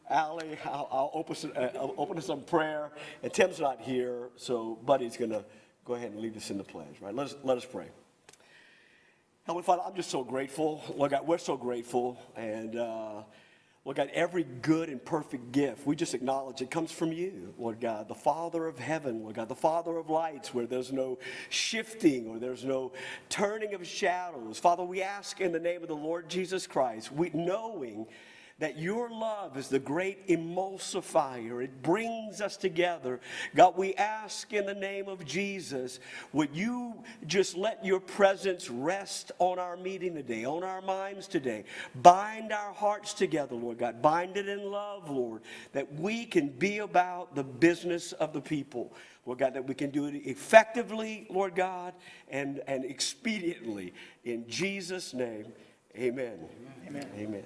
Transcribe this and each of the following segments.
Allie, I'll open us in prayer. And Tim's not here, so Buddy's going to go ahead and lead us in the pledge, right? Let us pray. Heavenly Father, I'm just so grateful. Lord God, we're so grateful. And Lord God, every good and perfect gift, we just acknowledge it comes from you, Lord God, the Father of heaven, Lord God, the Father of lights, where there's no shifting or there's no turning of shadows. Father, we ask in the name of the Lord Jesus Christ, knowing that your love is the great emulsifier. It brings us together. God, we ask in the name of Jesus, would you just let your presence rest on our meeting today, on our minds today. Bind our hearts together, Lord God. Bind it in love, Lord, that we can be about the business of the people. Lord God, that we can do it effectively, Lord God, and expediently. In Jesus' name, amen. Amen. Amen.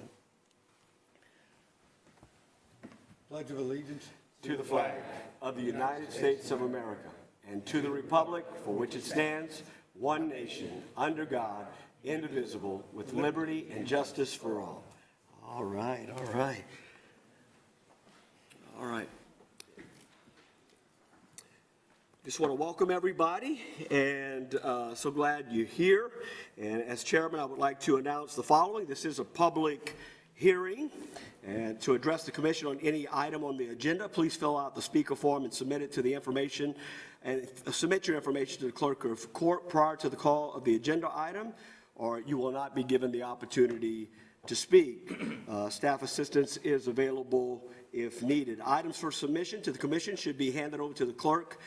Pledge of allegiance to the flag of the United States of America and to the republic for which it stands, one nation, under God, indivisible, with liberty and justice for all. All right, all right. All right. Just want to welcome everybody, and so glad you're here. And as chairman, I would like to announce the following. This is a public hearing, and to address the commission on any item on the agenda, please fill out the speaker form and submit it to the information, and submit your information to the clerk of court prior to the call of the agenda item, or you will not be given the opportunity to speak. Staff assistance is available if needed. Items for submission to the commission should be handed over to the clerk,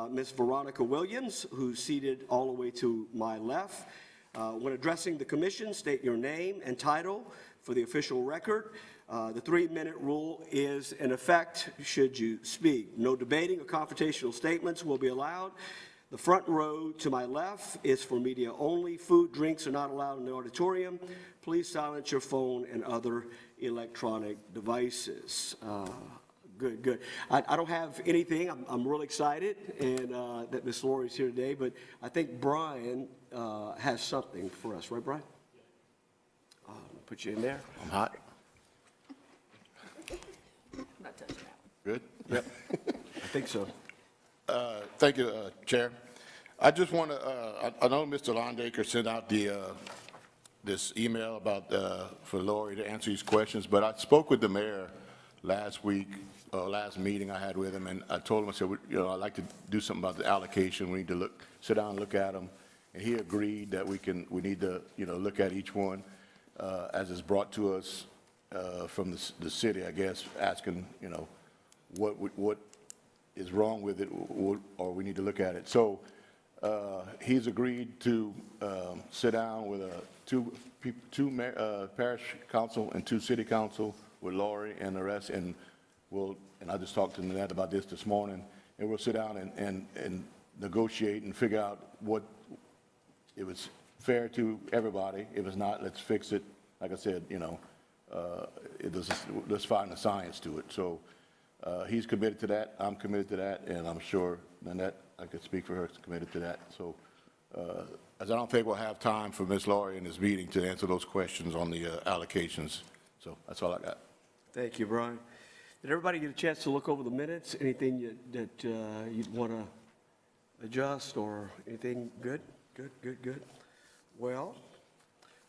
Ms. Veronica Williams, who's seated all the way to my left. When addressing the commission, state your name and title for the official record. The 3-minute rule is in effect should you speak. No debating or confrontational statements will be allowed. The front row to my left is for media only. Food, drinks are not allowed in the auditorium. Please silence your phone and other electronic devices. Good, good. I don't have anything. I'm really excited and that Ms. Lori's here today, but I think Brian has something for us. Right, Brian? Put you in there. I'm hot. Not touching that Good? Yep. I think so. Thank you, Chair. I just want to, I know Mr. Londaker sent out this email about, for Lori to answer these questions, but I spoke with the mayor last week, last meeting I had with him, and I told him, I said, you know, I'd like to do something about the allocation. We need to sit down and look at them. And he agreed that we need to, you know, look at each one as it's brought to us from the city, I guess, asking, you know, what is wrong with it, or we need to look at it. So he's agreed to sit down with two parish council and 2 city council with Lori and the rest, and I just talked to Nanette about this morning, and we'll sit down and negotiate and figure out what, if it's fair to everybody. If it's not, let's fix it. Like I said, you know, let's find the science to it. So he's committed to that. I'm committed to that, and I'm sure Nanette, I could speak for her, is committed to that. So as I don't think we'll have time for Ms. Lori in this meeting to answer those questions on the allocations. So that's all I got. Thank you, Brian. Did everybody get a chance to look over the minutes? Anything that you'd want to adjust or anything good? Good. Well,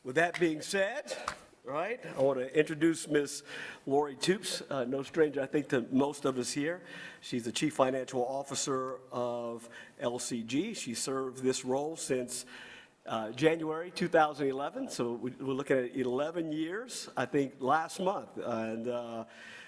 with that being said, right, I want to introduce Ms. Lori Toops, no stranger, I think, to most of us here. She's the Chief Financial Officer of LCG. She served this role since January 2011, so we're looking at 11 years, I think, last month. And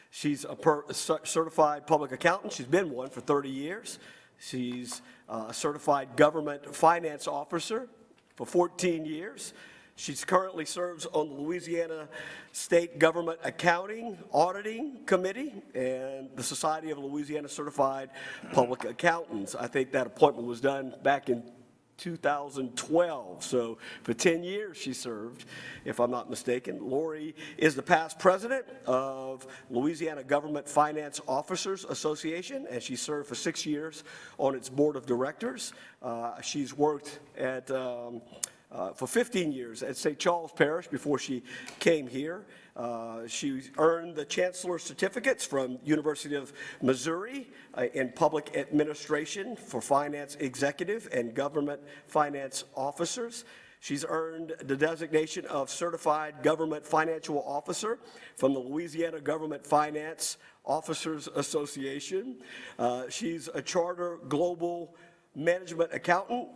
she's a certified public accountant. She's been one for 30 years. She's a certified government finance officer for 14 years. She currently serves on the Louisiana State Government Accounting Auditing Committee and the Society of Louisiana Certified Public Accountants. I think that appointment was done back in 2012. So for 10 years she served, if I'm not mistaken. Lori is the past president of Louisiana Government Finance Officers Association, and she served for 6 years on its board of directors. She's worked at for 15 years at St. Charles Parish before she came here. She earned the Chancellor's Certificates from University of Missouri in Public Administration for Finance Executive and Government Finance Officers. She's earned the designation of Certified Government Financial Officer from the Louisiana Government Finance Officers Association. She's a Charter Global Management Accountant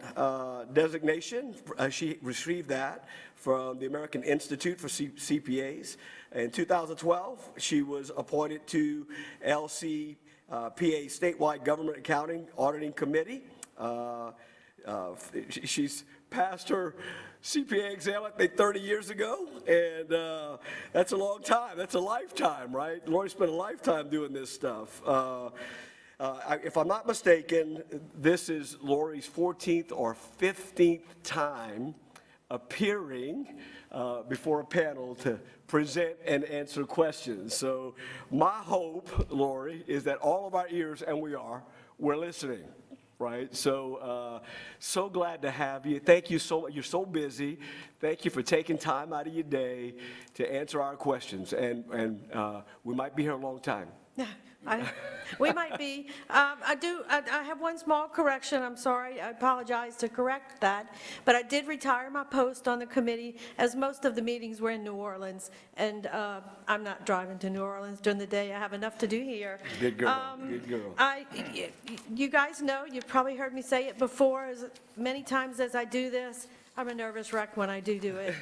designation. She received that from the American Institute for CPAs. In 2012, she was appointed to LCPA Statewide Government Accounting Auditing Committee. She's passed her CPA exam, I think, 30 years ago, and that's a long time. That's a lifetime, right? Lori spent a lifetime doing this stuff. If I'm not mistaken, this is Lori's 14th or 15th time appearing before a panel to present and answer questions. So my hope, Lori, is that all of our ears, and we're listening. Right, so so glad to have you. Thank you so much. You're so busy. Thank you for taking time out of your day to answer our questions, and we might be here a long time. Yeah, we might be. I have one small correction. I'm sorry. I apologize to correct that. But I did retire my post on the committee, as most of the meetings were in New Orleans. And I'm not driving to New Orleans during the day. I have enough to do here. Good girl. Good girl. You guys know, you've probably heard me say it before, as many times as I do this, I'm a nervous wreck when I do it.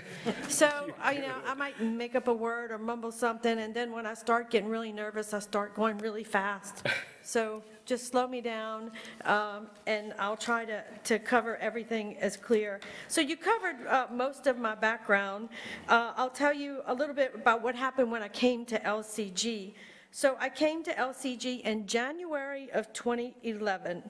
So, I might make up a word or mumble something, and then when I start getting really nervous, I start going really fast. So just slow me down, and I'll try to cover everything as clear. So you covered most of my background. I'll tell you a little bit about what happened when I came to LCG. So I came to LCG in January of 2011.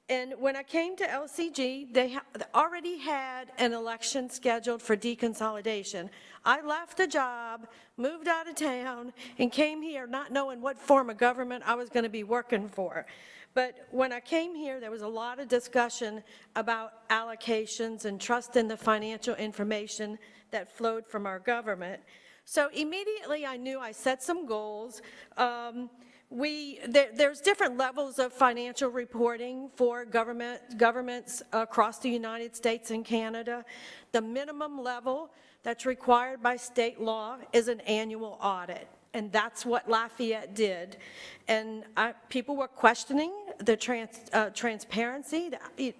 And when I came to LCG, they already had an election scheduled for deconsolidation. I left a job, moved out of town, and came here not knowing what form of government I was going to be working for. But when I came here, there was a lot of discussion about allocations and trust in the financial information that flowed from our government. So immediately I knew I set some goals. There's different levels of financial reporting for governments across the United States and Canada. The minimum level that's required by state law is an annual audit, and that's what Lafayette did. And people were questioning the transparency,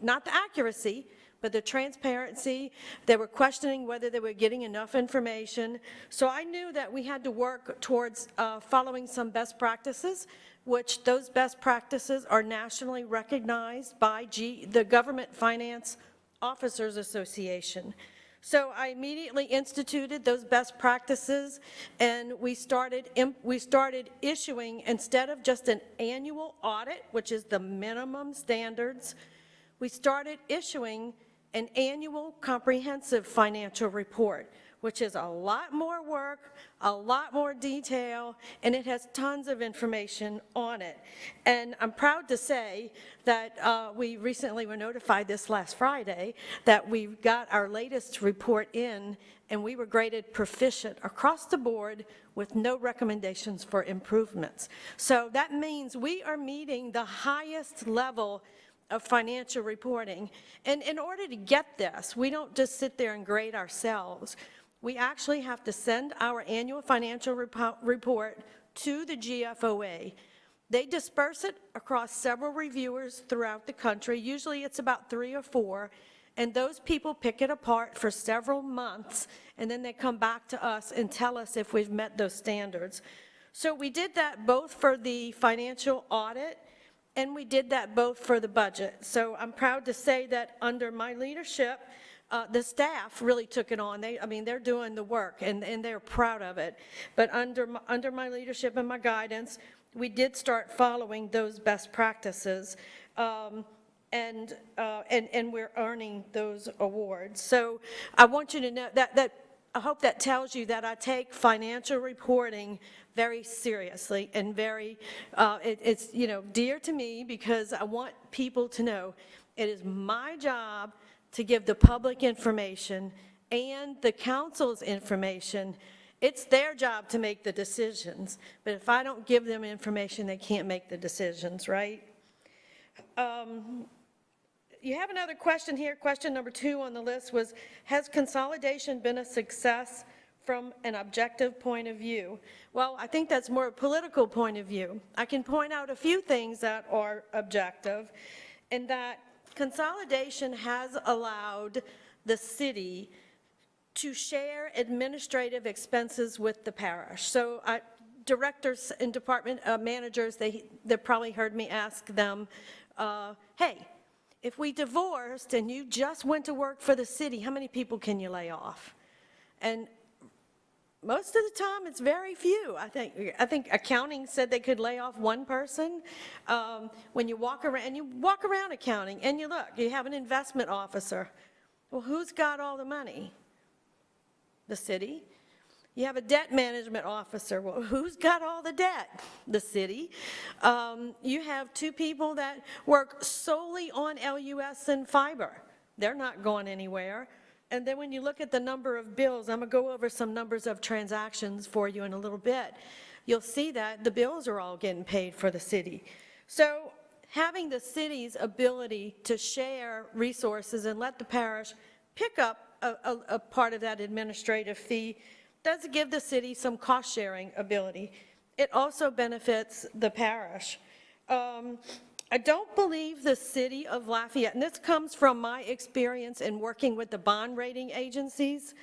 not the accuracy, but the transparency. They were questioning whether they were getting enough information. So I knew that we had to work towards following some best practices, which those best practices are nationally recognized by the Government Finance Officers Association. So I immediately instituted those best practices, and we started issuing, instead of just an annual audit, which is the minimum standards, we started issuing an annual comprehensive financial report, which is a lot more work, a lot more detail, and it has tons of information on it. And I'm proud to say that we recently were notified this last Friday that we got our latest report in, and we were graded proficient across the board with no recommendations for improvements. So that means we are meeting the highest level of financial reporting. And in order to get this, we don't just sit there and grade ourselves. We actually have to send our annual financial report to the GFOA. They disperse it across several reviewers throughout the country. Usually it's about 3 or 4, and those people pick it apart for several months, and then they come back to us and tell us if we've met those standards. So we did that both for the financial audit, and we did that both for the budget. So I'm proud to say that under my leadership, the staff really took it on. They're doing the work, and they're proud of it. But under my leadership and my guidance, we did start following those best practices, and we're earning those awards. So I want you to know that I hope that tells you that I take financial reporting very seriously, and it's dear to me, because I want people to know it is my job to give the public information and the council's information It's their job to make the decisions, but if I don't give them information, they can't make the decisions, right? You have another question here. Question number 2 on the list was, has consolidation been a success from an objective point of view? Well, I think that's more a political point of view. I can point out a few things that are objective, in that consolidation has allowed the city to share administrative expenses with the parish. So directors and department managers, they probably heard me ask them, hey, if we divorced and you just went to work for the city, how many people can you lay off? And most of the time, it's very few. I think accounting said they could lay off 1 person. When you walk around accounting, and you look, you have an investment officer. Well, who's got all the money? The city. You have a debt management officer. Well, who's got all the debt? The city. You have 2 people that work solely on LUS and fiber. They're not going anywhere. And then when you look at the number of bills, I'm going to go over some numbers of transactions for you in a little bit. You'll see that the bills are all getting paid for the city. So having the city's ability to share resources and let the parish pick up a part of that administrative fee does give the city some cost-sharing ability. It also benefits the parish. I don't believe the city of Lafayette, and this comes from my experience in working with the bond rating agencies.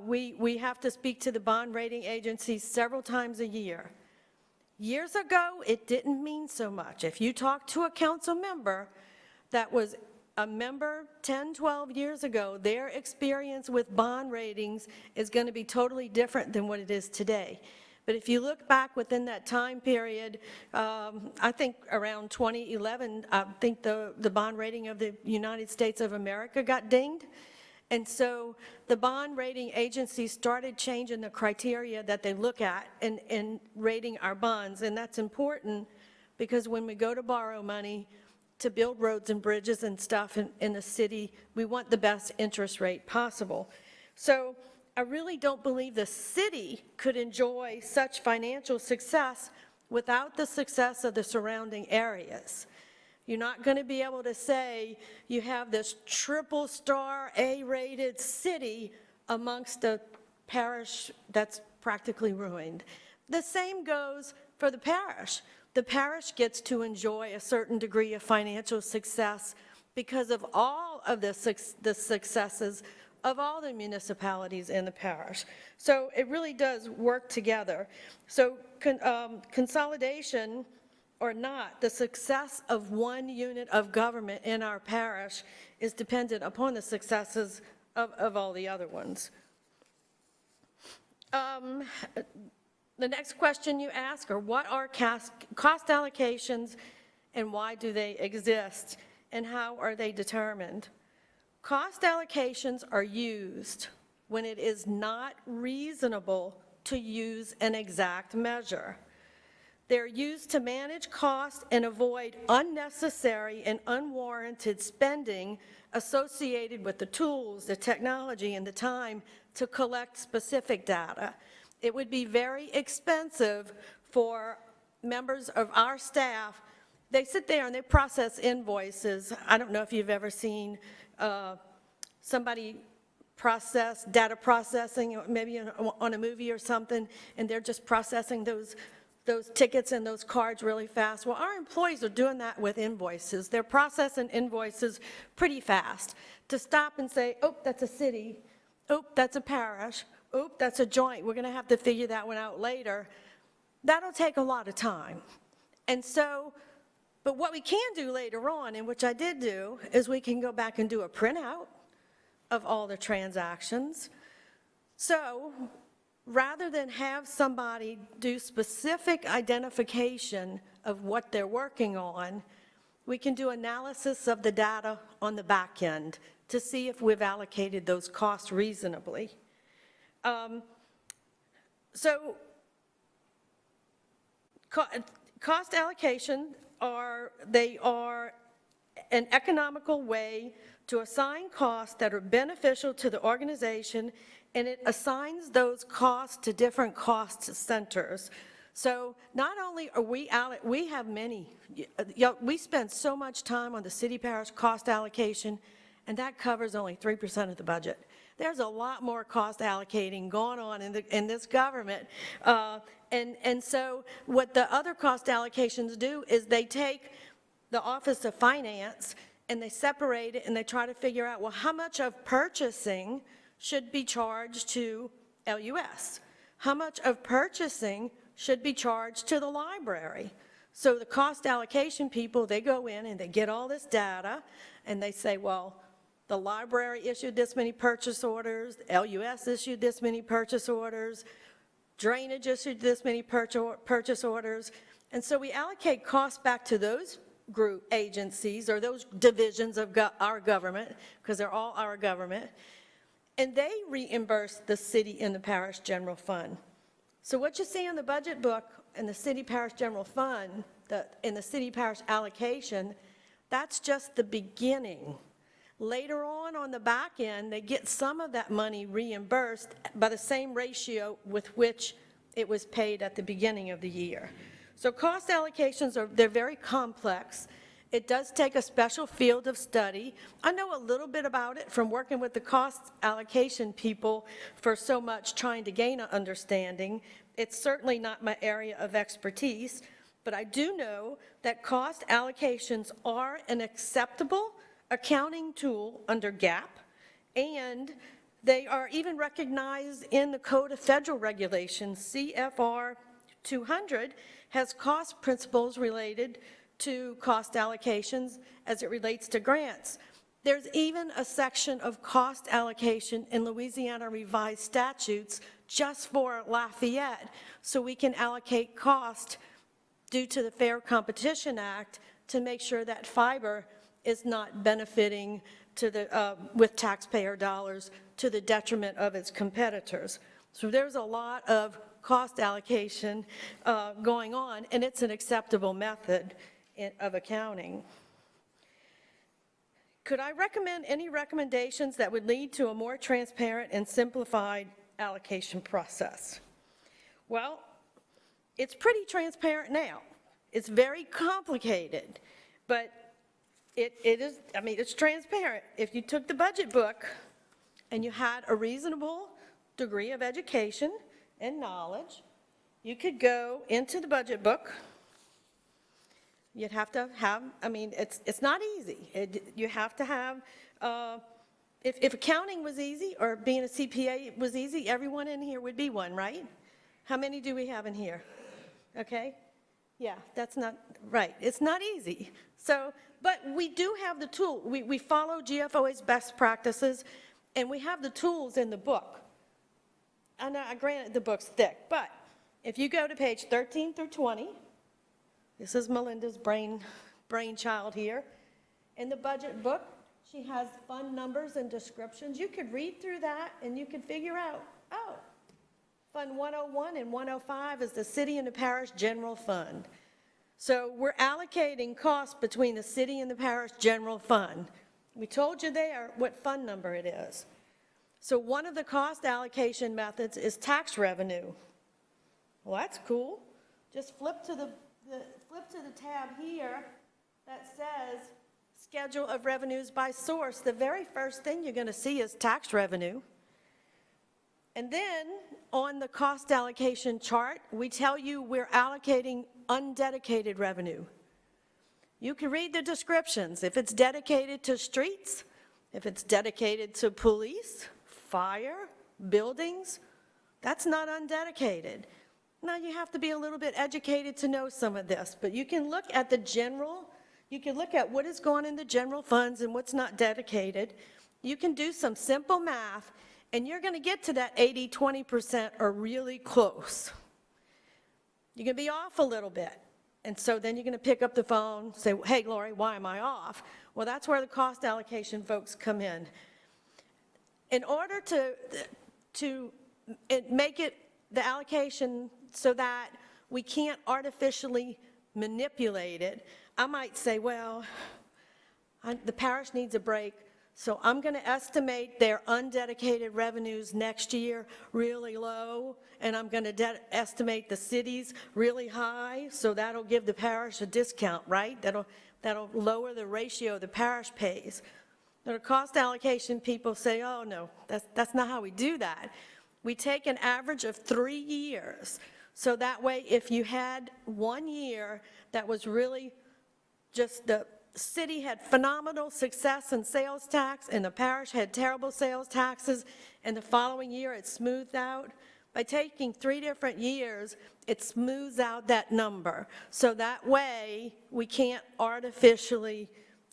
We have to speak to the bond rating agencies several times a year. Years ago, it didn't mean so much. If you talk to a council member that was a member 10, 12 years ago, their experience with bond ratings is going to be totally different than what it is today. But if you look back within that time period, I think around 2011, I think the bond rating of the United States of America got dinged. And so the bond rating agencies started changing the criteria that they look at in rating our bonds. And that's important because when we go to borrow money to build roads and bridges and stuff in the city, we want the best interest rate possible. So I really don't believe the city could enjoy such financial success without the success of the surrounding areas. You're not going to be able to say you have this triple-star A-rated city amongst a parish that's practically ruined. The same goes for the parish. The parish gets to enjoy a certain degree of financial success because of all of the successes of all the municipalities in the parish. So it really does work together. So consolidation or not, the success of one unit of government in our parish is dependent upon the successes of all the other ones. The next question you ask are, what are cost allocations and why do they exist and how are they determined? Cost allocations are used when it is not reasonable to use an exact measure. They're used to manage costs and avoid unnecessary and unwarranted spending associated with the tools, the technology, and the time to collect specific data. It would be very expensive for members of our staff. They sit there and they process invoices. I don't know if you've ever seen somebody process, data processing, maybe on a movie or something, and they're just processing those tickets and those cards really fast. Well, our employees are doing that with invoices. They're processing invoices pretty fast. To stop and say, oh, that's a city, oh, that's a parish, oh, that's a joint, we're going to have to figure that one out later, that'll take a lot of time. And so, but what we can do later on, and which I did do, is we can go back and do a printout of all the transactions. So rather than have somebody do specific identification of what they're working on, we can do analysis of the data on the back end to see if we've allocated those costs reasonably. Cost allocation are an economical way to assign costs that are beneficial to the organization and it assigns those costs to different cost centers. So not only are we have many, we spend so much time on the city parish cost allocation, and that covers only 3% of the budget. There's a lot more cost allocating going on in this government. And so what the other cost allocations do is they take the Office of Finance and they separate it and they try to figure out, well, how much of purchasing should be charged to LUS? How much of purchasing should be charged to the library? So the cost allocation people, they go in and they get all this data and they say, well, the library issued this many purchase orders, LUS issued this many purchase orders, drainage issued this many purchase orders. And so we allocate costs back to those group agencies or those divisions of our government, because they're all our government, and they reimburse the city and the parish general fund. So what you see in the budget book and the city parish general fund, in the city parish allocation, that's just the beginning. Later on the back end, they get some of that money reimbursed by the same ratio with which it was paid at the beginning of the year. So cost allocations they're very complex. It does take a special field of study. I know a little bit about it from working with the cost allocation people for so much trying to gain an understanding. It's certainly not my area of expertise, but I do know that cost allocations are an acceptable accounting tool under GAAP, and they are even recognized in the Code of Federal Regulations. CFR 200 has cost principles related to cost allocations as it relates to grants. There's even a section of cost allocation in Louisiana revised statutes just for Lafayette, so we can allocate cost due to the Fair Competition Act to make sure that fiber is not benefiting to with taxpayer dollars to the detriment of its competitors. So there's a lot of cost allocation going on, and it's an acceptable method of accounting. Could I recommend any recommendations that would lead to a more transparent and simplified allocation process? Well, it's pretty transparent now. It's very complicated, but it is, I mean, it's transparent. If you took the budget book and you had a reasonable degree of education and knowledge, you could go into the budget book. You'd have to have, I mean, it's not easy. You have to have, if accounting was easy or being a CPA was easy, everyone in here would be one, right? How many do we have in here? Okay? Yeah, that's not right. It's not easy. So, but we do have the tool. We follow GFOA's best practices, and we have the tools in the book. I know, granted, the book's thick, but if you go to page 13 through 20, this is Melinda's brainchild here. In the budget book, she has fund numbers and descriptions. You could read through that, and you could figure out, oh, Fund 101 and 105 is the city and the parish general fund. So we're allocating costs between the city and the parish general fund. We told you there what fund number it is. So one of the cost allocation methods is tax revenue. Well, that's cool. Just flip to the tab here that says schedule of revenues by source. The very first thing you're going to see is tax revenue. And then on the cost allocation chart, we tell you we're allocating undedicated revenue. You can read the descriptions. If it's dedicated to streets, if it's dedicated to police, fire, buildings, that's not undedicated. Now, you have to be a little bit educated to know some of this, but you can look at the general, you can look at what is going in the general funds and what's not dedicated. You can do some simple math, and you're going to get to that 80-20% or really close. You're going to be off a little bit. And so then you're going to pick up the phone, say, hey, Lori, why am I off? Well, that's where the cost allocation folks come in. In order to make it the allocation so that we can't artificially manipulate it, I might say, well, the parish needs a break, So I'm going to estimate their undedicated revenues next year really low, and I'm going to estimate the cities really high, so that'll give the parish a discount, right? That'll lower the ratio the parish pays. The cost allocation people say, oh, no, that's not how we do that. We take an average of 3 years. So that way, if you had 1 year that was really just the city had phenomenal success in sales tax and the parish had terrible sales taxes, and the following year it smoothed out, by taking 3 different years, it smooths out that number. So that way, we can't artificially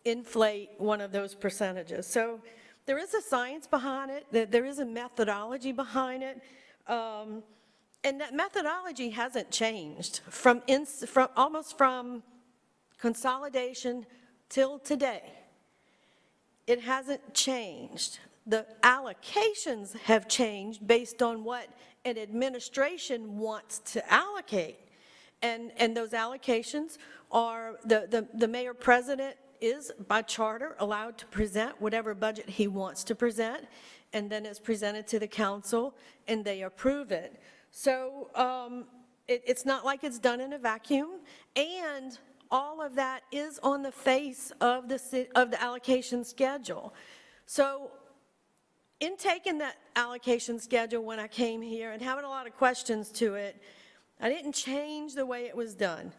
inflate one of those percentages. So there is a science behind it, there is a methodology behind it, and that methodology hasn't changed from consolidation till today. It hasn't changed. The allocations have changed based on what an administration wants to allocate. And those allocations are, the mayor president is by charter allowed to present whatever budget he wants to present, and then it's presented to the council and they approve it. So it's not like it's done in a vacuum, and all of that is on the face of the allocation schedule. So in taking that allocation schedule when I came here and having a lot of questions to it, I didn't change the way it was done,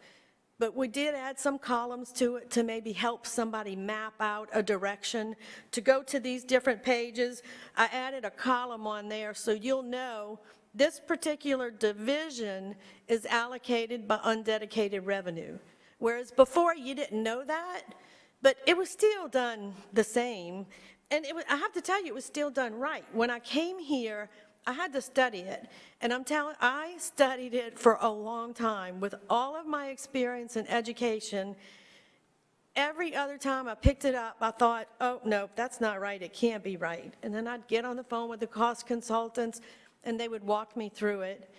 but we did add some columns to it to maybe help somebody map out a direction to go to these different pages. I added a column on there so you'll know this particular division is allocated by undedicated revenue. Whereas before you didn't know that, but it was still done the same. And I have to tell you, it was still done right. When I came here, I had to study it. And I studied it for a long time. With all of my experience in education, every other time I picked it up, I thought, oh, no, that's not right. It can't be right. And then I'd get on the phone with the cost consultants, and they would walk me through it.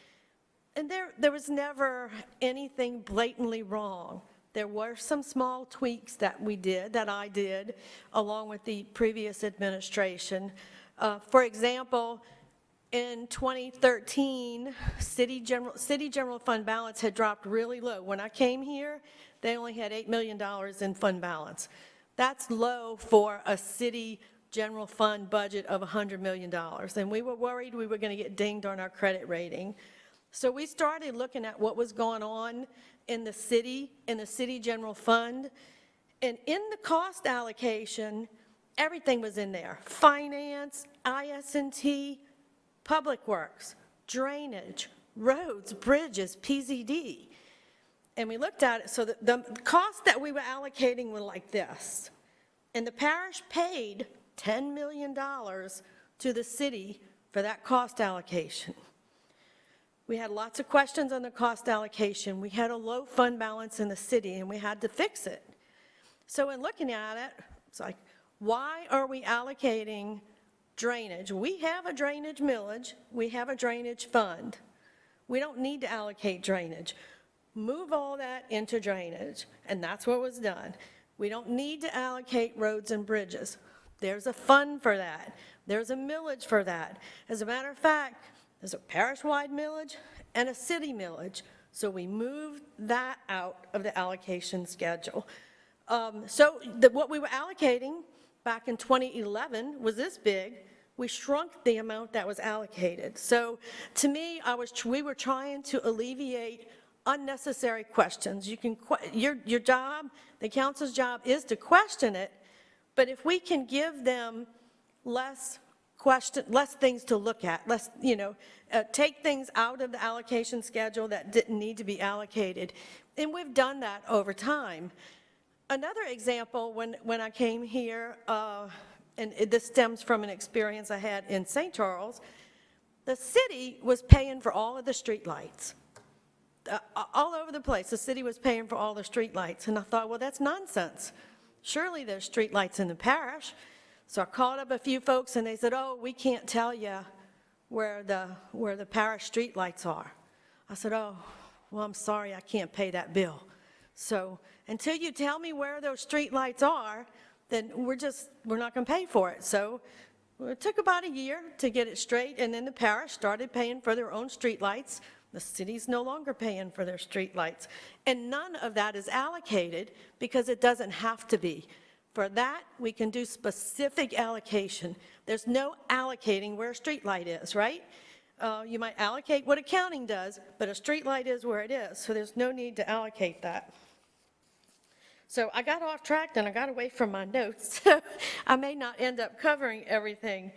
And there was never anything blatantly wrong. There were some small tweaks that I did, along with the previous administration. For example, in 2013, city general fund balance had dropped really low. When I came here, they only had $8 million in fund balance. That's low for a city general fund budget of $100 million. And we were worried we were going to get dinged on our credit rating. So we started looking at what was going on in the city general fund. And in the cost allocation, everything was in there. Finance, IS&T, public works, drainage, roads, bridges, PZD. And we looked at it, so the costs that we were allocating were like this. And the parish paid $10 million to the city for that cost allocation. We had lots of questions on the cost allocation. We had a low fund balance in the city, and we had to fix it. So in looking at it, it's like, why are we allocating drainage? We have a drainage millage. We have a drainage fund. We don't need to allocate drainage. Move all that into drainage, and that's what was done. We don't need to allocate roads and bridges. There's a fund for that. There's a millage for that. As a matter of fact, there's a parish-wide millage and a city millage, so we moved that out of the allocation schedule. What we were allocating back in 2011 was this big. We shrunk the amount that was allocated. So to me, we were trying to alleviate unnecessary questions. Your job, the council's job, is to question it, but if we can give them less things to look at, take things out of the allocation schedule that didn't need to be allocated. And we've done that over time. Another example, when I came here, and this stems from an experience I had in St. Charles, the city was paying for all of the street lights. All over the place, the city was paying for all the street lights. And I thought, well, that's nonsense. Surely there's street lights in the parish. So I called up a few folks, and they said, oh, we can't tell you where the parish street lights are. I said, oh, well, I'm sorry, I can't pay that bill. So until you tell me where those street lights are, then we're not going to pay for it. So it took about a year to get it straight, and then the parish started paying for their own streetlights. The city's no longer paying for their streetlights. And none of that is allocated because it doesn't have to be. For that, we can do specific allocation. There's no allocating where a streetlight is, right? You might allocate what accounting does, but a streetlight is where it is, so there's no need to allocate that. So I got off track and I got away from my notes. I may not end up covering everything.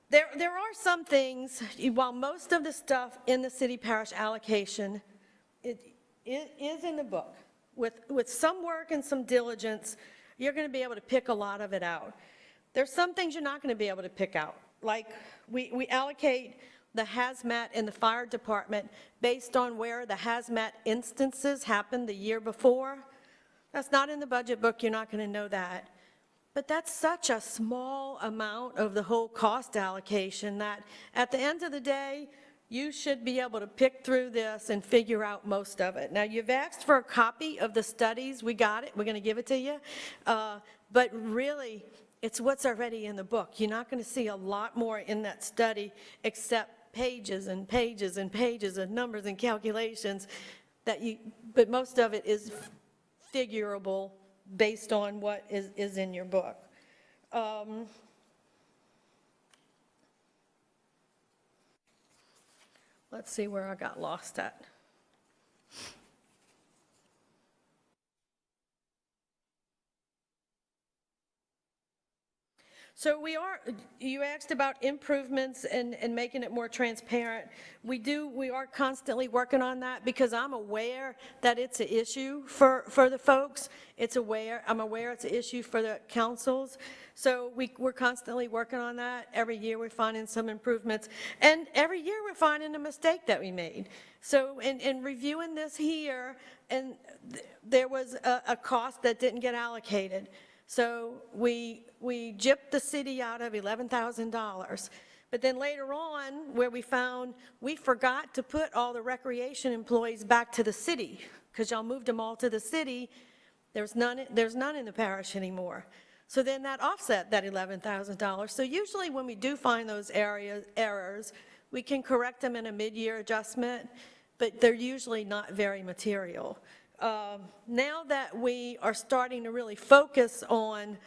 There are some things, while most of the stuff in the city parish allocation it is in the book, with some work and some diligence, you're going to be able to pick a lot of it out. There's some things you're not going to be able to pick out, like we allocate the hazmat in the fire department based on where the hazmat instances happened the year before. That's not in the budget book, you're not going to know that. But that's such a small amount of the whole cost allocation that at the end of the day, you should be able to pick through this and figure out most of it. Now, you've asked for a copy of the studies. We got it. We're going to give it to you. But really, it's what's already in the book. You're not going to see a lot more in that study except pages and pages and pages of numbers and calculations but most of it is figurable based on what is in your book. Let's see where I got lost at. So you asked about improvements and making it more transparent. We are constantly working on that because I'm aware that it's an issue for the folks. I'm aware it's an issue for the councils. So we're constantly working on that. Every year we're finding some improvements. And every year we're finding a mistake that we made. So in reviewing this here, and there was a cost that didn't get allocated. So we gypped the city out of $11,000. But then later on, where we found we forgot to put all the recreation employees back to the city, because y'all moved them all to the city, there's none in the parish anymore. So then that offset that $11,000. So usually when we do find those errors, we can correct them in a mid-year adjustment, but they're usually not very material. Now that we are starting to really focus on,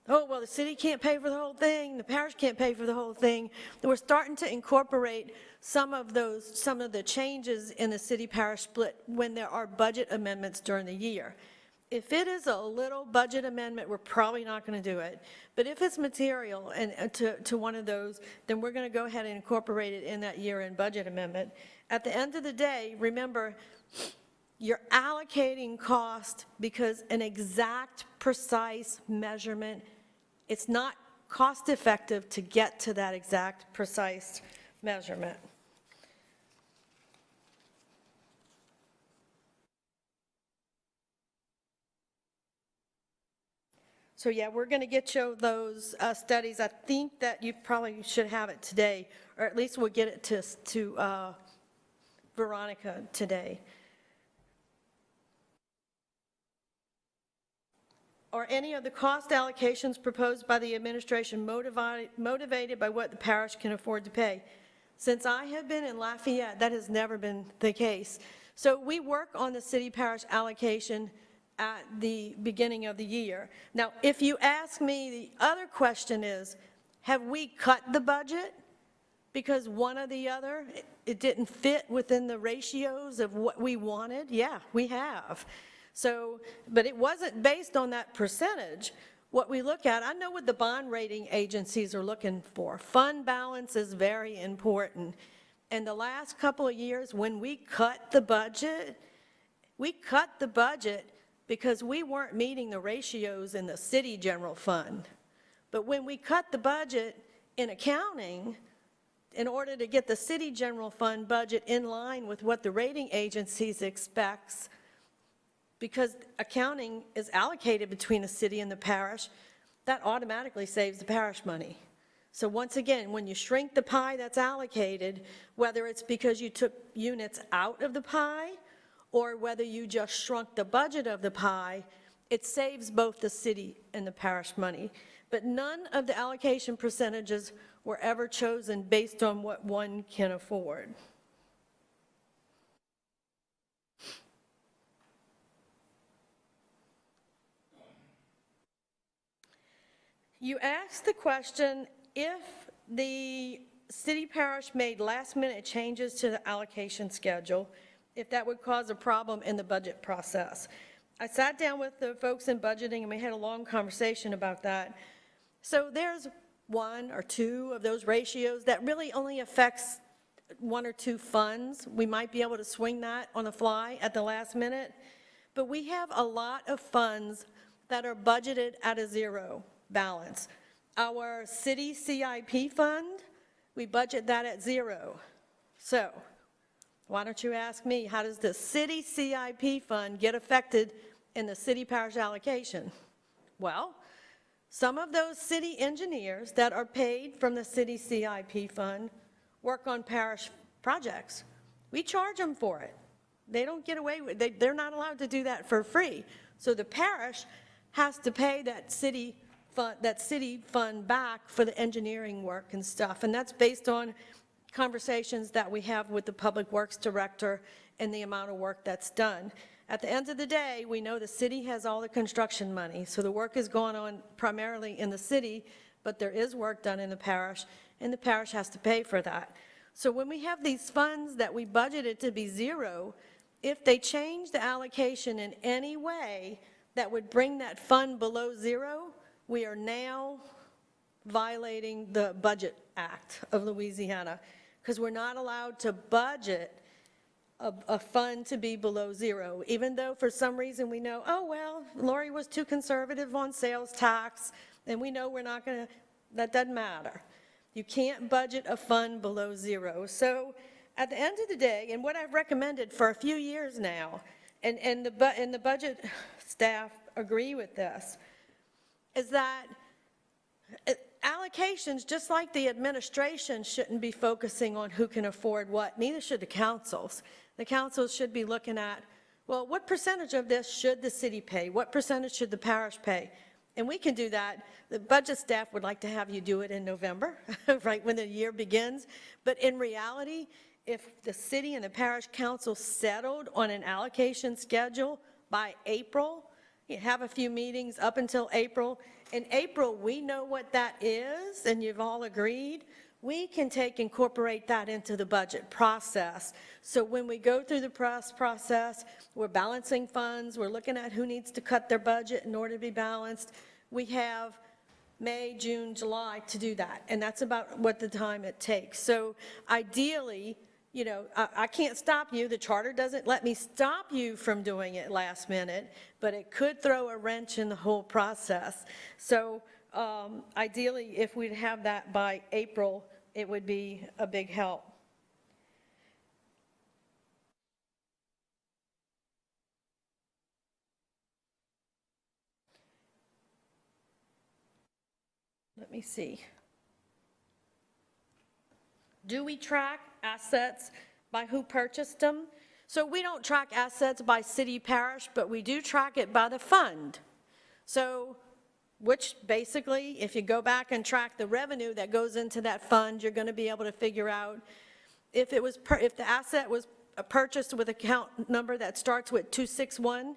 oh, well, the city can't pay for the whole thing, the parish can't pay for the whole thing, we're starting to incorporate some of the changes in the city-parish split when there are budget amendments during the year. If it is a little budget amendment, we're probably not going to do it. But if it's material and to one of those, then we're going to go ahead and incorporate it in that year-end budget amendment. At the end of the day, remember, you're allocating cost because an exact, precise measurement, it's not cost effective to get to that exact, precise measurement. So yeah, we're going to get you those studies. I think that you probably should have it today, or at least we'll get it to Veronica today. Are any of the cost allocations proposed by the administration motivated by what the parish can afford to pay? Since I have been in Lafayette, that has never been the case. So we work on the city parish allocation at the beginning of the year. Now, if you ask me, the other question is, have we cut the budget because one or the other, it didn't fit within the ratios of what we wanted? Yeah, we have. So, but it wasn't based on that percentage. What we look at, I know what the bond rating agencies are looking for. Fund balance is very important. And the last couple of years, when we cut the budget because we weren't meeting the ratios in the city general fund. But when we cut the budget in accounting, in order to get the city general fund budget in line with what the rating agencies expects, because accounting is allocated between the city and the parish, that automatically saves the parish money. So once again, when you shrink the pie that's allocated, whether it's because you took units out of the pie or whether you just shrunk the budget of the pie, it saves both the city and the parish money. But none of the allocation percentages were ever chosen based on what one can afford. You asked the question, if the city parish made last-minute changes to the allocation schedule, if that would cause a problem in the budget process. I sat down with the folks in budgeting, and we had a long conversation about that. So there's one or two of those ratios that really only affects one or two funds. We might be able to swing that on the fly at the last minute, but we have a lot of funds that are budgeted at a zero balance. Our city CIP fund, we budget that at zero. So why don't you ask me, how does the city CIP fund get affected in the city parish allocation? Well, some of those city engineers that are paid from the city CIP fund work on parish projects. We charge them for it. They don't get away with it. They're not allowed to do that for free. So the parish has to pay that city fund back for the engineering work and stuff. And that's based on conversations that we have with the Public Works Director and the amount of work that's done. At the end of the day, we know the city has all the construction money, so the work is going on primarily in the city, but there is work done in the parish, and the parish has to pay for that. So when we have these funds that we budgeted to be zero, if they change the allocation in any way that would bring that fund below zero, we are now violating the Budget Act of Louisiana, because we're not allowed to budget a fund to be below zero, even though for some reason we know, oh, well, Lori was too conservative on sales tax, and we know we're not going to, that doesn't matter. You can't budget a fund below zero. So at the end of the day, and what I've recommended for a few years now, and the budget staff agree with this, is that allocations, just like the administration, shouldn't be focusing on who can afford what. Neither should the councils. The councils should be looking at, well, what percentage of this should the city pay? What percentage should the parish pay? And we can do that. The budget staff would like to have you do it in November, right when the year begins. But in reality, if the city and the parish council settled on an allocation schedule by April, you have a few meetings up until April. In April, we know what that is, and you've all agreed. We can incorporate that into the budget process. So when we go through the process, we're balancing funds, we're looking at who needs to cut their budget in order to be balanced. We have May, June, July to do that, and that's about what the time it takes. So ideally, you know, I can't stop you. The charter doesn't let me stop you from doing it last minute, but it could throw a wrench in the whole process. So ideally, if we'd have that by April, it would be a big help. Let me see. Do we track assets by who purchased them? So we don't track assets by city parish, but we do track it by the fund. So, which basically, if you go back and track the revenue that goes into that fund, you're going to be able to figure out if the asset was purchased with account number that starts with 261,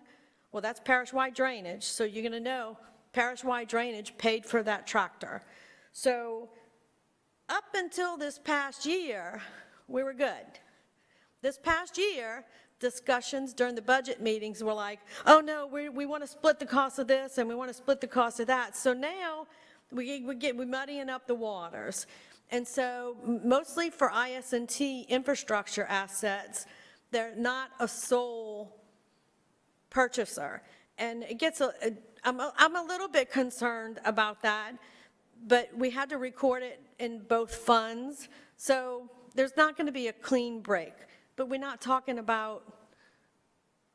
well, that's parish-wide drainage. So you're going to know parish-wide drainage paid for that tractor. So up until this past year, we were good. This past year, discussions during the budget meetings were like, oh no, we want to split the cost of this and we want to split the cost of that. So now we're muddying up the waters. And so mostly for IS&T infrastructure assets, they're not a sole purchaser. And it gets, I'm a little bit concerned about that, but we had to record it in both funds. So there's not going to be a clean break, but we're not talking about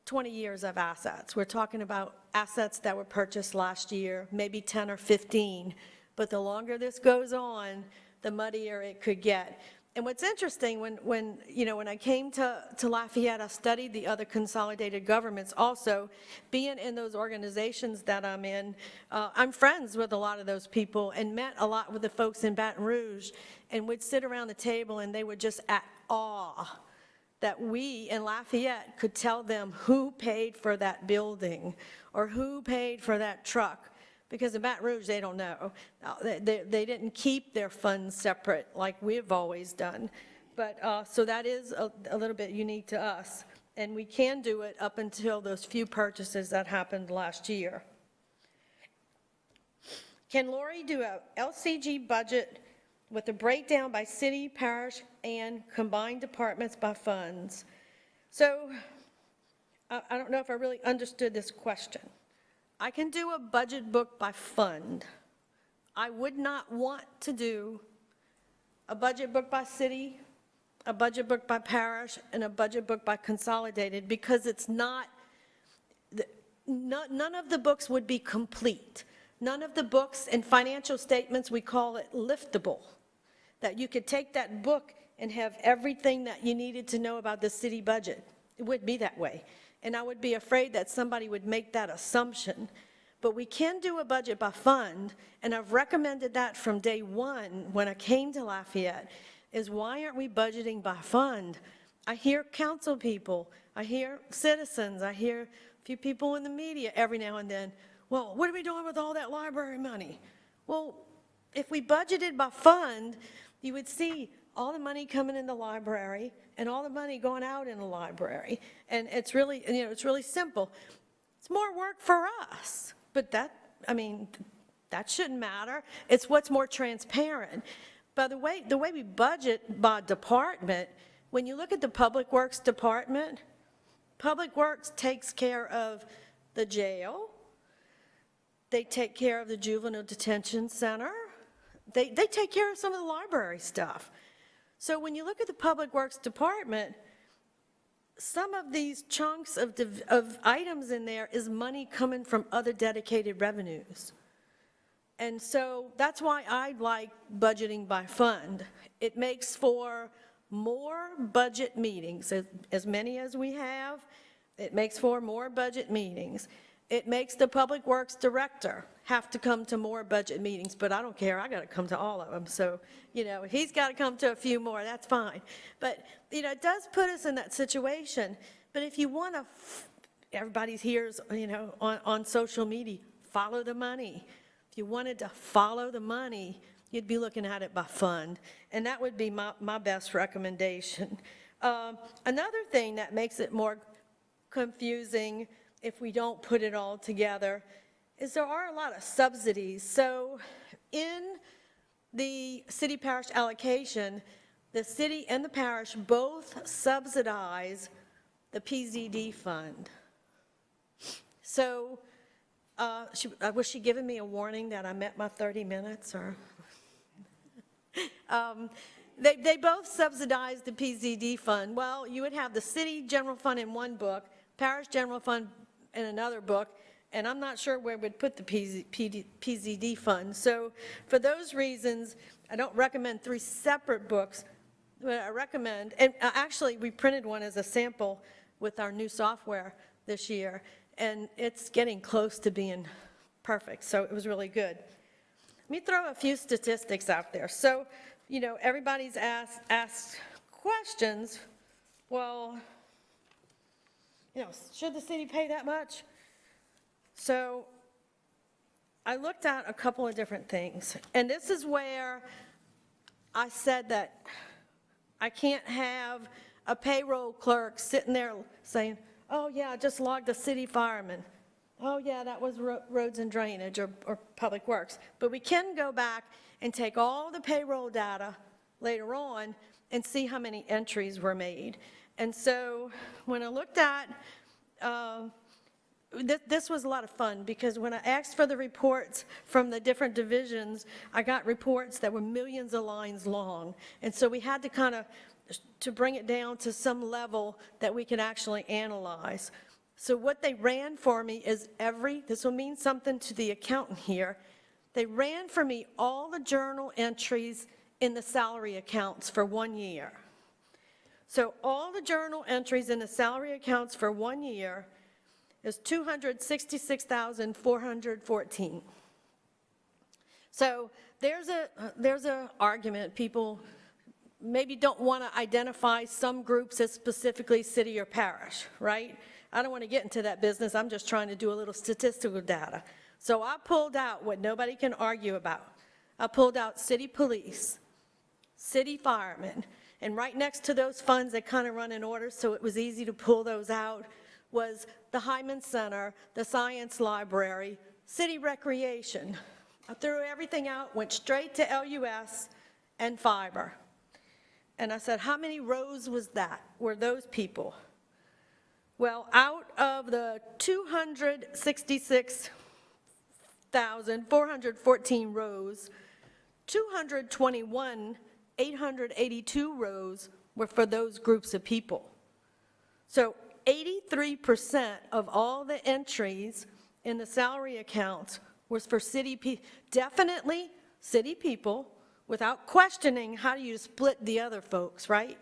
20 years of assets. We're talking about assets that were purchased last year, maybe 10 or 15. But the longer this goes on, the muddier it could get. And what's interesting, when I came to Lafayette, I studied the other consolidated governments also. Being in those organizations that I'm in, I'm friends with a lot of those people and met a lot with the folks in Baton Rouge, and would sit around the table and they were just at awe that we in Lafayette could tell them who paid for that building or who paid for that truck. Because in Baton Rouge, they don't know. They didn't keep their funds separate like we've always done. But, so that is a little bit unique to us. And we can do it up until those few purchases that happened last year. Can Lori do a LCG budget with a breakdown by city, parish, and combined departments by funds? So, I don't know if I really understood this question. I can do a budget book by fund. I would not want to do a budget book by city, a budget book by parish, and a budget book by consolidated, because it's not, none of the books would be complete. None of the books and financial statements, we call it liftable, that you could take that book and have everything that you needed to know about the city budget. It wouldn't be that way. And I would be afraid that somebody would make that assumption. But we can do a budget by fund, and I've recommended that from day one when I came to Lafayette, is why aren't we budgeting by fund? I hear council people, I hear citizens, I hear a few people in the media every now and then, well, what are we doing with all that library money? Well, if we budgeted by fund, you would see all the money coming in the library and all the money going out in the library. And it's really, it's really simple. It's more work for us, but that shouldn't matter. It's what's more transparent. By the way we budget by department, when you look at the Public Works Department, Public Works takes care of the jail, they take care of the juvenile detention center, they take care of some of the library stuff. So when you look at the Public Works Department, some of these chunks of items in there is money coming from other dedicated revenues. And so that's why I like budgeting by fund. It makes for more budget meetings, as many as we have. It makes for more budget meetings. It makes the Public Works Director have to come to more budget meetings, but I don't care, I gotta come to all of them. So, he's gotta come to a few more, that's fine. But, it does put us in that situation. But if you wanna, everybody hears, on social media, follow the money. If you wanted to follow the money, you'd be looking at it by fund. And that would be my best recommendation. Another thing that makes it more confusing if we don't put it all together is there are a lot of subsidies. So in the city parish allocation, the city and the parish both subsidize the PZD fund. So was she giving me a warning that I met my 30 minutes or? They both subsidize the PZD fund. Well, you would have the city general fund in one book, parish general fund in another book, and I'm not sure where we'd put the PZD fund. So for those reasons, I don't recommend 3 separate books, but I recommend, and actually we printed one as a sample with our new software this year, and it's getting close to being perfect, so it was really good. Let me throw a few statistics out there. So, everybody's asked questions. Well, should the city pay that much? So I looked at a couple of different things, and this is where I said that I can't have a payroll clerk sitting there saying, oh yeah, I just logged a city fireman. Oh yeah, that was roads and drainage or public works. But we can go back and take all the payroll data later on and see how many entries were made. And so when I looked at, this was a lot of fun, because when I asked for the reports from the different divisions, I got reports that were millions of lines long. And so we had to kind of, to bring it down to some level that we can actually analyze. So what they ran for me is this will mean something to the accountant here, they ran for me all the journal entries in the salary accounts for 1 year. So all the journal entries in the salary accounts for 1 year is 266,414. So there's a argument. People maybe don't want to identify some groups as specifically city or parish, right? I don't want to get into that business. I'm just trying to do a little statistical data. So I pulled out what nobody can argue about. I pulled out city police, city firemen, and right next to those funds that kind of run in order, so it was easy to pull those out, was the Hyman Center, the Science Library, city recreation. I threw everything out, went straight to LUS and fiber. And I said, how many rows were those people? Well, out of the 266,414 rows, 882 rows were for those groups of people. So 83% of all the entries in the salary accounts was for definitely city people, without questioning how do you split the other folks, right?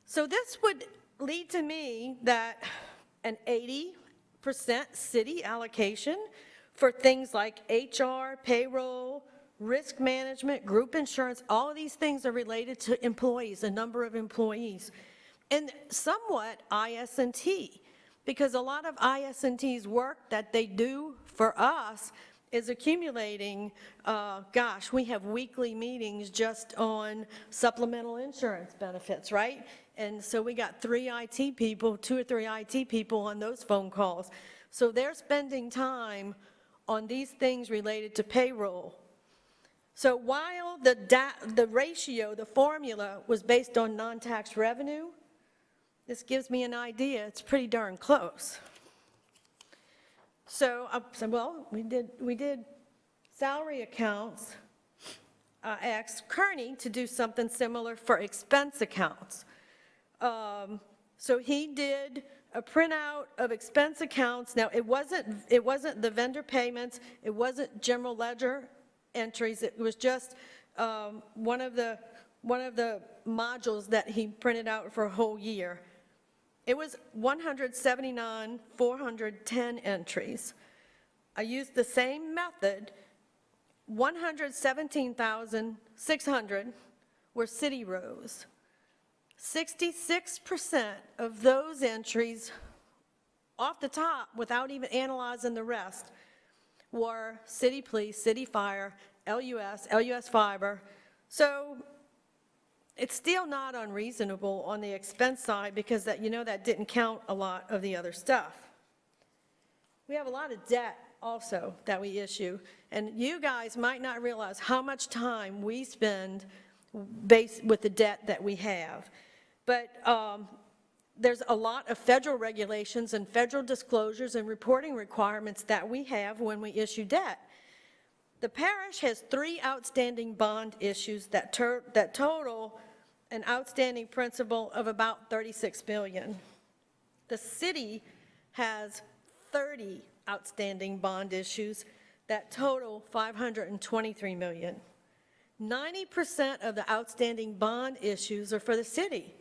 So this would lead to me that an 80% city allocation for things like HR, payroll, risk management, group insurance, all of these things are related to employees, the number of employees, and somewhat IS&T, because a lot of IS&T's work that they do for us is accumulating. Gosh, we have weekly meetings just on supplemental insurance benefits, right? And so we got 2 or 3 IT people on those phone calls. So they're spending time on these things related to payroll. So while the ratio, the formula, was based on non-tax revenue, this gives me an idea. It's pretty darn close. So I said, well, we did salary accounts, asked Kearney to do something similar for expense accounts. So he did a printout of expense accounts. Now, it wasn't the vendor payments, it wasn't general ledger entries, it was just one of the modules that he printed out for a whole year. It was 179,410 entries. I used the same method. 117,600 were city rows. 66% of those entries, off the top, without even analyzing the rest, were city police, city fire, LUS Fiber. So it's still not unreasonable on the expense side, because that didn't count a lot of the other stuff. We have a lot of debt also that we issue, and you guys might not realize how much time we spend with the debt that we have. But there's a lot of federal regulations and federal disclosures and reporting requirements that we have when we issue debt. The parish has 3 outstanding bond issues that total an outstanding principal of about $36 million. The city has 30 outstanding bond issues that total $523 million. 90% of the outstanding bond issues are for the city.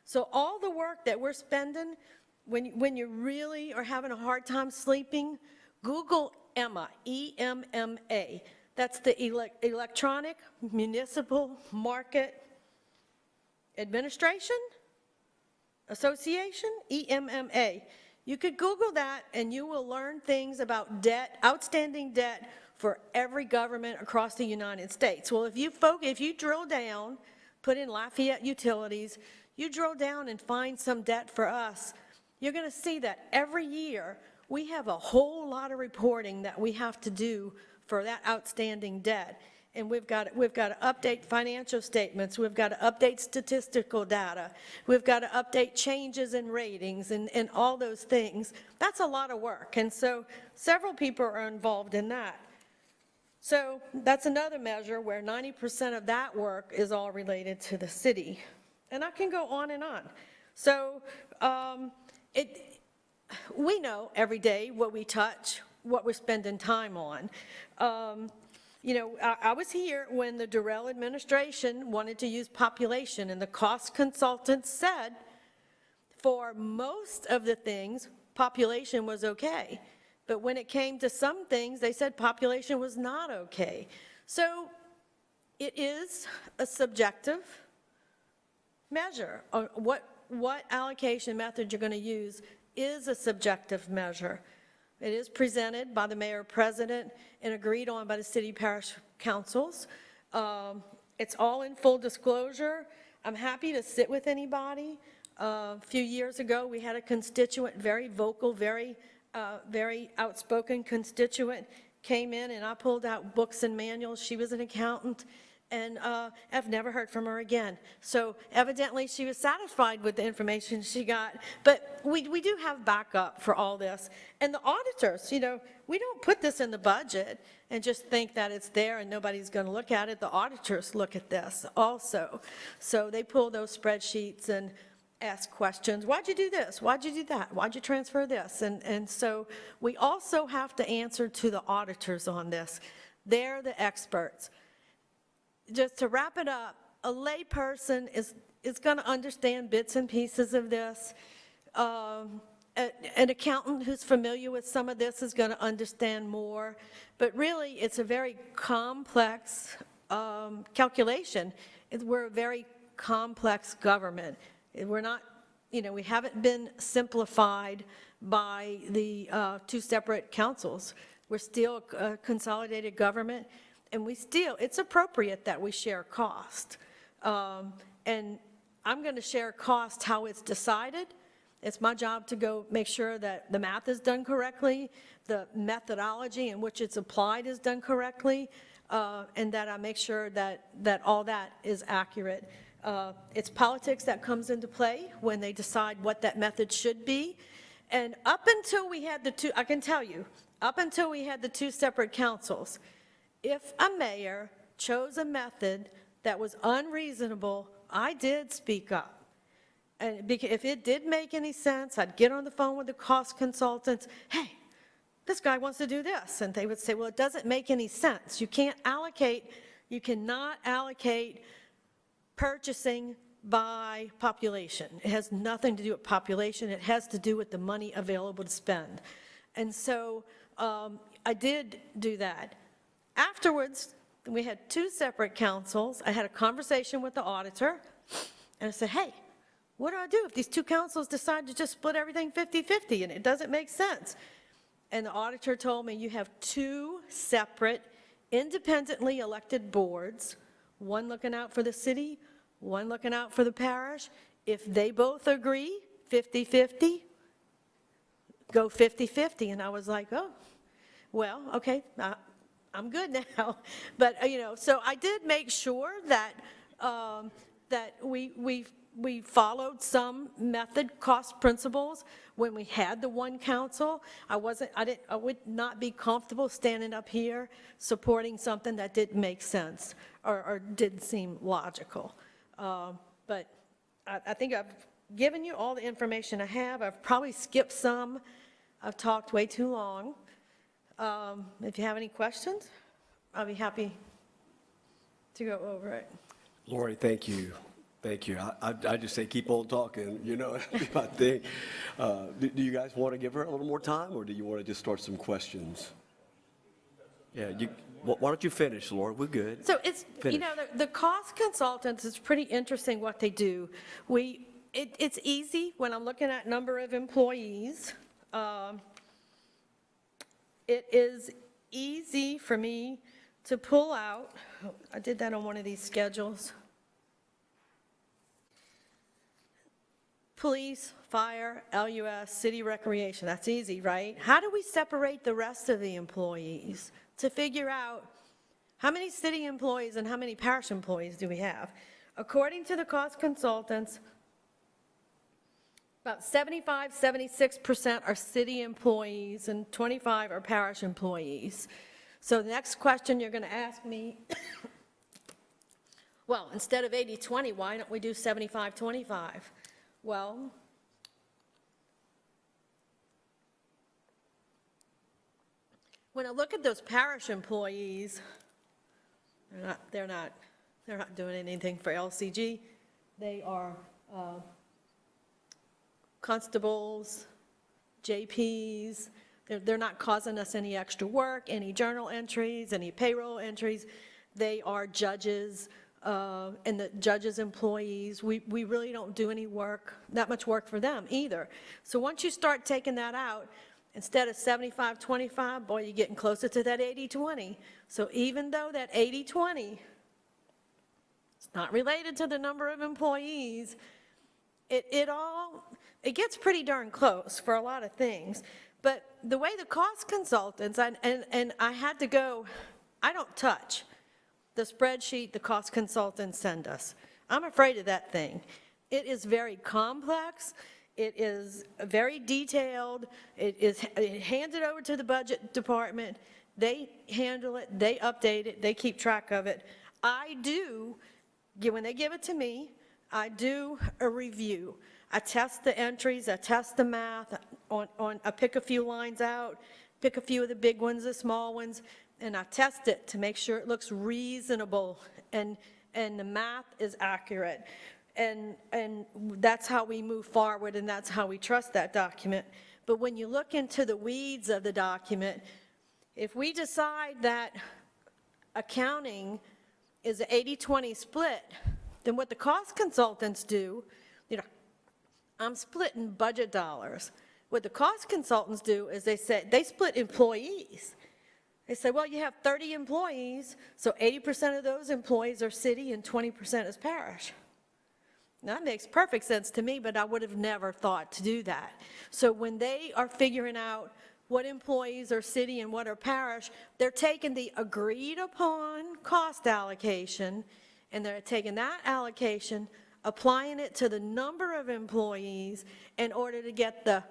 So all the work that we're spending, when you really are having a hard time sleeping, Google EMMA, E-M-M-A. That's the Electronic Municipal Market Administration Association, E-M-M-A. You could Google that and you will learn things about debt, outstanding debt for every government across the United States. Well, if you drill down, put in Lafayette Utilities, you drill down and find some debt for us, you're going to see that every year we have a whole lot of reporting that we have to do for that outstanding debt. And we've got to update financial statements, we've got to update statistical data, we've got to update changes in ratings and all those things. That's a lot of work, and so several people are involved in that. So that's another measure where 90% of that work is all related to the city. And I can go on and on. So we know every day what we touch, what we're spending time on. You know, I was here when the Durrell administration wanted to use population, and the cost consultant said for most of the things, population was okay. But when it came to some things, they said population was not okay. So it is a subjective measure. What allocation method you're going to use is a subjective measure. It is presented by the mayor president and agreed on by the city parish councils. It's all in full disclosure. I'm happy to sit with anybody. A few years ago, we had a constituent, very vocal, very outspoken constituent, came in and I pulled out books and manuals. She was an accountant, and I've never heard from her again. So evidently she was satisfied with the information she got, but we do have backup for all this. And the auditors, you know, we don't put this in the budget and just think that it's there and nobody's going to look at it. The auditors look at this also. So they pull those spreadsheets and ask questions. Why'd you do this? Why'd you do that? Why'd you transfer this? And so we also have to answer to the auditors on this. They're the experts. Just to wrap it up, a lay person is going to understand bits and pieces of this. An accountant who's familiar with some of this is going to understand more. But really, it's a very complex calculation. We're a very complex government. We're not, you know, we haven't been simplified by the two separate councils. We're still a consolidated government, and it's appropriate that we share cost. And I'm going to share cost how it's decided. It's my job to go make sure that the math is done correctly, the methodology in which it's applied is done correctly, and that I make sure that all that is accurate. It's politics that comes into play when they decide what that method should be. And up until we had the two, I can tell you, up until we had the two separate councils, if a mayor chose a method that was unreasonable, I did speak up. And if it did make any sense, I'd get on the phone with the cost consultants. Hey, this guy wants to do this. And they would say, well, it doesn't make any sense. You cannot allocate purchasing by population. It has nothing to do with population. It has to do with the money available to spend. And so I did do that. Afterwards, we had two separate councils. I had a conversation with the auditor, and I said, hey, what do I do if these two councils decide to just split everything 50-50 and it doesn't make sense? And the auditor told me you have two separate, independently elected boards, one looking out for the city, one looking out for the parish. If they both agree, 50-50, go 50-50. And I was like, oh, well, okay, I'm good now. But, you know, so I did make sure that, that we followed some method cost principles when we had the one council. I would not be comfortable standing up here supporting something that didn't make sense or didn't seem logical. But I think I've given you all the information I have. I've probably skipped some. I've talked way too long. If you have any questions, I'll be happy to go over it. Lori, thank you. Thank you. I just say keep on talking, you know, that's my thing. Do you guys want to give her a little more time, or do you want to just start some questions? Yeah, why don't you finish, Lori? We're good. So it's, Finish. you know, the cost consultants, it's pretty interesting what they do. It's easy when I'm looking at number of employees. It is easy for me to pull out, I did that on one of these schedules. Police, fire, LUS, city recreation, that's easy, right? How do we separate the rest of the employees to figure out how many city employees and how many parish employees do we have? According to the cost consultants, about 75, 76% are city employees and 25 are parish employees. So the next question you're going to ask me, well, instead of 80-20, why don't we do 75-25? Well, when I look at those parish employees, They're not doing anything for LCG. They are constables, JPs. They're not causing us any extra work, any journal entries, any payroll entries. They are judges and the judges' employees. We really don't do any work, that much work for them either. So once you start taking that out, instead of 75-25, boy, you're getting closer to that 80-20. So even though that 80-20 is not related to the number of employees, it gets pretty darn close for a lot of things. But the way the cost consultants, and I had to go, I don't touch the spreadsheet the cost consultants send us. I'm afraid of that thing. It is very complex. It is very detailed. It handed over to the budget department. They handle it. They update it. They keep track of it. When they give it to me, I do a review. I test the entries. I test the math. I pick a few lines out, pick a few of the big ones, the small ones, and I test it to make sure it looks reasonable and the math is accurate. And that's how we move forward, and that's how we trust that document. But when you look into the weeds of the document, if we decide that accounting is an 80-20 split, then what the cost consultants do, I'm splitting budget dollars. What the cost consultants do is they split employees. They say, well, you have 30 employees, so 80% of those employees are city and 20% is parish. Now, that makes perfect sense to me, but I would have never thought to do that. So when they are figuring out what employees are city and what are parish, they're taking the agreed upon cost allocation, and they're taking that allocation, applying it to the number of employees in order to get the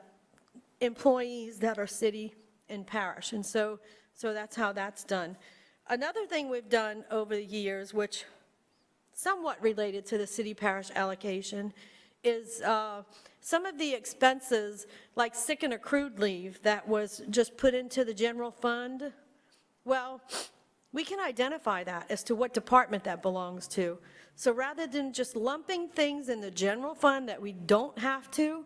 employees that are city and parish. And so that's how that's done. Another thing we've done over the years, which somewhat related to the city parish allocation, is some of the expenses like sick and accrued leave that was just put into the general fund. Well, we can identify that as to what department that belongs to. So rather than just lumping things in the general fund that we don't have to,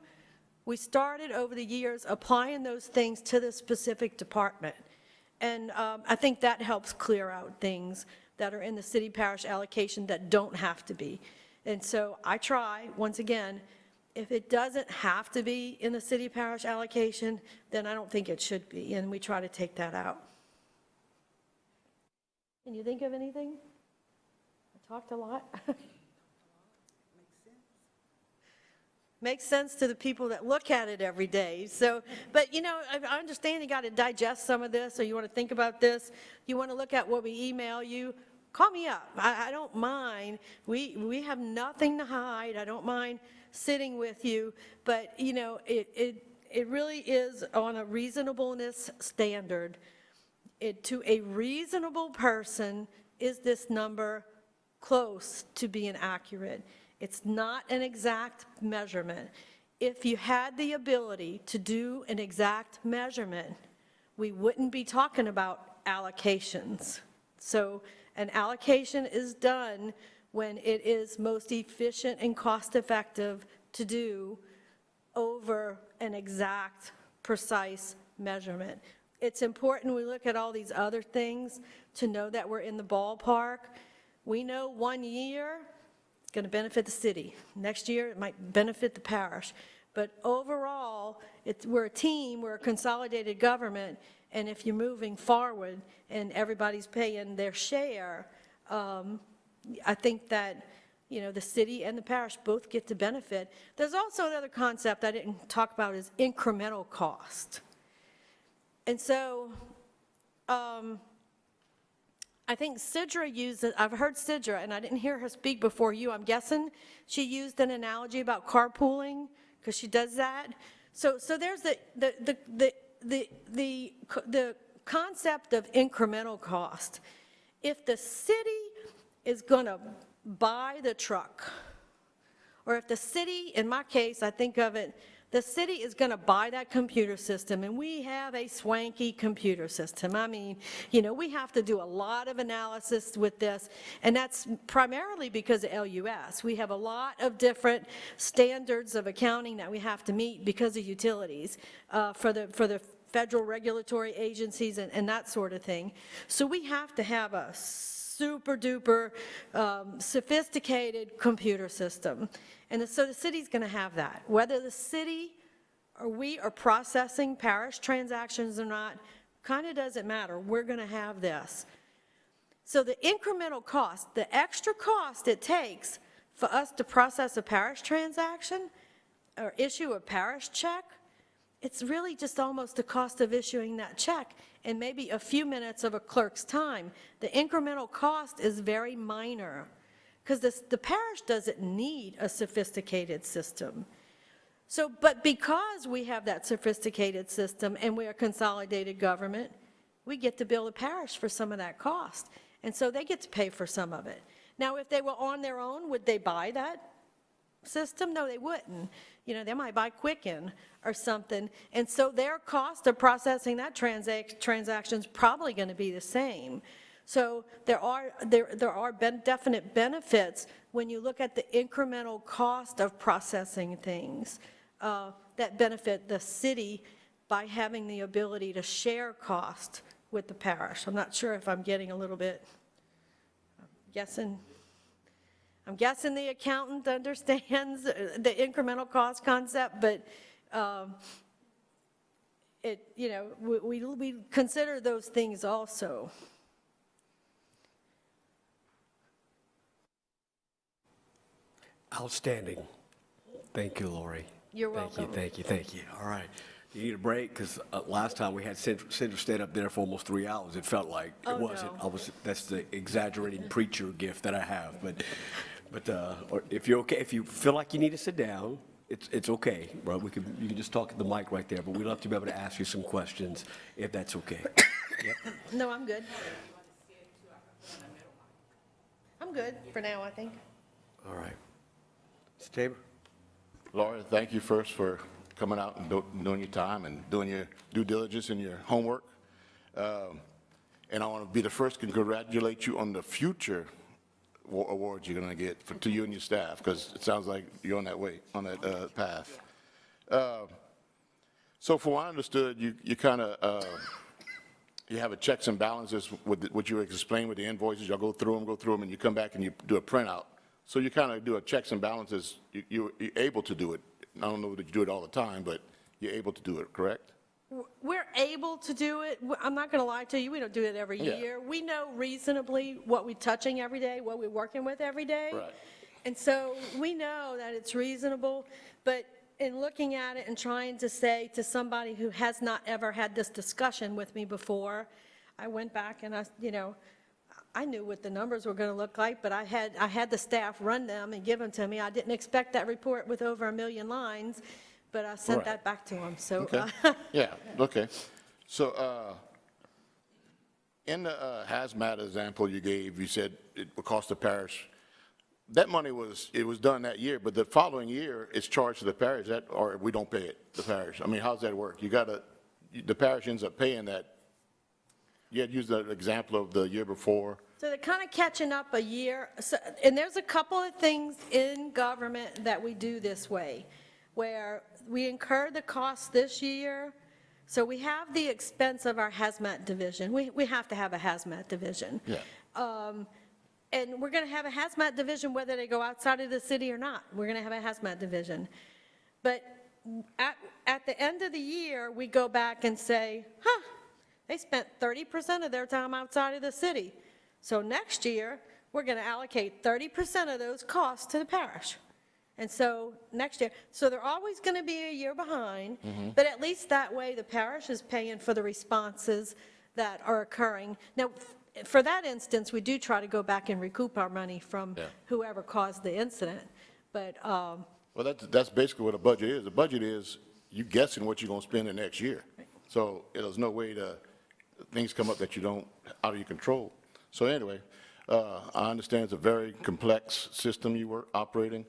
we started over the years applying those things to the specific department. And I think that helps clear out things that are in the city parish allocation that don't have to be. And so I try, once again, if it doesn't have to be in the city parish allocation, then I don't think it should be, and we try to take that out. Can you think of anything? I talked a lot. Makes sense to the people that look at it every day. So, but I understand you got to digest some of this, or you want to think about this. You want to look at what we email you. Call me up. I don't mind. We have nothing to hide. I don't mind sitting with you. But it really is on a reasonableness standard. To a reasonable person, is this number close to being accurate? It's not an exact measurement. If you had the ability to do an exact measurement, we wouldn't be talking about allocations. So an allocation is done when it is most efficient and cost-effective to do over an exact, precise measurement. It's important we look at all these other things to know that we're in the ballpark. We know 1 year it's going to benefit the city. Next year it might benefit the parish. But overall, we're a team, we're a consolidated government, and if you're moving forward and everybody's paying their share, I think that the city and the parish both get to benefit. There's also another concept I didn't talk about, is incremental cost. And so I think Sidra used it. I've heard Sidra, and I didn't hear her speak before you. I'm guessing she used an analogy about carpooling, because she does that. So there's the concept of incremental cost. If the city is going to buy the truck, or if the city, in my case, I think of it, The city is going to buy that computer system, and we have a swanky computer system. I mean, you know, we have to do a lot of analysis with this, and that's primarily because of LUS. We have a lot of different standards of accounting that we have to meet because of utilities for the federal regulatory agencies and that sort of thing. So we have to have a super duper sophisticated computer system. And so the city's going to have that. Whether the city or we are processing parish transactions or not, kind of doesn't matter. We're going to have this. So the incremental cost, the extra cost it takes for us to process a parish transaction or issue a parish check, it's really just almost the cost of issuing that check and maybe a few minutes of a clerk's time. The incremental cost is very minor because the parish doesn't need a sophisticated system. So, but because we have that sophisticated system and we're a consolidated government, we get to bill the parish for some of that cost. And so they get to pay for some of it. Now, if they were on their own, would they buy that system? No, they wouldn't. You know, they might buy Quicken or something. And so their cost of processing that transaction is probably going to be the same. So there are definite benefits when you look at the incremental cost of processing things that benefit the city by having the ability to share cost with the parish. I'm not sure if I'm getting a little bit, I'm guessing the accountant understands the incremental cost concept, but you know, we consider those things also. Outstanding. Thank you, Lori. You're welcome. Thank you. All right. You need a break? Because last time we had Sandra stayed up there for almost 3 hours. It felt like it wasn't. No. That's the exaggerating preacher gift that I have. But or if you're okay, if you feel like you need to sit down, it's okay, bro. You can just talk at the mic right there. But we'd love to be able to ask you some questions if that's okay. Yep. No, I'm good. I'm good for now, I think. All right. Mr. Tabor. Laura, thank you first for coming out and doing your time and doing your due diligence and your homework. And I want to be the first to congratulate you on the future awards you're going to get to you and your staff, because it sounds like you're on that way, on that path. So from what I understood, you kind of, you have a checks and balances with what you explained with the invoices. Y'all go through them, and you come back and you do a printout. So you kind of do a checks and balances. You're able to do it. I don't know that you do it all the time, but you're able to do it, correct? We're able to do it. I'm not going to lie to you. We don't do it every year. We know reasonably what we're touching every day, what we're working with every day. Right. And so we know that it's reasonable, but in looking at it and trying to say to somebody who has not ever had this discussion with me before, I went back and I knew what the numbers were going to look like, but I had the staff run them and give them to me. I didn't expect that report with over 1 million lines, but I sent that back to them. So, Okay. Yeah, okay. So in the hazmat example you gave, you said it would cost the parish. That money was done that year, but the following year it's charged to the parish, or we don't pay it, the parish. I mean, how's that work? The parish ends up paying that. You had used the example of the year before. So they're kind of catching up a year. So, and there's a couple of things in government that we do this way, where we incur the cost this year. So we have the expense of our hazmat division. We have to have a hazmat division. Yeah. And we're going to have a hazmat division whether they go outside of the city or not. We're going to have a hazmat division. But at the end of the year, we go back and say, they spent 30% of their time outside of the city. So next year, we're going to allocate 30% of those costs to the parish. And so next year, so they're always going to be a year behind, but at least that way the parish is paying for the responses that are occurring. Now, for that instance, we do try to go back and recoup our money from whoever caused the incident. But well, that's basically what a budget is. A budget is you guessing what you're going to spend the next year. Right. So there's no way things come up that you don't out of your control. So anyway, I understand it's a very complex system you were operating.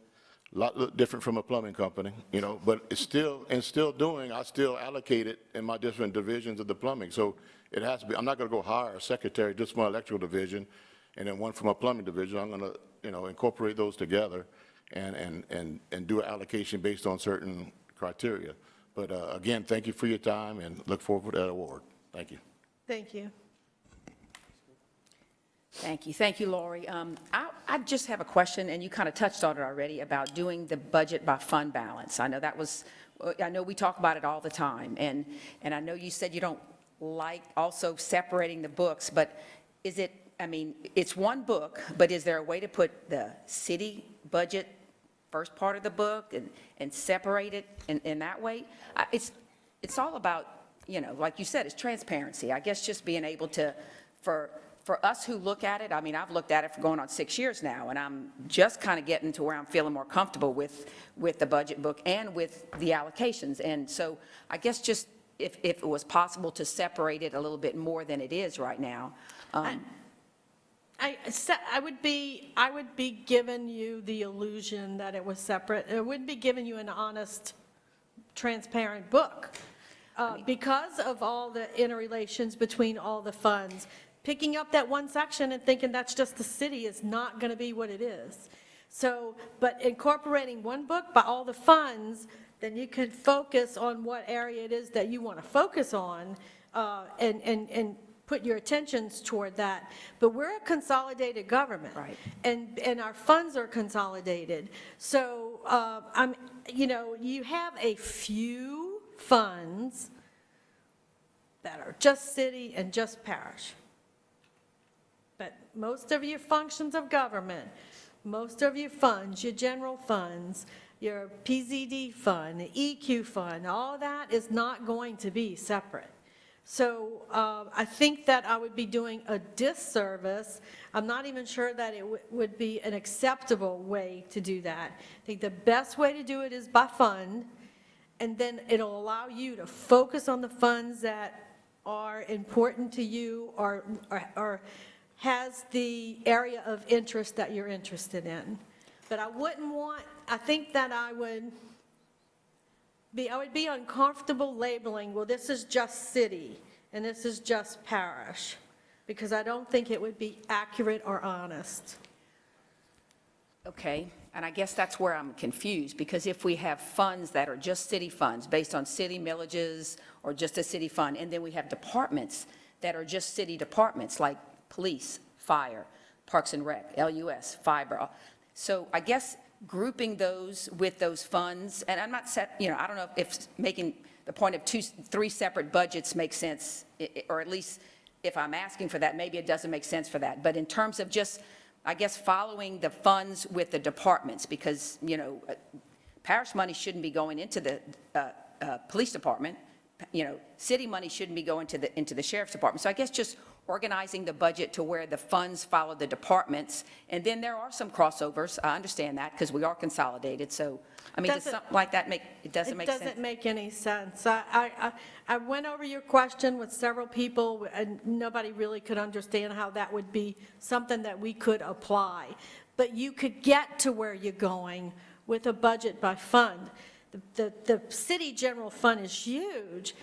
a lot different from a plumbing company, you know, but it's still, I still allocate it in my different divisions of the plumbing. So it has to be, I'm not going to go hire a secretary just from my electrical division and then one from a plumbing division. I'm going to, you know, incorporate those together and do an allocation based on certain criteria. But again, thank you for your time and look forward to that award. Thank you. Thank you. Thank you. Thank you, Lori. I just have a question, and you kind of touched on it already, about doing the budget by fund balance. I know we talk about it all the time, and I know you said you don't like also separating the books, but is it, I mean, it's one book, but is there a way to put the city budget first part of the book and separate it in that way? It's all about, you know, like you said, it's transparency. I guess just being able to, for us who look at it, I mean, I've looked at it for going on 6 years now, and I'm just kind of getting to where I'm feeling more comfortable with the budget book and with the allocations. And so I guess just if it was possible to separate it a little bit more than it is right now. I would be giving you the illusion that it was separate. It wouldn't be giving you an honest, transparent book. Because of all the interrelations between all the funds, picking up that one section and thinking that's just the city is not going to be what it is. So, but incorporating one book by all the funds, then you can focus on what area it is that you want to focus on, and put your attentions toward that. But we're a consolidated government. Right. And our funds are consolidated. So, you know, you have a few funds that are just city and just parish. But most of your functions of government, most of your funds, your general funds, your PZD fund, the EQ fund, all that is not going to be separate. So I think that I would be doing a disservice. I'm not even sure that it would be an acceptable way to do that. I think the best way to do it is by fund, and then it'll allow you to focus on the funds that are important to you or has the area of interest that you're interested in. But I wouldn't want, I think that I would be uncomfortable labeling, well, this is just city and this is just parish, because I don't think it would be accurate or honest. Okay, and I guess that's where I'm confused, because if we have funds that are just city funds based on city millages or just a city fund, and then we have departments that are just city departments like police, fire, Parks and Rec, LUS, Fiber. So I guess grouping those with those funds, and I'm not you know, I don't know if making the point of 3 separate budgets makes sense, or at least if I'm asking for that, maybe it doesn't make sense for that. But in terms of just, I guess, following the funds with the departments, because, you know, parish money shouldn't be going into the police department. You know, city money shouldn't be going into the sheriff's department. So I guess just organizing the budget to where the funds follow the departments. And then there are some crossovers. I understand that because we are consolidated. So, I mean, does something like that it doesn't make sense? It doesn't make any sense. I went over your question with several people, and nobody really could understand how that would be something that we could apply. But you could get to where you're going with a budget by fund. The city general fund is huge.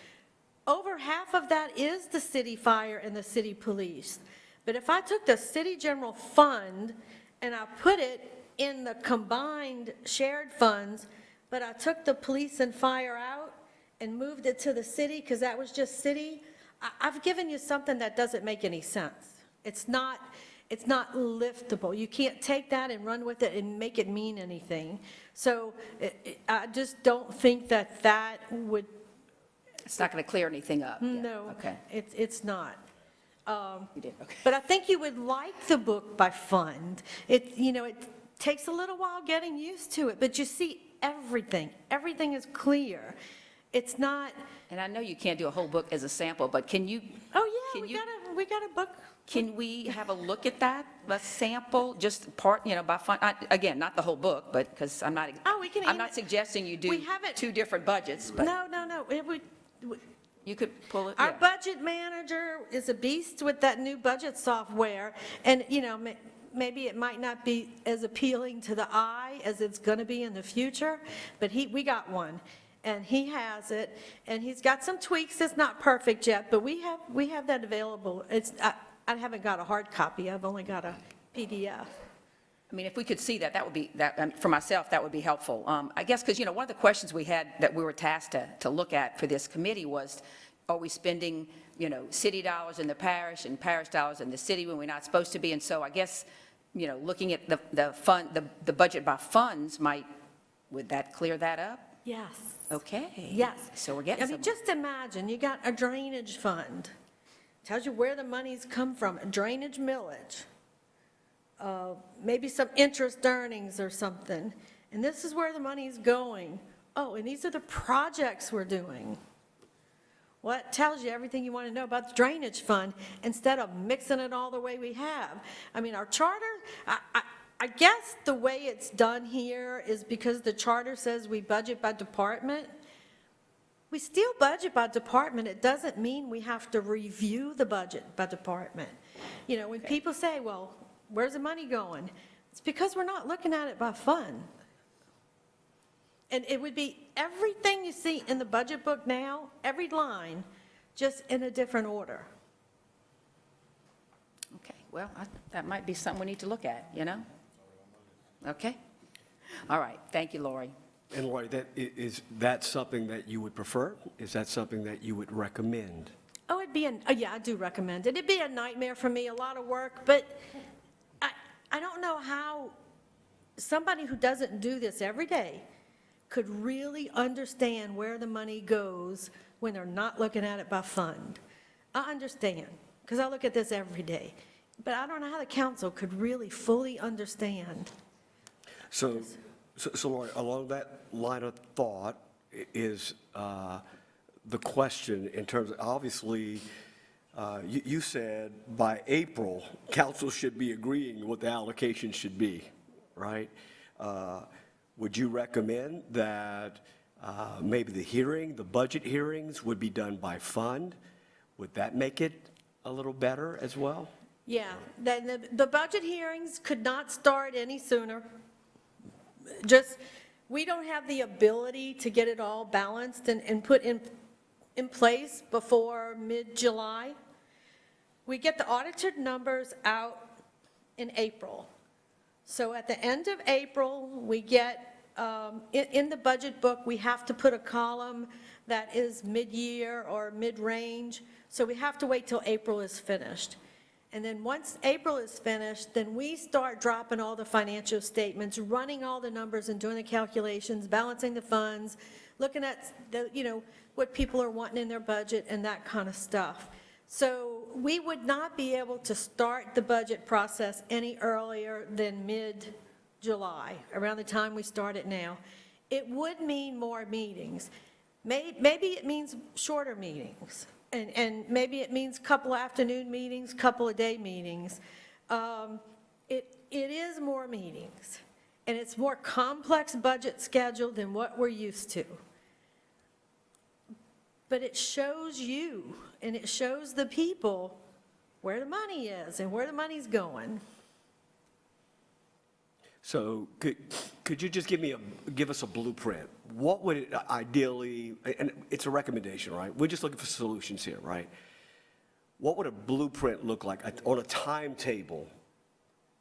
Over half of that is the city fire and the city police. But if I took the city general fund and I put it in the combined shared funds, but I took the police and fire out and moved it to the city because that was just city, I've given you something that doesn't make any sense. It's not liftable. You can't take that and run with it and make it mean anything. So I just don't think that would. It's not going to clear anything up. Yeah. No, Okay. it's not. You did, okay. But I think you would like the book by fund. It takes a little while getting used to it, but you see everything is clear. It's not. And I know you can't do a whole book as a sample, but can you? Oh yeah, we got a book. Can we have a look at that, a sample, just part, by fund? Again, not the whole book, but because I'm not. Oh, we can. I'm not suggesting you do We haven't. 2 different budgets, but. No. You could pull it. Our yeah. budget manager is a beast with that new budget software, and maybe it might not be as appealing to the eye as it's going to be in the future, but we got one, and he has it, and he's got some tweaks. It's not perfect yet, but we have that available. I haven't got a hard copy. I've only got a PDF. I mean, if we could see that, that would be, for myself, that would be helpful. I guess, because, one of the questions we had that we were tasked to look at for this committee was, are we spending, city dollars in the parish and parish dollars in the city when we're not supposed to be? And so I guess, looking at the budget by funds would that clear that up? Yes. Okay. Yes. So we're getting I mean, just imagine, you got a drainage fund. Tells you where the money's come from, a drainage millage. Maybe some interest earnings or something. And this is where the money's going. Oh, and these are the projects we're doing. Well, it tells you everything you want to know about the drainage fund instead of mixing it all the way we have. I mean, our charter, I guess the way it's done here is because the charter says we budget by department. We still budget by department. It doesn't mean we have to review the budget by department. When people say, well, where's the money going? It's because we're not looking at it by fund. And it would be everything you see in the budget book now, every line, just in a different order. Okay, well, that might be something we need to look at, Okay. All right, thank you, Lori. And Lori, is that something that you would prefer? Is that something that you would recommend? Oh, yeah, I do recommend it. It'd be a nightmare for me, a lot of work, but I don't know how somebody who doesn't do this every day could really understand where the money goes when they're not looking at it by fund. I understand, because I look at this every day, but I don't know how the council could really fully understand. So Lori, along that line of thought is the question in terms of, obviously, you said by April, council should be agreeing what the allocation should be, right? Would you recommend that maybe the budget hearings would be done by fund? Would that make it a little better as well? Yeah, then the budget hearings could not start any sooner. We don't have the ability to get it all balanced and put in place before mid-July. We get the audited numbers out in April. So at the end of April, we get, in the budget book, we have to put a column that is mid-year or mid-range. So we have to wait till April is finished. And then once April is finished, then we start dropping all the financial statements, running all the numbers and doing the calculations, balancing the funds, looking at what people are wanting in their budget and that kind of stuff. So we would not be able to start the budget process any earlier than mid-July, around the time we start it now. It would mean more meetings. Maybe it means shorter meetings. And maybe it means couple afternoon meetings, couple of day meetings. It is more meetings, and it's more complex budget schedule than what we're used to. But it shows you, and it shows the people where the money is and where the money's going. So could you just give us a blueprint? What would it ideally, and it's a recommendation, right? We're just looking for solutions here, right? What would a blueprint look like on a timetable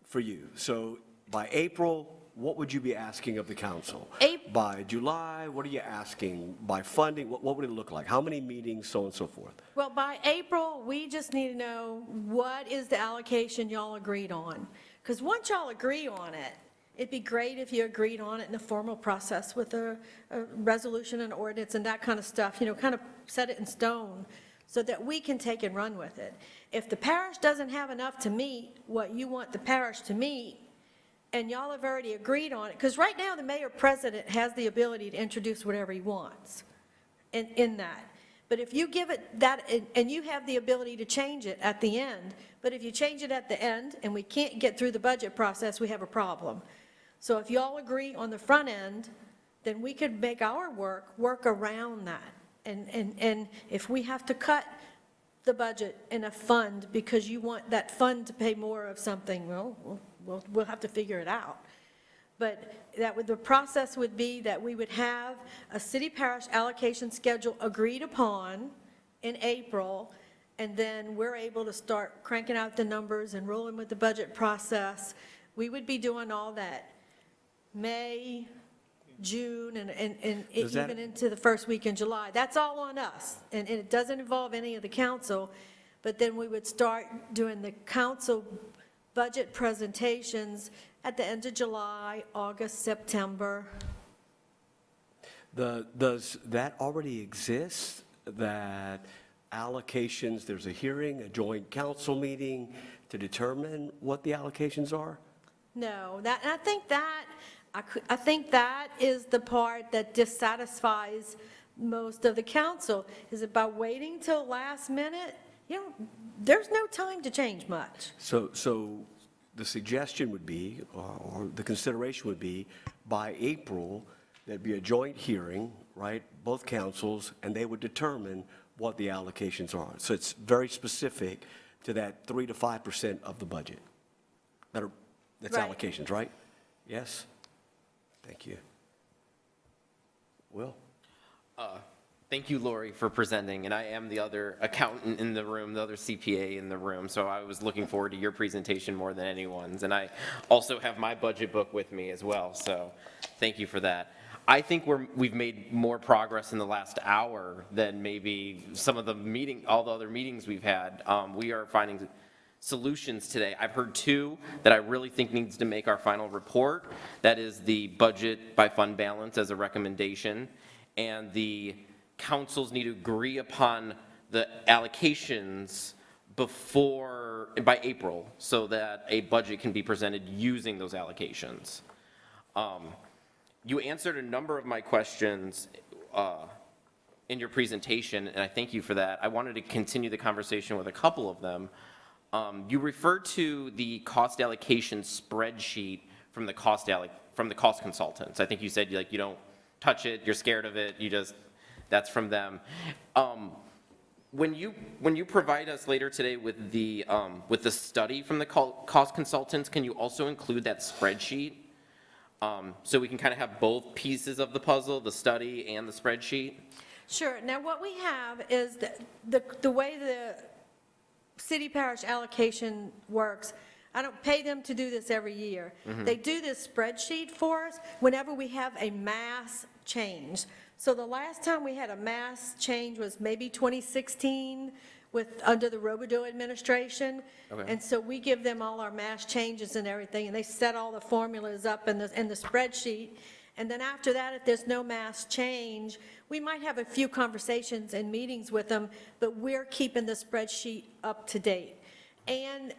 for you? So by April, what would you be asking of the council? By July, what are you asking? By funding, what would it look like? How many meetings, so on and so forth? Well, by April, we just need to know what is the allocation y'all agreed on. Because once y'all agree on it, it'd be great if you agreed on it in a formal process with a resolution and ordinance and that kind of stuff, kind of set it in stone so that we can take and run with it. If the parish doesn't have enough to meet what you want the parish to meet, and y'all have already agreed on it, because right now the mayor-president has the ability to introduce whatever he wants in that. But if you give it that, and you have the ability to change it at the end, but if you change it at the end and we can't get through the budget process, we have a problem. So if y'all agree on the front end, then we could make our work around that. And if we have to cut the budget in a fund because you want that fund to pay more of something, well, we'll have to figure it out. But the process would be that we would have a city parish allocation schedule agreed upon in April, and then we're able to start cranking out the numbers and rolling with the budget process. We would be doing all that May, June, and Does that- even into the first week in July. That's all on us, and it doesn't involve any of the council, but then we would start doing the council budget presentations at the end of July, August, September. Does that already exist, that allocations, there's a hearing, a joint council meeting to determine what the allocations are? No, and I think that is the part that dissatisfies most of the council, is that by waiting till last minute, there's no time to change much. So the suggestion would be, or the consideration would be, by April, there'd be a joint hearing, right, both councils, and they would determine what the allocations are. So it's very specific to that 3 to 5% of the budget. That's Right. allocations, right? Yes? Thank you. Will? Thank you, Lori, for presenting, and I am the other accountant in the room, the other CPA in the room, so I was looking forward to your presentation more than anyone's, and I also have my budget book with me as well, so thank you for that. I think we've made more progress in the last hour than maybe some of all the other meetings we've had. We are finding solutions today. I've heard two that I really think needs to make our final report. That is the budget by fund balance as a recommendation, and the councils need to agree upon the allocations by April, so that a budget can be presented using those allocations. You answered a number of my questions in your presentation, and I thank you for that. I wanted to continue the conversation with a couple of them. You referred to the cost allocation spreadsheet from the cost consultants. I think you said you don't touch it, you're scared of it, that's from them. When you provide us later today with the study from the cost consultants, can you also include that spreadsheet? So we can kind of have both pieces of the puzzle, the study and the spreadsheet? Sure. Now, what we have is the way the city parish allocation works. I don't pay them to do this every year. They do this spreadsheet for us whenever we have a mass change. So the last time we had a mass change was maybe 2016 under the Robideau administration. Okay. And so we give them all our mass changes and everything, and they set all the formulas up in the spreadsheet. And then after that, if there's no mass change, we might have a few conversations and meetings with them, but we're keeping the spreadsheet up to date. And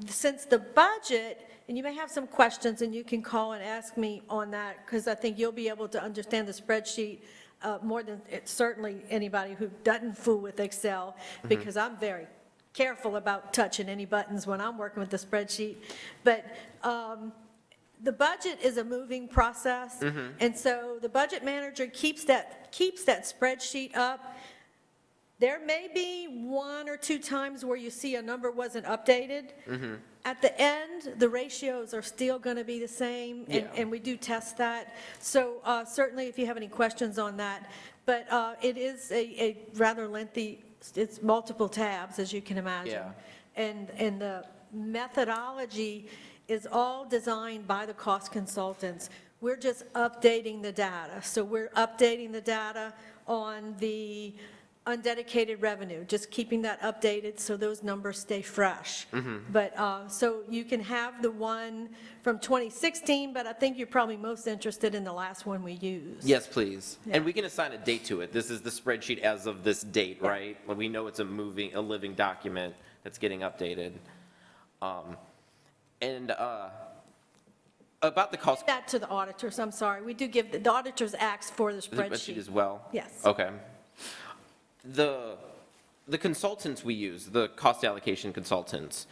since the budget, and you may have some questions, and you can call and ask me on that, because I think you'll be able to understand the spreadsheet more than certainly anybody who doesn't fool with Excel, because I'm very careful about touching any buttons when I'm working with the spreadsheet. But the budget is a moving process, and so the budget manager keeps that spreadsheet up. There may be 1 or 2 times where you see a number wasn't updated. At the end, the ratios are still going to be the same, and we do test that. So certainly if you have any questions on that, but it is a rather lengthy, it's multiple tabs, as you can imagine. And the methodology is all designed by the cost consultants. We're just updating the data. So we're updating the data on the undedicated revenue, just keeping that updated so those numbers stay fresh. But so you can have the one from 2016, but I think you're probably most interested in the last one we used. Yes, please. Yeah. And we can assign a date to it. This is the spreadsheet as of this date, right? When we know it's a living document that's getting updated. About the cost. That to the auditors, I'm sorry. We do give, the auditors ask for the The spreadsheet spreadsheet. as well? Yes. Okay. The consultants we use, the cost allocation consultants,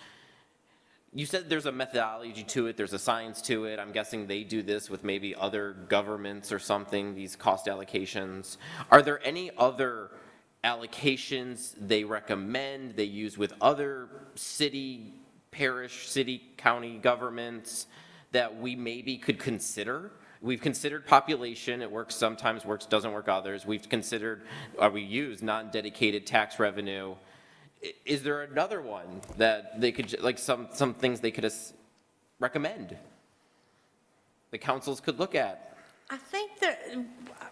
you said there's a methodology to it, there's a science to it. I'm guessing they do this with maybe other governments or something, these cost allocations. Are there any other allocations they recommend, they use with other city parish, city, county governments that we maybe could consider? We've considered population, it works sometimes, works, doesn't work others. We've considered, we use non-dedicated tax revenue. Is there another one that they could, like some things they could recommend? The councils could look at? I think that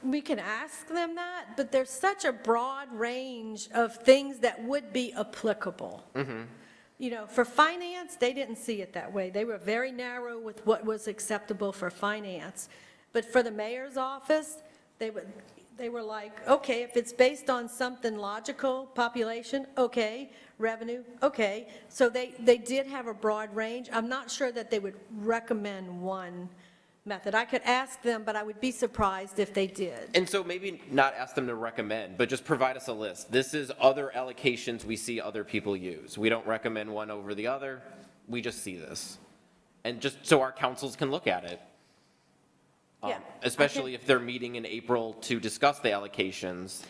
we can ask them that, but there's such a broad range of things that would be applicable. You know, for finance, they didn't see it that way. They were very narrow with what was acceptable for finance. But for the mayor's office, they were like, okay, if it's based on something logical, population, okay, revenue, okay. So they did have a broad range. I'm not sure that they would recommend one method. I could ask them, but I would be surprised if they did. And so maybe not ask them to recommend, but just provide us a list. This is other allocations we see other people use. We don't recommend one over the other. We just see this. And just so our councils can look at it. Yeah, Especially if they're meeting in April to discuss the allocations.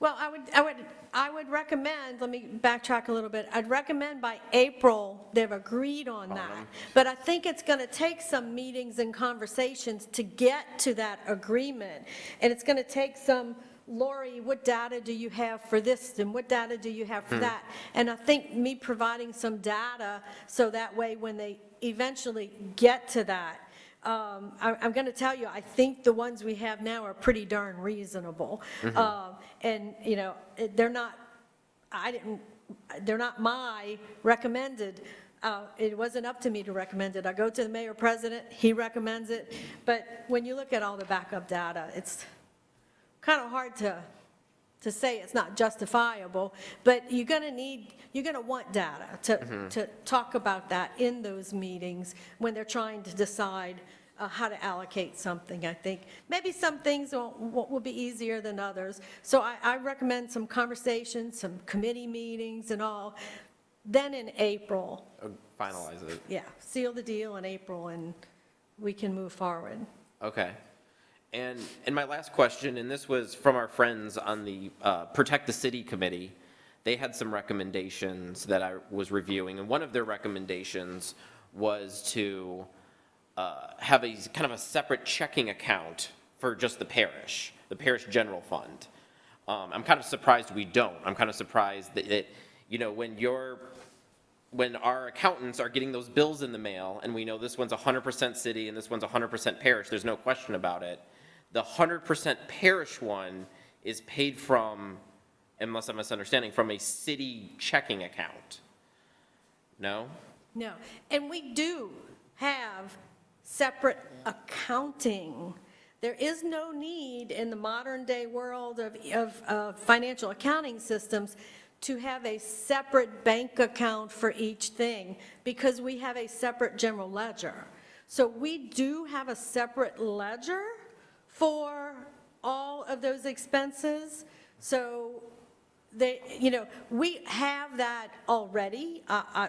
Well, I would recommend, let me backtrack a little bit. I'd recommend by April, they've agreed on that. But I think it's going to take some meetings and conversations to get to that agreement. And it's going to take some, Lori, what data do you have for this and what data do you have for that? And I think me providing some data so that way when they eventually get to that, I'm going to tell you, I think the ones we have now are pretty darn reasonable. And, you know, they're not my recommended. It wasn't up to me to recommend it. I go to the mayor president, he recommends it. But when you look at all the backup data, it's kind of hard to say it's not justifiable, but you're going to want data to talk about that in those meetings when they're trying to decide how to allocate something, I think. Maybe some things will be easier than others. So I recommend some conversations, some committee meetings and all. Then in April. Finalize it. Yeah, seal the deal in April and we can move forward. Okay. And my last question, and this was from our friends on the Protect the City Committee. They had some recommendations that I was reviewing, and one of their recommendations was to have a kind of a separate checking account for just the parish general fund. I'm kind of surprised we don't. I'm kind of surprised that you know, when our accountants are getting those bills in the mail, and we know this one's 100% city and this one's 100% parish, there's no question about it. The 100% parish one is paid from, unless I'm misunderstanding, from a city checking account. No? No, and we do have separate accounting. There is no need in the modern day world of financial accounting systems to have a separate bank account for each thing because we have a separate general ledger. So we do have a separate ledger for all of those expenses. So we have that already.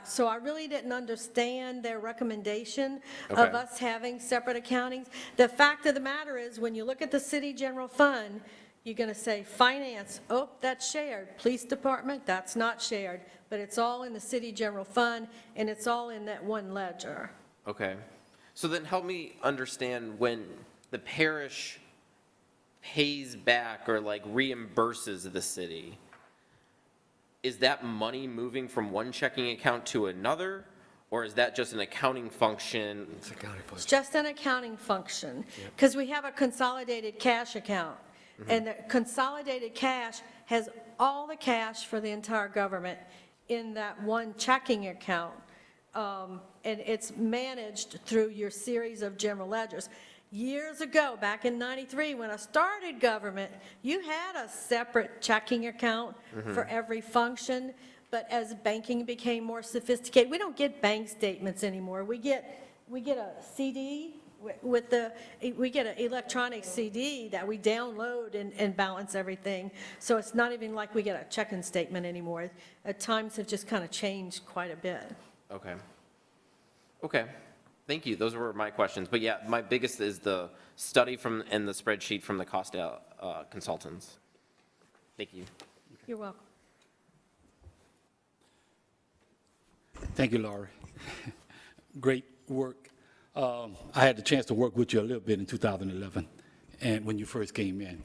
So I really didn't understand their recommendation of us having separate accountings. The fact of the matter is, when you look at the city general fund, you're going to say finance, oh, that's shared. Police department, that's not shared. But it's all in the city general fund, and it's all in that one ledger. Okay. So then help me understand when the parish pays back or like reimburses the city, is that money moving from one checking account to another, or is that just an accounting function? It's just an accounting function, because we have a consolidated cash account, and the consolidated cash has all the cash for the entire government in that one checking account, and it's managed through your series of general ledgers. Years ago, back in '93, when I started government, you had a separate checking account for every function, but as banking became more sophisticated, we don't get bank statements anymore. We get a CD we get an electronic CD that we download and balance everything. So it's not even like we get a checking statement anymore. Times have just kind of changed quite a bit. Okay. Okay. Thank you. Those were my questions. But yeah, my biggest is the study and the spreadsheet from the cost consultants. Thank you. You're welcome. Thank you, Laurie. great work. I had the chance to work with you a little bit in 2011, and when you first came in.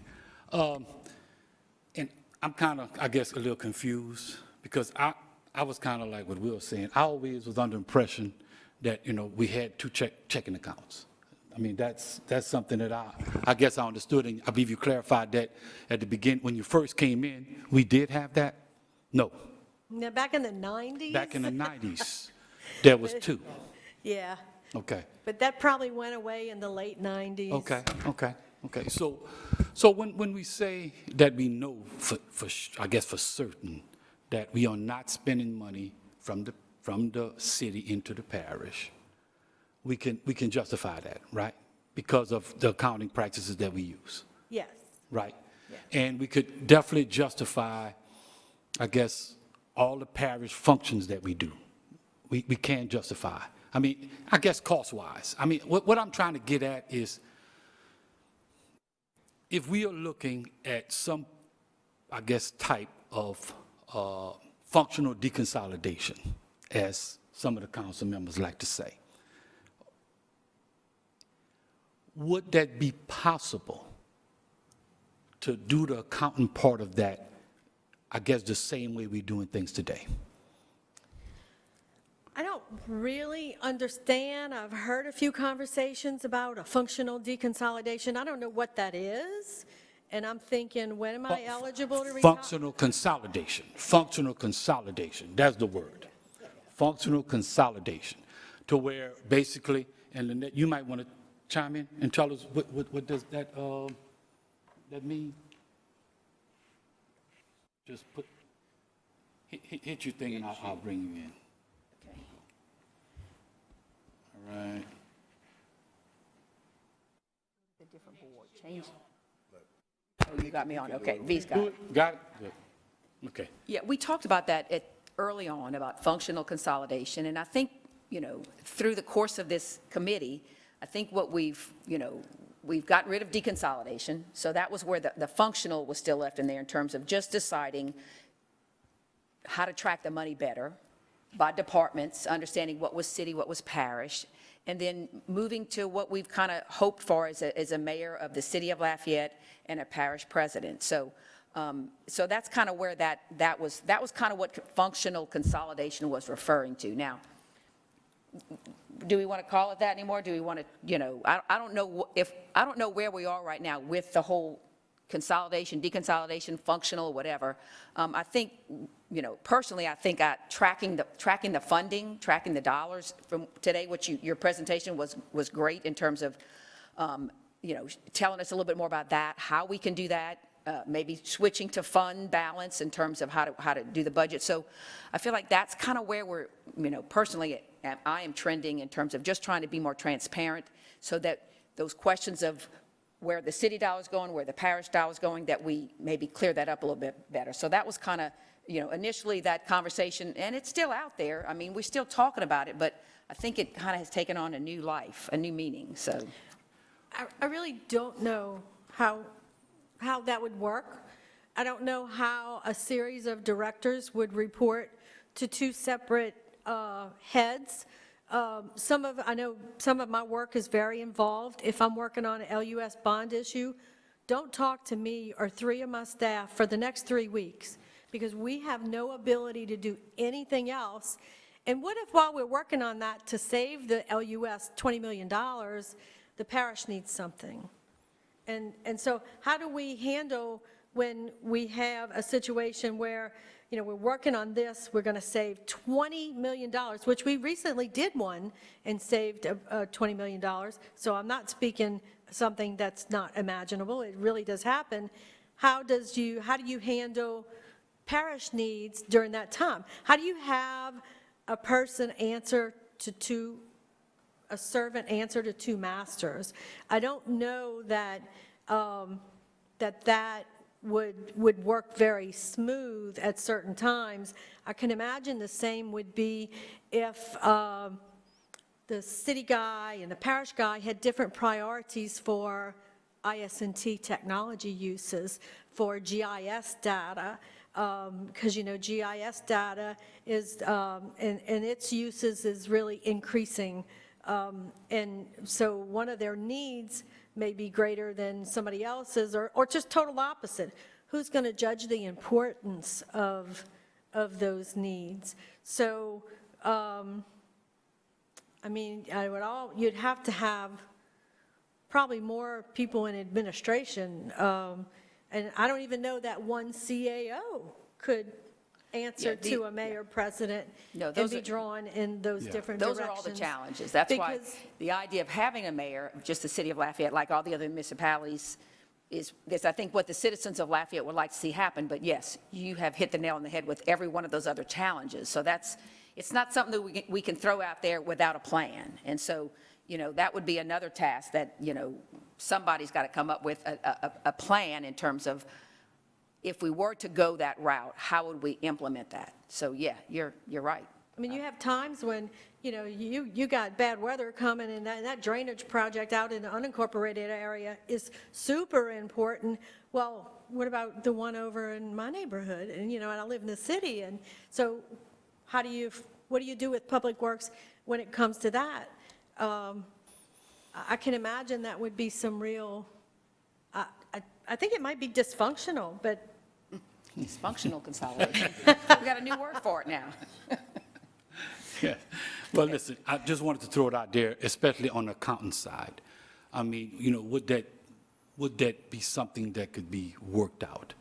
And I'm kind of, I guess, a little confused because I was kind of like what Will was saying. I always was under the impression that, you know, we had two checking accounts. I mean, that's something that I guess I understood, and I believe you clarified that at the beginning, when you first came in, we did have that? No. Now, back in the 90s? Back in the 90s, there was two. Yeah, Okay. but that probably went away in the late 90s. Okay. So when we say that we know I guess for certain that we are not spending money from the city into the parish, we can justify that, right? Because of the accounting practices that we use, Yes. right? Yeah. And we could definitely justify, I guess, all the parish functions that we do. We can justify. I mean, I guess cost-wise. I mean, what I'm trying to get at is, if we are looking at some, I guess, type of functional deconsolidation, as some of the council members like to say, would that be possible to do the accounting part of that, I guess, the same way we're doing things today? I don't really understand. I've heard a few conversations about a functional deconsolidation. I don't know what that is, and I'm thinking, when am I eligible to retire? Functional consolidation, that's the word. Functional consolidation, to where basically, and Lynette, you might want to chime in and tell us what does that mean? Just hit your thing and I'll bring you in. Okay. All right. The different board, change. Oh, you got me on, okay, V's got it. Got it? Good. Okay. Yeah, we talked about that early on, about functional consolidation, and I think, you know, through the course of this committee, I think what we've gotten rid of deconsolidation, so that was where the functional was still left in there in terms of just deciding how to track the money better by departments, understanding what was city, what was parish, and then moving to what we've kind of hoped for as a mayor of the city of Lafayette and a parish president. So that's kind of where that was kind of what functional consolidation was referring to. Now, do we want to call it that anymore? Do we want to, you know, I don't know where we are right now with the whole consolidation, deconsolidation, functional, whatever. I think, you know, personally, I think tracking the funding, tracking the dollars from today, which your presentation was great in terms of, you know, telling us a little bit more about that, how we can do that, maybe switching to fund balance in terms of how to do the budget. So I feel like that's kind of where we're, you know, personally, I am trending in terms of just trying to be more transparent so that those questions of where the city dollar is going, where the parish dollar is going, that we maybe clear that up a little bit better. So that was kind of, you know, initially that conversation, and it's still out there. I mean, we're still talking about it, but I think it kind of has taken on a new life, a new meaning, so. I really don't know how that would work. I don't know how a series of directors would report to two separate heads. I know some of my work is very involved. If I'm working on an LUS bond issue, don't talk to me or three of my staff for the next 3 weeks, because we have no ability to do anything else. And what if, while we're working on that to save the LUS $20 million, the parish needs something? And so how do we handle when we have a situation where, you know, we're working on this, we're going to save $20 million, which we recently did one and saved $20 million. So I'm not speaking something that's not imaginable. It really does happen. How do you handle parish needs during that time? How do you have a person answer to a servant answer to two masters? I don't know that that would work very smooth at certain times. I can imagine the same would be if the city guy and the parish guy had different priorities for IS&T technology uses, for GIS data, because, you know, GIS data is, and its uses is really increasing. And so one of their needs may be greater than somebody else's, or just total opposite. Who's going to judge the importance of those needs? So, I mean, you'd have to have probably more people in administration, and I don't even know that one CAO could answer to a mayor, president, and be drawn in those different Those directions. are all the challenges. That's why Because- the idea of having a mayor of just the city of Lafayette, like all the other municipalities, is I think what the citizens of Lafayette would like to see happen. But yes, you have hit the nail on the head with every one of those other challenges. So it's not something that we can throw out there without a plan. And so, you know, that would be another task that, you know, somebody's got to come up with a plan in terms of, if we were to go that route, how would we implement that? So yeah, you're right. I mean, you have times when, you know, you got bad weather coming, and that drainage project out in the unincorporated area is super important. Well, what about the one over in my neighborhood? And, you know, and I live in the city, and so what do you do with Public Works when it comes to that? I can imagine that would be some real, I think it might be dysfunctional, but Dysfunctional consolidation. We got a new word for it now. Yeah. Well, listen, I just wanted to throw it out there, especially on the accountant side. I mean, you know, would that be something that could be worked out?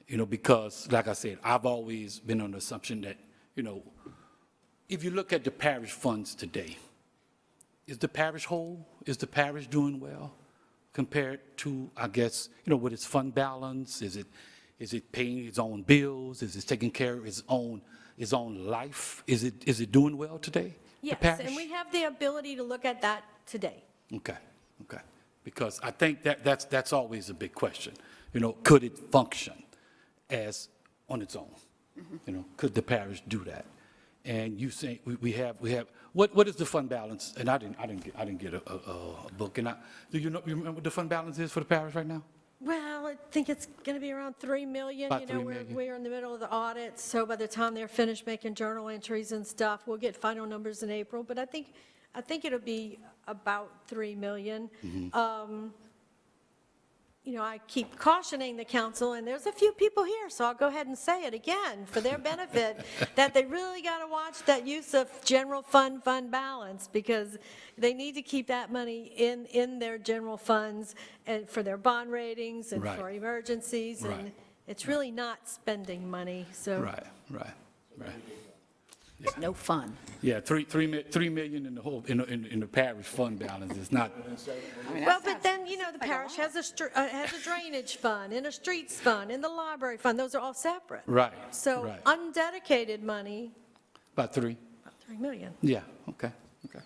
You know, because, like I said, I've always been on the assumption that, you know, if you look at the parish funds today, is the parish whole? Is the parish doing well compared to, I guess, you know, with its fund balance? Is it paying its own bills? Is it taking care of its own life? Is it doing well today? the yes, parish? and we have the ability to look at that today. Okay. Because I think that's always a big question. You know, could it function as on its own? You know, could the parish do that? And you say we have what is the fund balance? And I didn't get a book. And do you remember what the fund balance is for the parish right now? Well, I think it's going to be around 3 million. About You know, 3 million. we're in the middle of the audit, so by the time they're finished making journal entries and stuff, we'll get final numbers in April. But I think it'll be about 3 million. You know, I keep cautioning the council, and there's a few people here, so I'll go ahead and say it again for their benefit, that they really got to watch that use of general fund balance, because they need to keep that money in their general funds and for their bond ratings and Right. for emergencies. And Right. it's really not spending money, so. Right. It's no fun. Yeah, 3 million in the whole in the parish fund balance is not. I mean, Well, that but sounds then, you know, the like a parish lot. has a drainage fund and a streets fund and the library fund. Those are all separate. Right. So right. undedicated money, About 3. about 3 million. Yeah. Okay. I have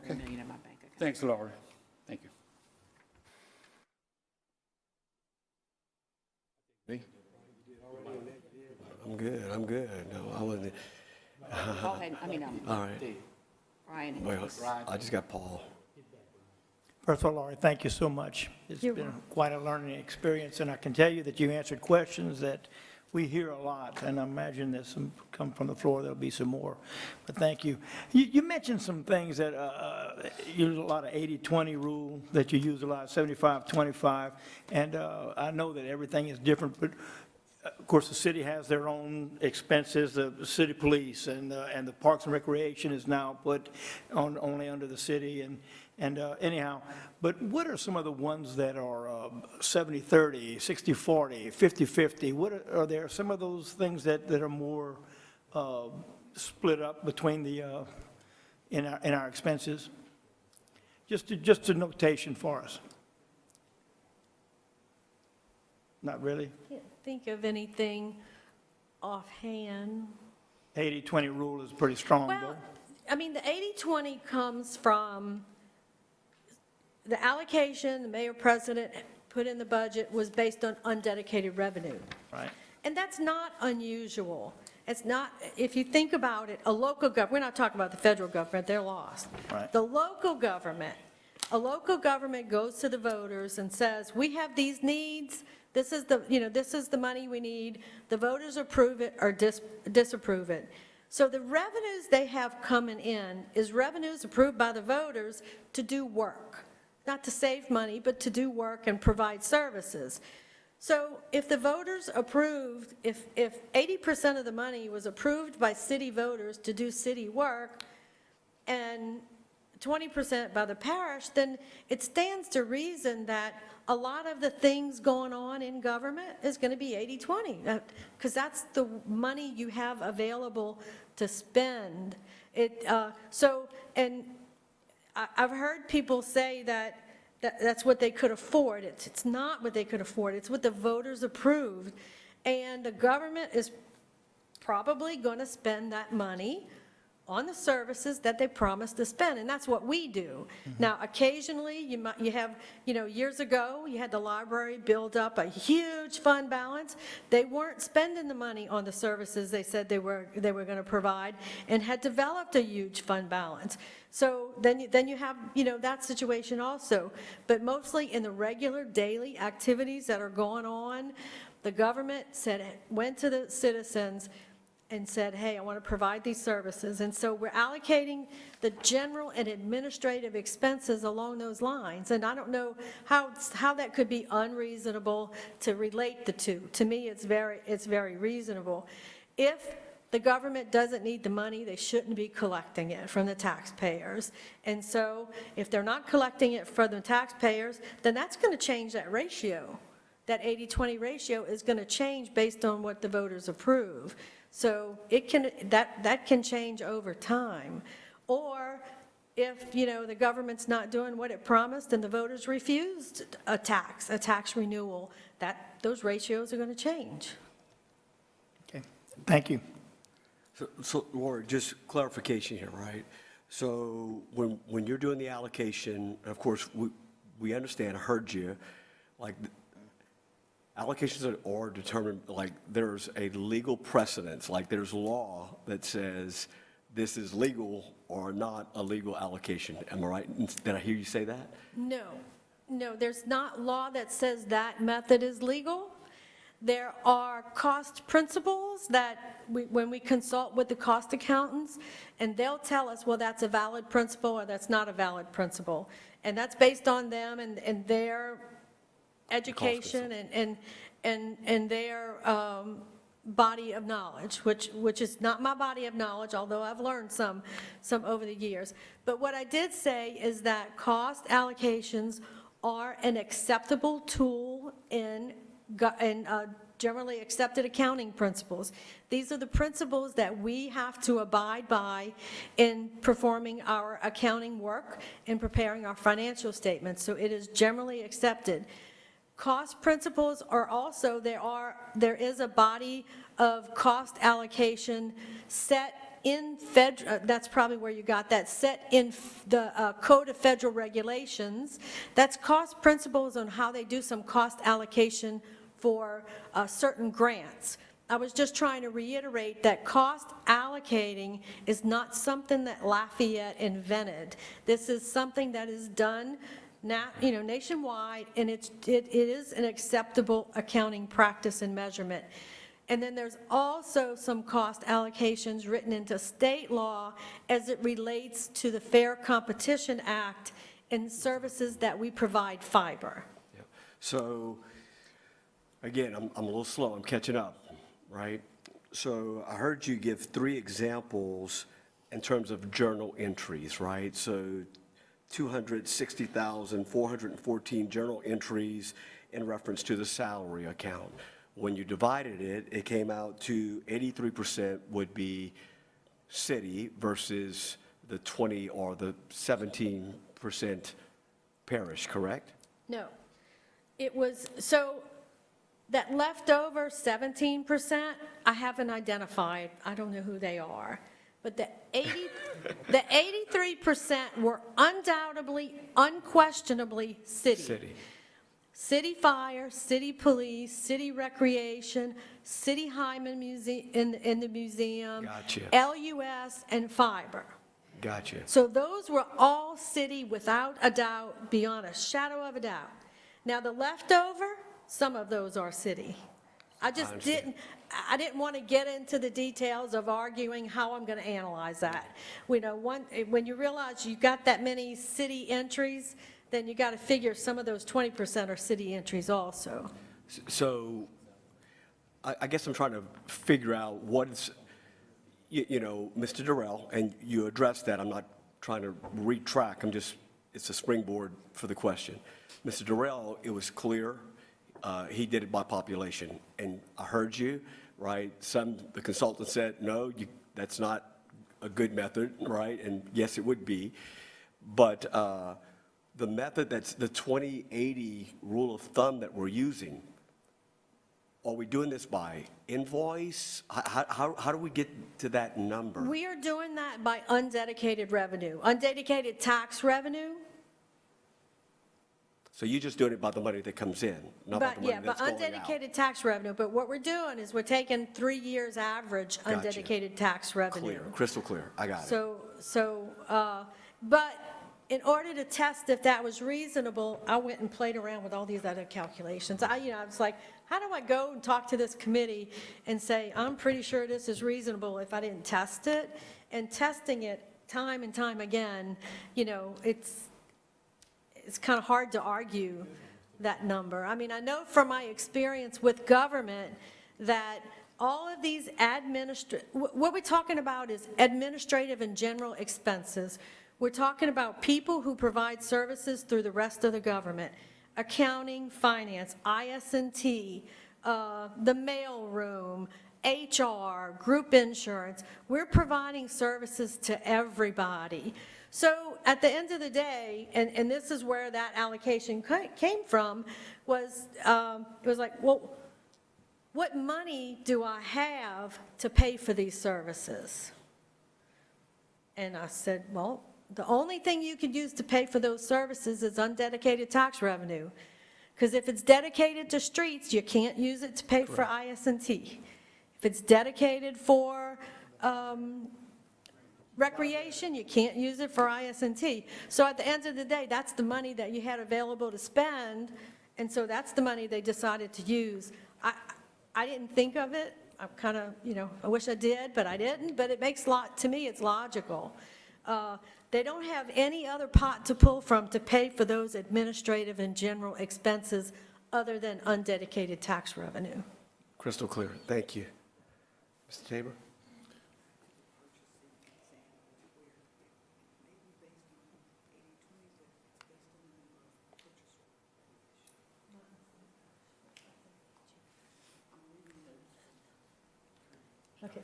3 million in my bank account. Thanks, Laura. Thank you. I'm good. No, I wasn't. Paul had, All right. Brian. Well, I just got Paul. First of all, Laurie, thank you so much. It's You're been welcome. quite a learning experience, and I can tell you that you answered questions that we hear a lot, and I imagine there's some come from the floor, there'll be some more. But thank you. You mentioned some things that you use a lot of 80-20 rule, that you use a lot, 75-25, and I know that everything is different, but of course, the city has their own expenses, the city police, and the Parks and Recreation is now put on, only under the city, and anyhow, but what are some of the ones that are 70-30, 60-40, 50-50? What are there some of those things that are more split up between the, in our expenses? Just a notation for us. Not really? Can't think of anything offhand. 80-20 rule is pretty strong, though. Well, I mean, the 80-20 comes from the allocation the mayor president put in the budget was based on undedicated revenue. Right. And that's not unusual. It's not, if you think about it, a local government, we're not talking about the federal government, they're lost. Right. The local government, a local government goes to the voters and says, we have these needs, this is the money we need, the voters approve it or disapprove it. So the revenues they have coming in is revenues approved by the voters to do work, not to save money, but to do work and provide services. So if the voters approved, if 80% of the money was approved by city voters to do city work and 20% by the parish, then it stands to reason that a lot of the things going on in government is going to be 80-20, because that's the money you have available to spend. I've heard people say that that's what they could afford. It's not what they could afford. It's what the voters approved. And the government is probably going to spend that money on the services that they promised to spend, and that's what we do. Now, occasionally, you have, years ago, you had the library build up a huge fund balance. They weren't spending the money on the services they said they were going to provide, and had developed a huge fund balance. So then you have, that situation also. But mostly in the regular daily activities that are going on, the government went to the citizens and said, hey, I want to provide these services. And so we're allocating the general and administrative expenses along those lines. And I don't know how that could be unreasonable to relate the two. To me, it's very reasonable. If the government doesn't need the money, they shouldn't be collecting it from the taxpayers. And so if they're not collecting it from the taxpayers, then that's going to change that ratio. That 80-20 ratio is going to change based on what the voters approve. So that can change over time. Or if, the government's not doing what it promised and the voters refused a tax renewal, those ratios are going to change. Okay, thank you. So Laura, just clarification here, right? So when you're doing the allocation, of course, we understand, I heard you, like, allocations are determined, like there's a legal precedence, like there's law that says this is legal or not a legal allocation. Am I right? Did I hear you say that? No, there's not law that says that method is legal. There are cost principles that when we consult with the cost accountants, and they'll tell us, well, that's a valid principle or that's not a valid principle. And that's based on them and their education and their body of knowledge, which is not my body of knowledge, although I've learned some over the years. But what I did say is that cost allocations are an acceptable tool in generally accepted accounting principles. These are the principles that we have to abide by in performing our accounting work and preparing our financial statements. So it is generally accepted. Cost principles are also, there is a body of cost allocation set in that's probably where you got that, set in the Code of Federal Regulations. That's cost principles on how they do some cost allocation for certain grants. I was just trying to reiterate that cost allocating is not something that Lafayette invented. This is something that is done nationwide, and it is an acceptable accounting practice and measurement. And then there's also some cost allocations written into state law as it relates to the Fair Competition Act and services that we provide fiber. Yeah. So, again, I'm a little slow, I'm catching up, right? So I heard you give 3 examples in terms of journal entries, right? So 260,414 journal entries in reference to the salary account. When you divided it, it came out to 83% would be city versus the 20 or the 17% parish, correct? No. It was, so that leftover 17%, I haven't identified. I don't know who they are. But the 83% were undoubtedly, unquestionably city. City fire, city police, city recreation, city Hyman Museum in the museum, Gotcha. LUS, and fiber. Gotcha. So those were all city without a doubt, beyond a shadow of a doubt. Now the leftover some of those are city. I didn't want to get into the details of arguing how I'm going to analyze that. You know, when you realize you've got that many city entries, then you got to figure some of those 20% are city entries also. So I guess I'm trying to figure out what's, you know, Mr. Durrell, and you addressed that. I'm not trying to retrack. It's a springboard for the question. Mr. Durrell, it was clear. He did it by population, and I heard you, right? The consultant said, no, that's not a good method, right? And yes, it would be. But the method that's the 20/80 rule of thumb that we're using, are we doing this by invoice? How do we get to that number? We are doing that by undedicated revenue, undedicated tax revenue. So you're just doing it by the money that comes in, not by the money that's going out? But unδedicated tax revenue. But what we're doing is we're taking 3 years average Gotcha. Undedicated tax revenue. Clear, crystal clear. I got it. But in order to test if that was reasonable, I went and played around with all these other calculations. I was like, how do I go and talk to this committee and say, I'm pretty sure this is reasonable if I didn't test it? And testing it time and time again, you know, it's kind of hard to argue that number. I mean, I know from my experience with government that all of these what we're talking about is administrative and general expenses. We're talking about people who provide services through the rest of the government, accounting, finance, IS&T, the mail room, HR, group insurance. We're providing services to everybody. So at the end of the day, and this is where that allocation came from, was it was like, well, what money do I have to pay for these services? And I said, well, the only thing you can use to pay for those services is undedicated tax revenue. Because if it's dedicated to streets, you can't use it to pay for IS&T. If it's dedicated for recreation, you can't use it for IS&T. So at the end of the day, that's the money that you had available to spend, and so that's the money they decided to use. I didn't think of it. I'm kind of, you know, I wish I did, but I didn't. But it makes to me, it's logical. They don't have any other pot to pull from to pay for those administrative and general expenses other than undedicated tax revenue. Crystal clear. Thank you. Mr. Tabor? Okay.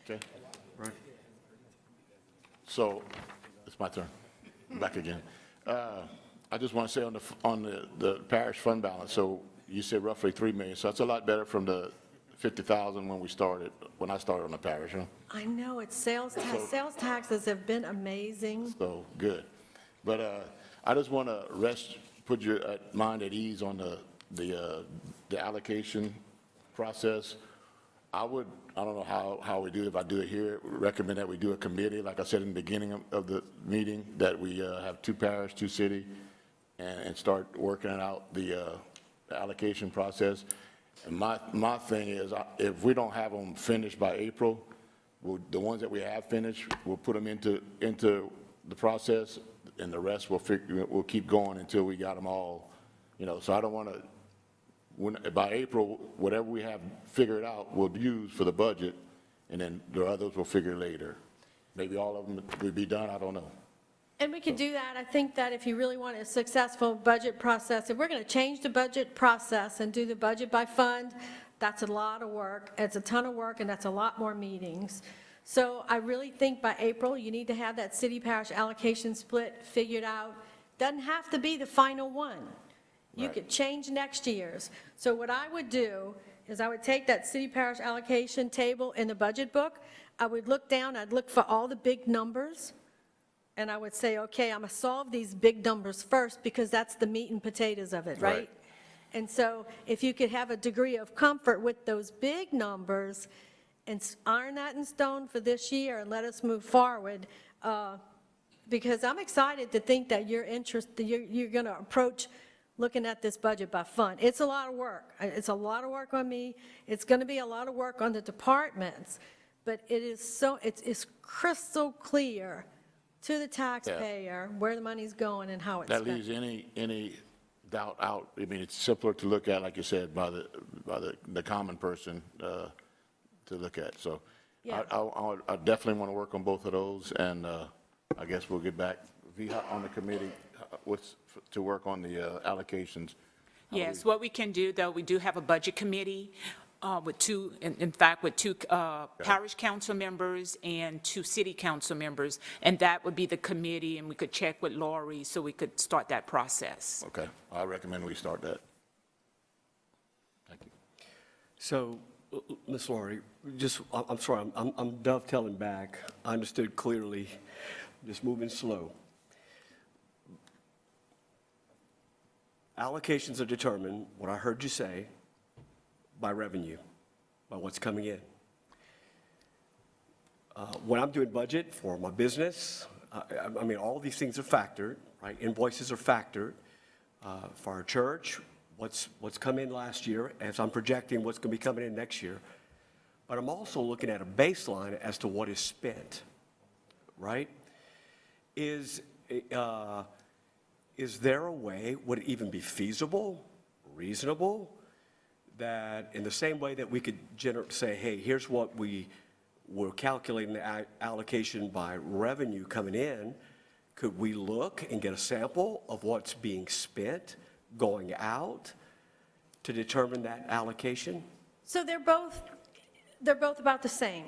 Okay, Right. so it's my turn. Back again. I just want to say on the parish fund balance, so you said roughly 3 million, so that's a lot better from the 50,000 when I started on the parish, huh? I know, it's sales tax. Sales taxes have been amazing. So, good. But I just want to put your mind at ease on the allocation process. I don't know how we do it. If I do it here, recommend that we do a committee, like I said in the beginning of the meeting, that we have 2 parish, 2 city, and start working out the allocation process. And my thing is, if we don't have them finished by April, the ones that we have finished, we'll put them into the process, and the rest we'll keep going until we got them all, you know. So I don't want to. By April, whatever we have figured out, we'll use for the budget, and then the others we'll figure later. Maybe all of them will be done, I don't know. And we can do that. I think that if you really want a successful budget process, if we're going to change the budget process and do the budget by fund, that's a lot of work. It's a ton of work, and that's a lot more meetings. So I really think by April, you need to have that city-parish allocation split figured out. Doesn't have to be the final one. You could change next year's. So what I would do is I would take that city-parish allocation table in the budget book. I would look down, I'd look for all the big numbers, and I would say, okay, I'm going to solve these big numbers first because that's the meat and potatoes of it, right? And so if you could have a degree of comfort with those big numbers and iron that in stone for this year and let us move forward, because I'm excited to think that you're going to approach looking at this budget by fund. It's a lot of work. It's a lot of work on me. It's going to be a lot of work on the departments, but it's crystal clear to the taxpayer where the money's going and how it's That spent. leaves any doubt out. I mean, it's simpler to look at, like you said, by the common person to look at. So Yeah. I definitely want to work on both of those, and I guess we'll get back on the committee to work on the allocations. Yes, what we can do, though, we do have a budget committee with two, in fact, with two parish council members and 2 city council members, and that would be the committee, and we could check with Lori so we could start that process. Okay, I recommend we start that. Thank you. So, Ms. Laurie, I'm sorry, I'm dovetailing back. I understood clearly, just moving slow. Allocations are determined, what I heard you say, by revenue, by what's coming in. When I'm doing budget for my business, I mean, all these things are factored, right? Invoices are factored for our church, what's come in last year, as I'm projecting what's going to be coming in next year. But I'm also looking at a baseline as to what is spent, right? Is there a way, would it even be feasible, reasonable, that in the same way that we could say, hey, here's what we're calculating the allocation by revenue coming in, could we look and get a sample of what's being spent going out to determine that allocation? So they're both about the same.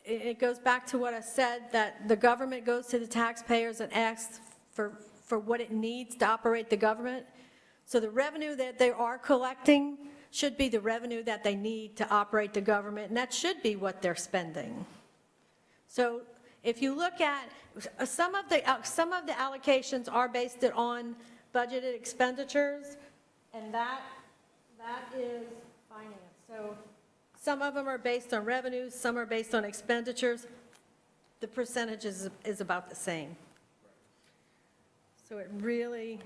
It goes back to what I said, that the government goes to the taxpayers and asks for what it needs to operate the government. So the revenue that they are collecting should be the revenue that they need to operate the government, and that should be what they're spending. So if you look at, some of the allocations are based on budgeted expenditures, and that is finance. So some of them are based on revenues, some are based on expenditures. The percentage is about the same. So it really,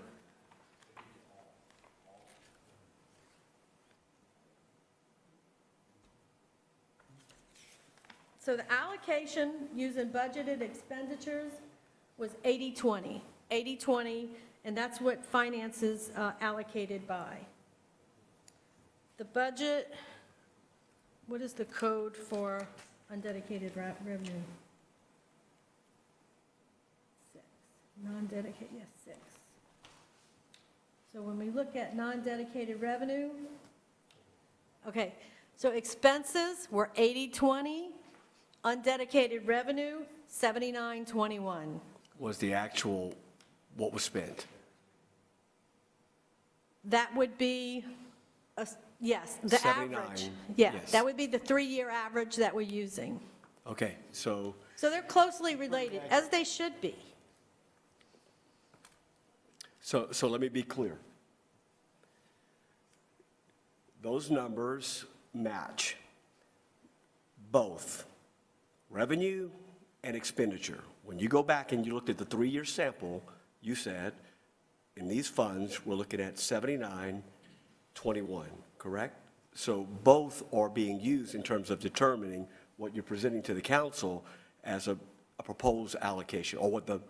so the allocation using budgeted expenditures was 80-20. 80-20, and that's what finance is allocated by. The budget, what is the code for undedicated revenue? 6. Non-dedicated, yes, 6. So when we look at non-dedicated revenue, okay, so expenses were 80-20, undedicated revenue 79-21. Was the actual, what was spent? That would be, yes, the 79, average. Yeah, yes. that would be the 3-year average that we're using. Okay, so So they're closely related, as they should be. So let me be clear. Those numbers match both revenue and expenditure. When you go back and you looked at the 3-year sample, you said, in these funds, we're looking at 79-21, correct? So both are being used in terms of determining what you're presenting to the council as a proposed allocation, or what the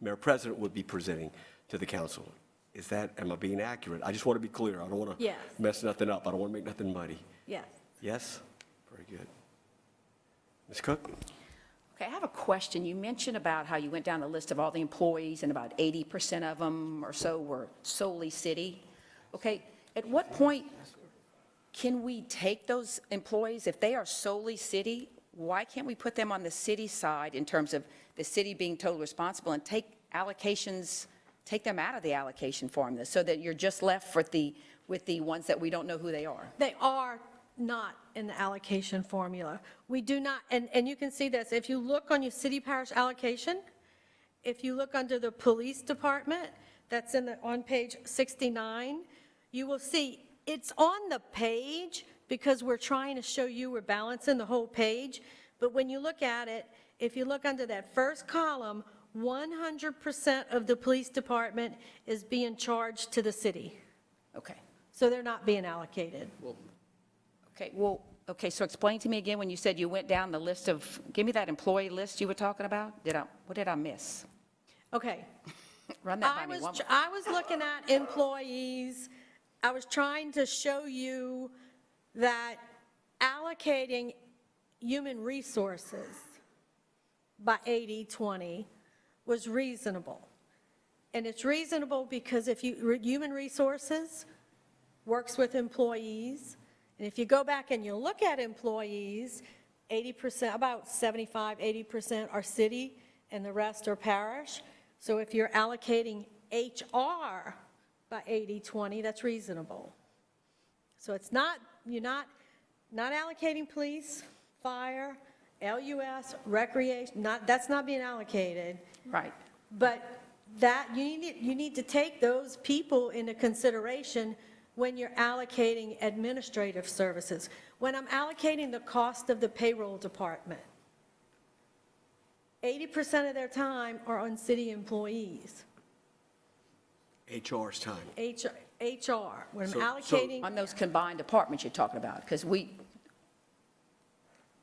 mayor president would be presenting to the council. Is that, am I being accurate? I just want to be clear. I don't want to Yes. mess nothing up. I don't want to make nothing muddy. Yes. Yes? Very good. Ms. Cook? Okay, I have a question. You mentioned about how you went down the list of all the employees, and about 80% of them or so were solely city. Okay, at what point can we take those employees, if they are solely city, why can't we put them on the city side in terms of the city being totally responsible, and take allocations, take them out of the allocation formula, so that you're just left with the ones that we don't know who they are? They are not in the allocation formula. We do not, and you can see this, if you look on your city parish allocation, if you look under the police department, that's on page 69, you will see it's on the page because we're trying to show you we're balancing the whole page, but when you look at it, if you look under that first column, 100% of the police department is being charged to the city. Okay. So they're not being allocated. Okay, so explain to me again when you said you went down the list of, give me that employee list you were talking about. What did I miss? Okay. Run that by me one more. I was looking at employees. I was trying to show you that allocating human resources by 80/20 was reasonable. And it's reasonable because if human resources works with employees, and if you go back and you look at employees, 80%, about 75, 80% are city and the rest are parish. So if you're allocating HR by 80/20, that's reasonable. So it's not, you're not allocating police, fire, LUS, recreation, that's not being allocated. Right. But that, you need to take those people into consideration when you're allocating administrative services. When I'm allocating the cost of the payroll department, 80% of their time are on city employees. HR's time. HR, when I'm So- allocating. On those combined departments you're talking about, because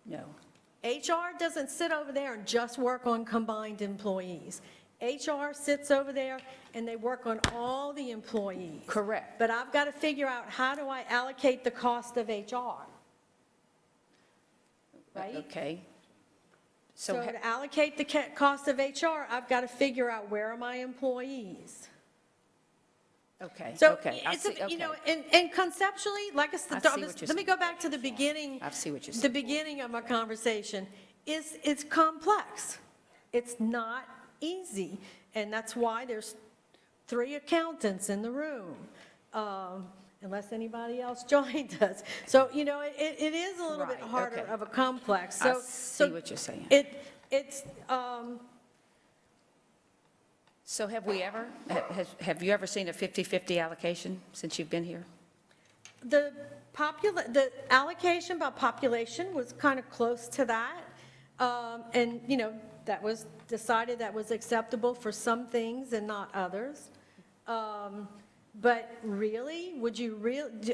no. HR doesn't sit over there and just work on combined employees. HR sits over there and they work on all the employees. Correct. But I've got to figure out, how do I allocate the cost of HR? Right? Okay. So So, to allocate the cost of HR, I've got to figure out, where are my employees? okay, So okay. I it's, see, you know, okay. and conceptually, like I said, I see what you're let me saying. go back to the beginning. I see what you're The saying. beginning of my conversation is, it's complex. It's not easy, and that's why there's 3 accountants in the room, unless anybody else joined us. So, you know, it is a little bit Right, harder okay. of a complex. I So, see what you're saying. It's, So have we ever, have you ever seen a 50/50 allocation since you've been here? the allocation by population was kind of close to that. And, you know, that was decided that was acceptable for some things and not others. But really, would you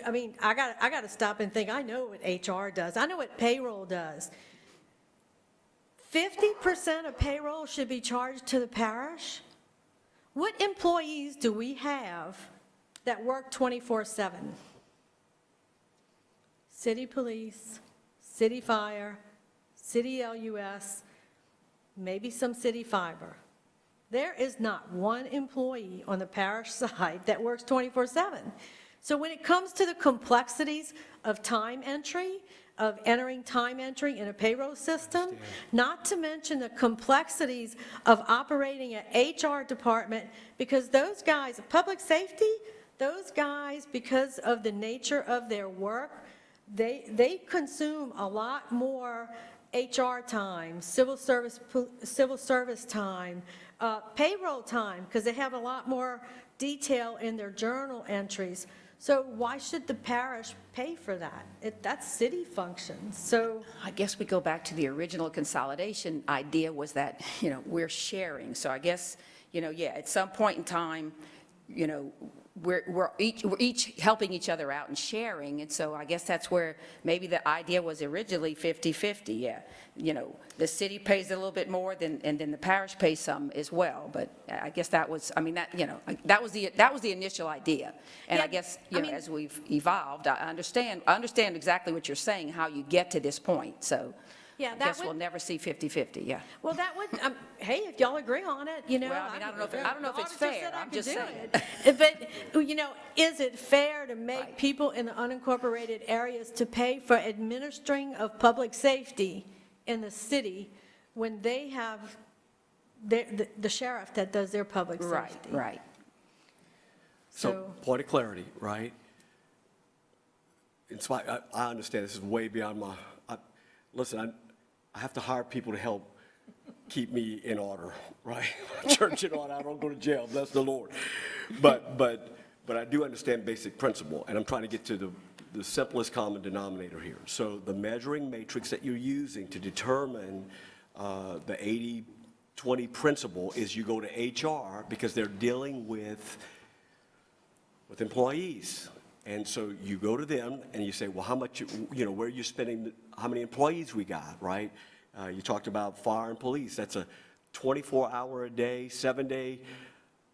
I mean, I got to stop and think. I know what HR does. I know what payroll does. 50% of payroll should be charged to the parish? What employees do we have that work 24/7? City police, city fire, city LUS, maybe some city fiber. There is not one employee on the parish side that works 24/7. So when it comes to the complexities of time entry, of entering time entry in a payroll system, not to mention the complexities of operating an HR department, because those guys, public safety, those guys, because of the nature of their work, they consume a lot more HR time, civil service time, payroll time, because they have a lot more detail in their journal entries. So why should the parish pay for that? That's city functions. So I guess we go back to the original consolidation idea was that, you know, we're sharing. So I guess, you know, yeah, at some point in time, you know, we're each helping each other out and sharing, and so I guess that's where maybe the idea was originally 50/50, yeah. You know, the city pays a little bit more and then the parish pays some as well, but I guess that was, I mean, that, you know, that was the initial idea. And Yeah, I guess, I you know, mean- as we've evolved, I understand exactly what you're saying, how you get to this point, so Yeah, I that guess would- we'll never see 50/50, yeah. well, that would, hey, if y'all agree on it, you know. Well, I mean, I don't know if the it's auditor fair. said I I'm could just do saying. it. But, you know, is it fair to make Right. people in the unincorporated areas to pay for administering of public safety in the city when they have the sheriff that does their public Right, safety? right. So, point of clarity, right? I understand this is way beyond listen, I have to hire people to help keep me in order, right? Church in order, I don't go to jail, bless the Lord. But I do understand basic principle, and I'm trying to get to the simplest common denominator here. So the measuring matrix that you're using to determine the 20 principle is you go to HR because they're dealing with employees. And so you go to them and you say, well, how much, where are you spending, how many employees we got, right? You talked about fire and police. That's a 24-hour-a-day, 7-day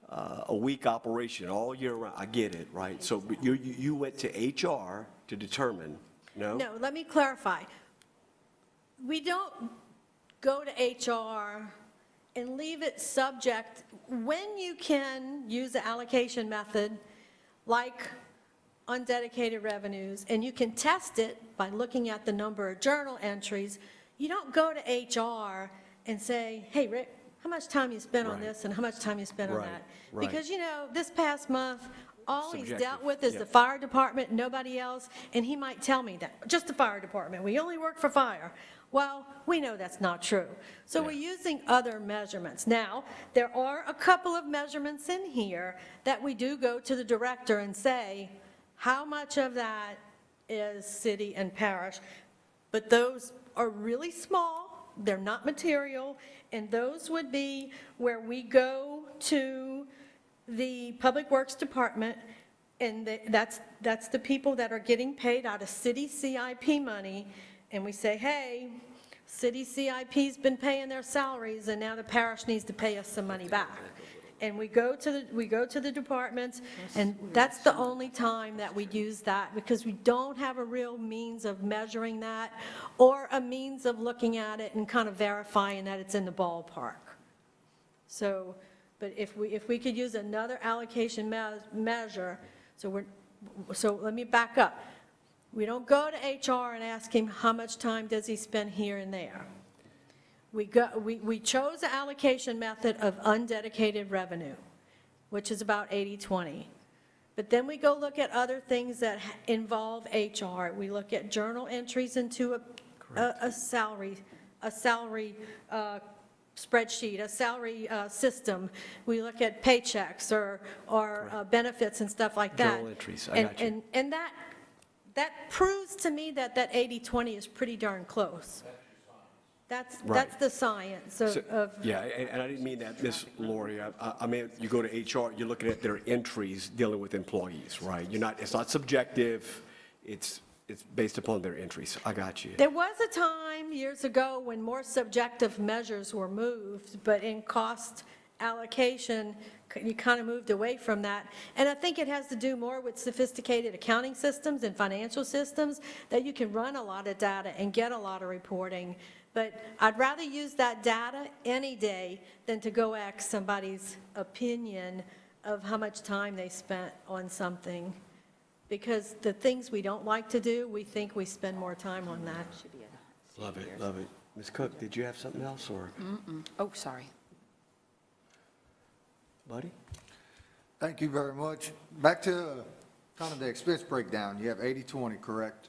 a week operation all year round. I get it, right? So but you went to HR to determine, no? No, let me clarify. We don't go to HR and leave it subject, when you can use the allocation method, like undedicated revenues, and you can test it by looking at the number of journal entries, you don't go to HR and say, hey, Rick, how much time you spent on Right. this and how much time you spent on Right, that? right. Because, this past month, all he's dealt Subjective, with is yeah. the fire department, nobody else, and he might tell me that, just the fire department, we only work for fire. Well, we know that's not true. So we're using other measurements. Now, there are a couple of measurements in here that we do go to the director and say, how much of that is city and parish? But those are really small, they're not material, and those would be where we go to the Public Works Department, and that's the people that are getting paid out of city CIP money, and we say, hey, city CIP's been paying their salaries, and now the parish needs to pay us some money back. And we go to the departments, and that's the only time that we use that, because we don't have a real means of measuring that, or a means of looking at it and kind of verifying that it's in the ballpark. So, but if we could use another allocation measure, so let me back up. We don't go to HR and ask him how much time does he spend here and there. We chose the allocation method of undedicated revenue, which is about 80-20. But then we go look at other things that involve HR. We look at journal entries into a salary spreadsheet, a salary system. We look at paychecks or benefits and stuff like that. Journal entries, I got you. And that proves to me that 80-20 is pretty darn close. That's the science of. Yeah, and I didn't mean that, Miss Lori. I mean, you go to HR, you're looking at their entries dealing with employees, right? It's not subjective, it's based upon their entries. I got you. There was a time years ago when more subjective measures were moved, but in cost allocation, you kind of moved away from that. And I think it has to do more with sophisticated accounting systems and financial systems, that you can run a lot of data and get a lot of reporting. But I'd rather use that data any day than to go ask somebody's opinion of how much time they spent on something. Because the things we don't like to do, we think we spend more time on that. Love it, love it. Ms. Cook, did you have something else, or Oh, sorry. Buddy? Thank you very much. Back to kind of the expense breakdown, you have 80-20, correct?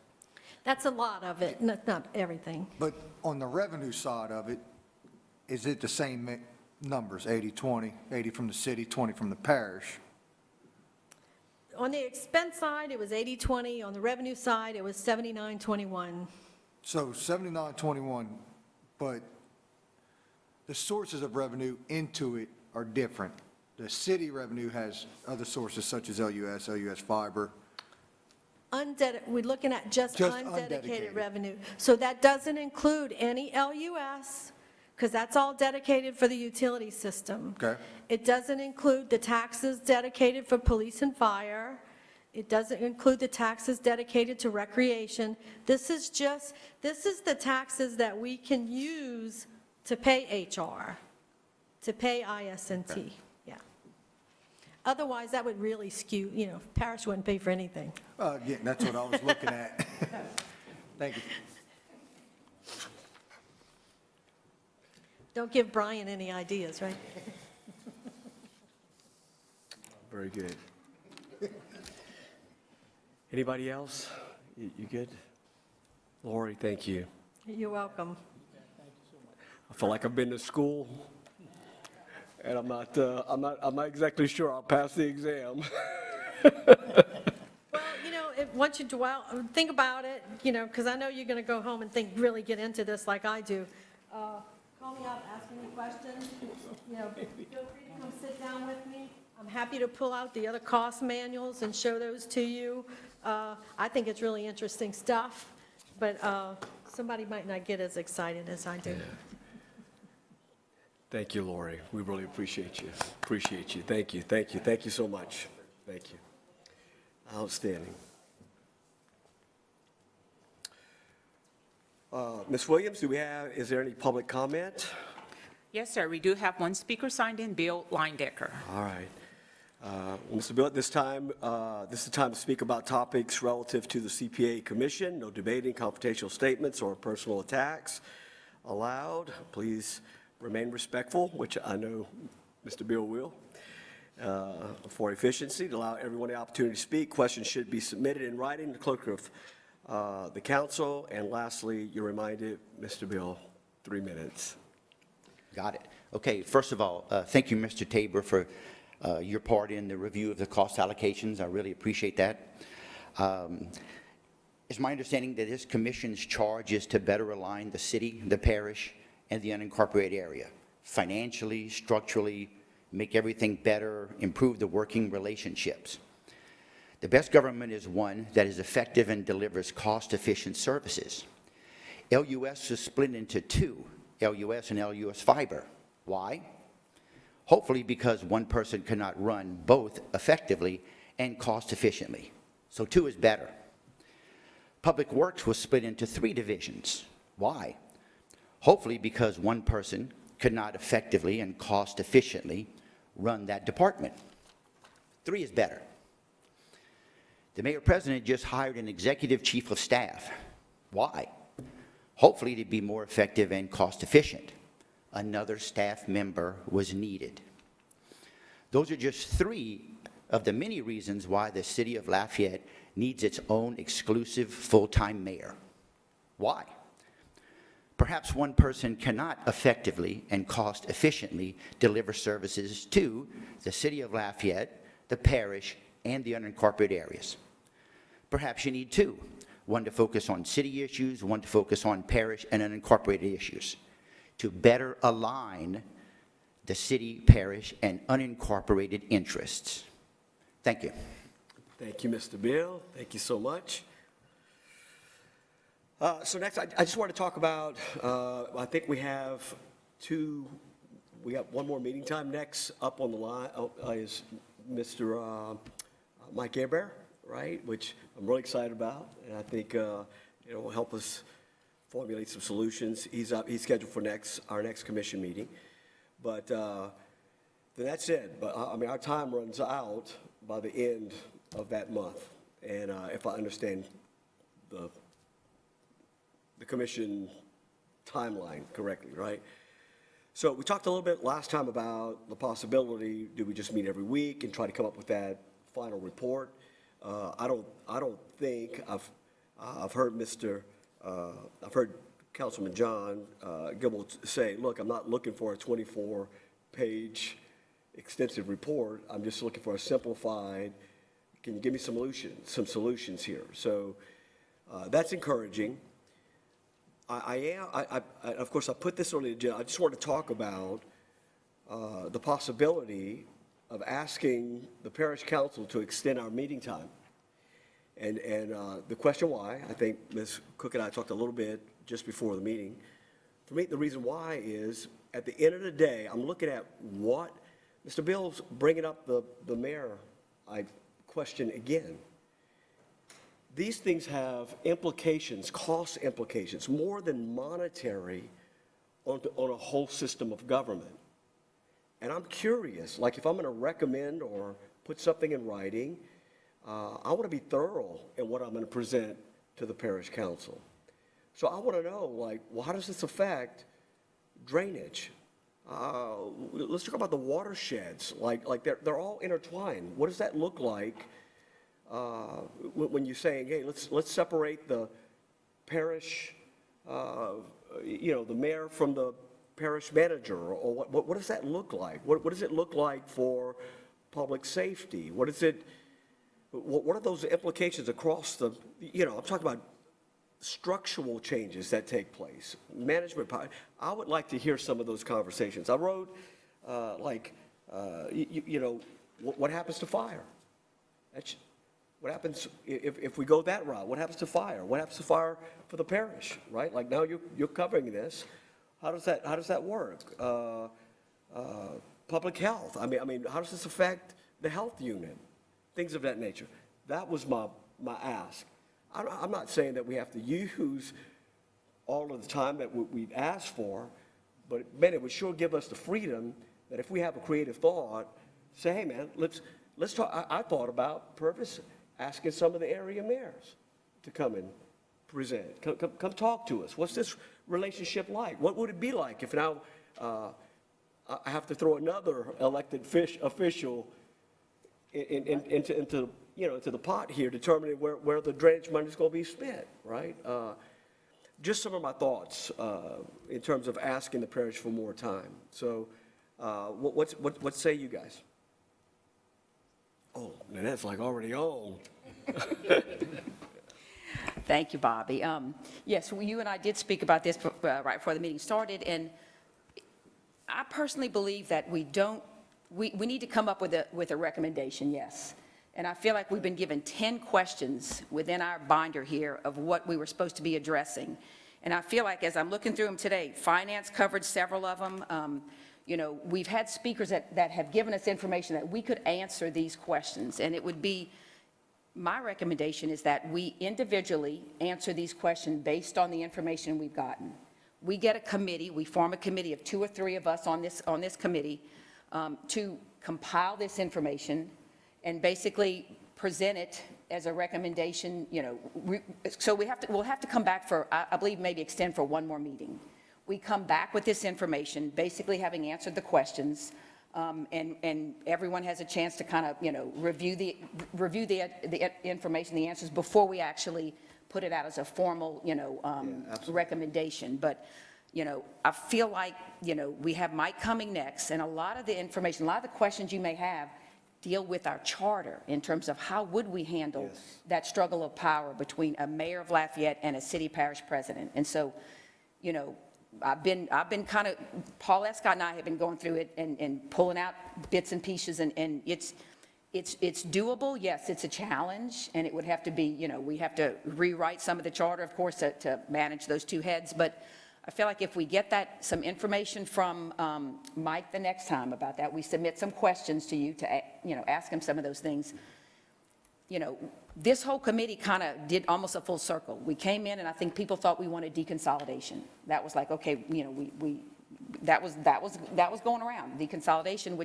That's a lot of it, not everything. But on the revenue side of it, is it the same numbers, 80-20, 80 from the city, 20 from the parish? On the expense side, it was 80-20. On the revenue side, it was 79-21. So 79-21, but the sources of revenue into it are different. The city revenue has other sources such as LUS Fiber. We're looking at just Just undedicated undedicated. revenue. So that doesn't include any LUS, because that's all dedicated for the utility system. Okay. It doesn't include the taxes dedicated for police and fire. It doesn't include the taxes dedicated to recreation. This is the taxes that we can use to pay HR, to pay IS&T, yeah. Otherwise, that would really skew, parish wouldn't pay for anything. Again, that's what I was looking at. Thank you. Don't give Brian any ideas, right? Very good. Anybody else? You good? Lori, thank you. You're welcome. I feel like I've been to school, and I'm not exactly sure I'll pass the exam. Well, once you think about it, because I know you're going to go home and really get into this like I do. call me up, ask any questions, you know, feel free to come sit down with me. I'm happy to pull out the other cost manuals and show those to you. I think it's really interesting stuff, but somebody might not get as excited as I do. Thank you, Lori. We really appreciate you. Appreciate you. Thank you. Thank you. Thank you so much. Thank you. Outstanding. Ms. Williams, is there any public comment? Yes, sir, we do have one speaker signed in, Bill Leindecker. All right. Mr. Bill, at this is the time to speak about topics relative to the CPA Commission. No debating, confrontational statements, or personal attacks allowed. Please remain respectful, which I know Mr. Bill will. For efficiency, to allow everyone the opportunity to speak, questions should be submitted in writing to the clerk of the council. And lastly, you're reminded, Mr. Bill, 3 minutes. Got it. Okay, first of all, thank you, Mr. Tabor, for your part in the review of the cost allocations. I really appreciate that. It's my understanding that this commission's charge is to better align the city, the parish, and the unincorporated area, financially, structurally, make everything better, improve the working relationships. The best government is one that is effective and delivers cost-efficient services. LUS is split into two, LUS and LUS Fiber. Why? Hopefully because one person cannot run both effectively and cost-efficiently. So two is better. Public Works was split into 3 divisions. Why? Hopefully because one person could not effectively and cost-efficiently run that department. 3 is better. The mayor-president just hired an executive chief of staff. Why? Hopefully to be more effective and cost-efficient. Another staff member was needed. Those are just 3 of the many reasons why the city of Lafayette needs its own exclusive full-time mayor. Why? Perhaps one person cannot effectively and cost-efficiently deliver services to the city of Lafayette, the parish, and the unincorporated areas. Perhaps you need 2, one to focus on city issues, one to focus on parish and unincorporated issues, to better align the city, parish, and unincorporated interests. Thank you. Thank you, Mr. Bill. Thank you so much. So next, I just want to talk about, I think we got one more meeting time next. Up on the line is Mr. Mike Abear, right? Which I'm really excited about, and I think it will help us formulate some solutions. He's scheduled for our next commission meeting. But that's it. But I mean, our time runs out by the end of that month, and if I understand the commission timeline correctly, right? So we talked a little bit last time about the possibility, do we just meet every week and try to come up with that final report? I don't think I've heard Councilman John Gibble say, look, I'm not looking for a 24-page extensive report. I'm just looking for a simplified, can you give me some solutions here? So that's encouraging. Of course, I put this on the agenda. I just want to talk about the possibility of asking the parish council to extend our meeting time. And the question why, I think Ms. Cook and I talked a little bit just before the meeting. For me, the reason why is, at the end of the day, I'm looking at what, Mr. Bill's bringing up the mayor, I question again. These things have implications, cost implications, more than monetary on a whole system of government. And I'm curious, like if I'm going to recommend or put something in writing, I want to be thorough in what I'm going to present to the parish council. So I want to know, like, well, how does this affect drainage? Let's talk about the watersheds. Like they're all intertwined. What does that look like? When you're saying, hey, let's separate the parish, the mayor from the parish manager, or what does that look like? What does it look like for public safety? What are those implications across I'm talking about structural changes that take place, management power. I would like to hear some of those conversations. I wrote, what happens to fire? What happens if we go that route? What happens to fire? What happens to fire for the parish, right? Like now you're covering this. How does that work? Public health. I mean, how does this affect the health unit? Things of that nature. That was my ask. I'm not saying that we have to use all of the time that we'd asked for, but man, it would sure give us the freedom that if we have a creative thought, say, hey man, let's talk. I thought about purpose asking some of the area mayors to come and present. Come talk to us. What's this relationship like? What would it be like if now I have to throw another elected official into the pot here, determining where the drainage money is going to be spent, right? Just some of my thoughts in terms of asking the parish for more time. So, what say you guys? Oh, man, that's like already on. Thank you, Bobby. Yes, you and I did speak about this right before the meeting started, and I personally believe that we need to come up with a recommendation, yes. And I feel like we've been given 10 questions within our binder here of what we were supposed to be addressing. And I feel like as I'm looking through them today, finance covered several of them. We've had speakers that have given us information that we could answer these questions. And it would be, my recommendation is that we individually answer these questions based on the information we've gotten. We get a committee, we form a committee of 2 or 3 of us on this committee to compile this information and basically present it as a recommendation, so we'll have to come back for, I believe maybe extend for one more meeting. We come back with this information, basically having answered the questions, and everyone has a chance to kind of, review the information, the answers before we actually put it out as a formal, recommendation. But, I feel like, we have Mike coming next, and a lot of the information, a lot of the questions you may have deal with our charter in terms of how would we handle that struggle of power between a mayor of Lafayette and a city parish president. And so, I've been kind of, Paul Escott and I have been going through it and pulling out bits and pieces, and it's doable. Yes, it's a challenge, and it would have to be, we have to rewrite some of the charter, of course, to manage those 2 heads. But I feel like if we get some information from Mike the next time about that, we submit some questions to you to, ask him some of those things. This whole committee kind of did almost a full circle. We came in, and I think people thought we wanted deconsolidation. That was like, okay, that was going around, deconsolidation,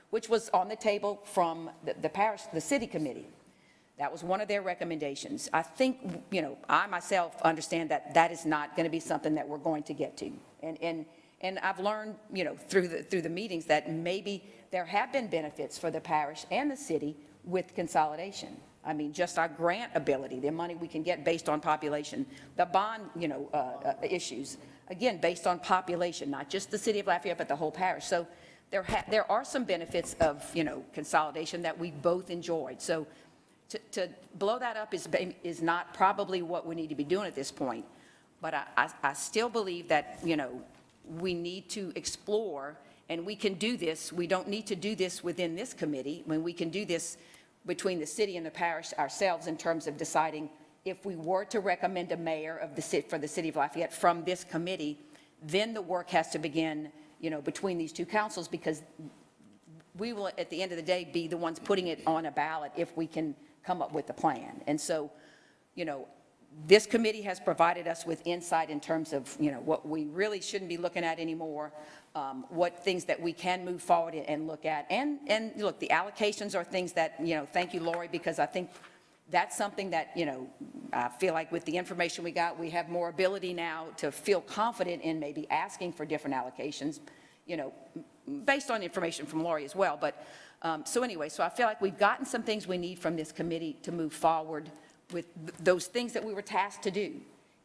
which was on the table from the parish, the city committee. That was one of their recommendations. I think, I myself understand that is not going to be something that we're going to get to. And I've learned, through the meetings that maybe there have been benefits for the parish and the city with consolidation. I mean, just our grant ability, the money we can get based on population, the bond, issues, again, based on population, not just the city of Lafayette, but the whole parish. So there are some benefits of, consolidation that we both enjoyed. So to blow that up is not probably what we need to be doing at this point. But I still believe that, we need to explore, and we can do this. We don't need to do this within this committee. When we can do this between the city and the parish ourselves in terms of deciding if we were to recommend a mayor for the city of Lafayette from this committee, then the work has to begin, between these 2 councils, because we will, at the end of the day, be the ones putting it on a ballot if we can come up with a plan. And so, this committee has provided us with insight in terms of, what we really shouldn't be looking at anymore, what things that we can move forward and look at. And look, the allocations are things that, thank you, Lori, because I think that's something that, I feel like with the information we got, we have more ability now to feel confident in maybe asking for different allocations, based on information from Lori as well. But so anyway, so I feel like we've gotten some things we need from this committee to move forward with those things that we were tasked to do.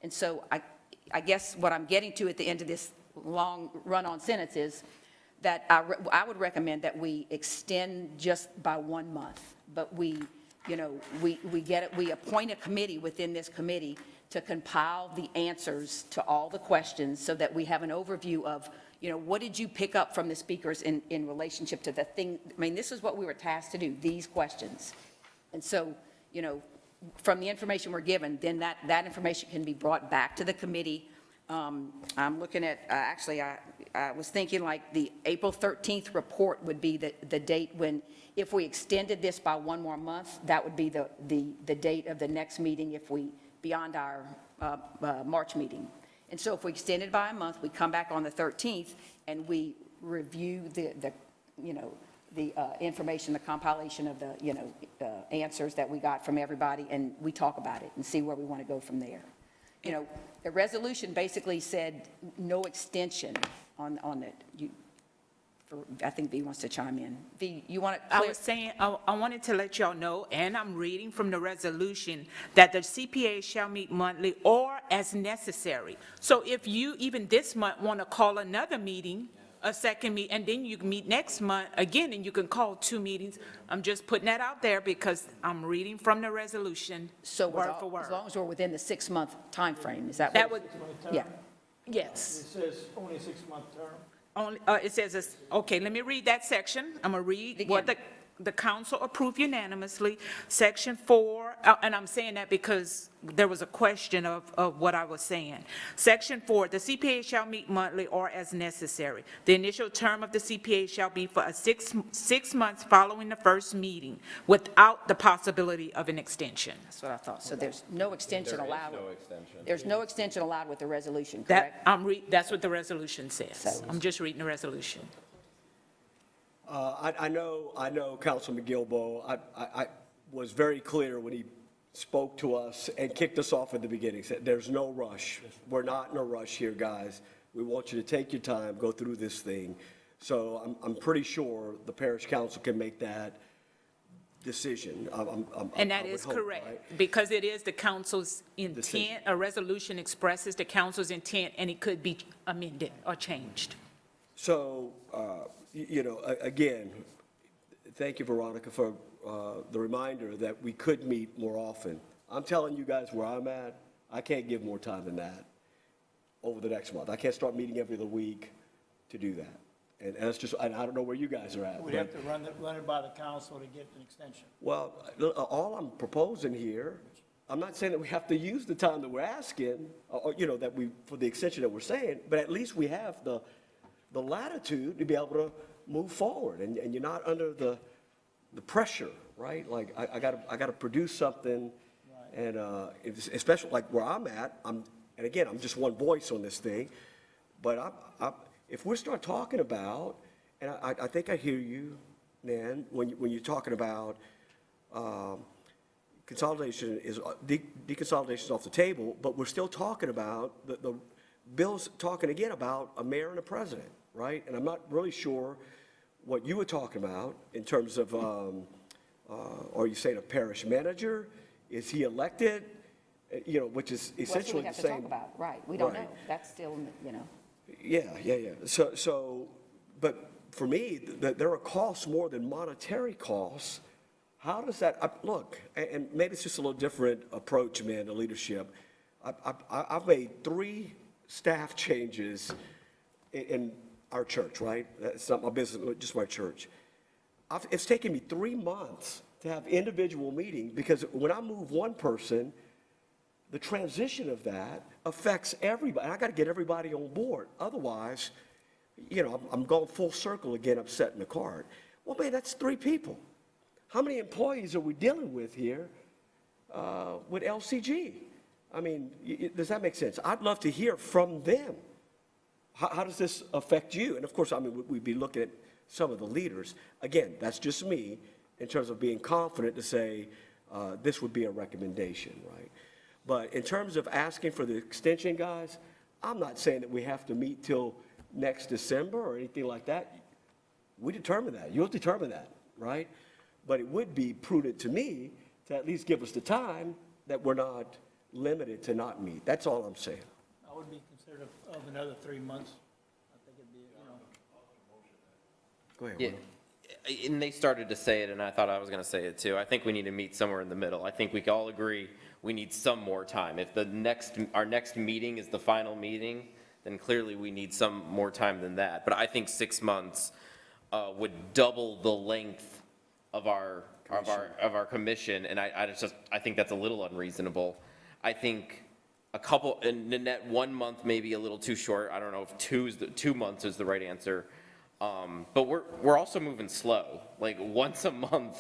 And so I guess what I'm getting to at the end of this long run-on sentence is that I would recommend that we extend just by 1 month, but we appoint a committee within this committee to compile the answers to all the questions so that we have an overview of, what did you pick up from the speakers in relationship to the thing? I mean, this is what we were tasked to do, these questions. And so, from the information we're given, then that information can be brought back to the committee. I'm looking at, actually, I was thinking like the April 13th report would be the date when, if we extended this by one more month, that would be the date of the next meeting beyond our March meeting. And so if we extend it by a month, we come back on the 13th and we review the information, the compilation of the answers that we got from everybody, and we talk about it and see where we want to go from there. The resolution basically said no extension on it. I think V wants to chime in. V, you want to I clear? was saying, I wanted to let y'all know, and I'm reading from the resolution, that the CPA shall meet monthly or as necessary. So if you, even this month, want to call another meeting, a second meet, and then you can meet next month again, and you can call 2 meetings. I'm just putting that out there because I'm reading from the resolution, So word for word. as long as we're within the 6-month time frame, is that? That what- would, Yeah. yes. It says only a 6-month term. Only, it says, okay, let me read that section. I'm going to read what the council approved unanimously. Section 4, and I'm saying that because there was a question of what I was saying. Section 4, the CPA shall meet monthly or as necessary. The initial term of the CPA shall be for 6 months following the first meeting without the possibility of an extension. That's what I thought. So there's no extension allowed. no extension. There's no extension allowed with the resolution, That, correct? that's what the resolution says. So- I'm just reading the resolution. I know Councilman Gilbo, I was very clear when he spoke to us and kicked us off at the beginning, said, there's no rush. We're not in a rush here, guys. We want you to take your time, go through this thing. So I'm pretty sure the parish council can make that decision. And I that would is hope, correct, right? because it is the council's Decision. intent, a resolution expresses the council's intent, and it could be amended or changed. So, again, thank you, Veronica, for the reminder that we could meet more often. I'm telling you guys where I'm at, I can't give more time than that over the next month. I can't start meeting every other week to do that. And that's just, and I don't know where you guys are at. We'd but- have to run it by the council to get an extension. Well, all I'm proposing here, I'm not saying that we have to use the time that we're asking, or, that for the extension that we're saying, but at least we have the latitude to be able to move forward, and you're not under the pressure, right? Like, I gotta produce something, and, especially like where I'm at, and again, I'm just one voice on this thing, but if we start talking about, and I think I hear you, Nan, when you're talking about, consolidation is, deconsolidation is off the table, but we're still talking about, the bill's talking again about a mayor and a president, right? And I'm not really sure what you were talking about in terms of, are you saying a parish manager? Is he elected? Which is Well, that's what essentially we the have to same. talk about, right? We don't know. Right. That's still, Yeah. So, but for me, there are costs more than monetary costs. How does that, look, and maybe it's just a little different approach, man, to leadership. I've made 3 staff changes in our church, right? It's not my business, just my church. It's taken me 3 months to have individual meetings, because when I move one person, the transition of that affects everybody. I got to get everybody on board. Otherwise, I'm going full circle again, upsetting the cart. Well, man, that's 3 people. How many employees are we dealing with here with LCG? I mean, does that make sense? I'd love to hear from them. How does this affect you? And of course, I mean, we'd be looking at some of the leaders. Again, that's just me in terms of being confident to say this would be a recommendation, right? But in terms of asking for the extension, guys, I'm not saying that we have to meet till next December or anything like that. We determine that. You'll determine that, right? But it would be prudent to me to at least give us the time that we're not limited to not meet. That's all I'm saying. I would be considerate of another 3 months. I think it'd be, Go ahead. Yeah, Will. and they started to say it, and I thought I was going to say it too. I think we need to meet somewhere in the middle. I think we can all agree we need some more time. If our next meeting is the final meeting, then clearly we need some more time than that. But I think 6 months would double the length of our commission, and I think that's a little unreasonable. I think a couple, and Nanette, 1 month may be a little too short. I don't know if 2 months is the right answer. But we're also moving slow. Like once a month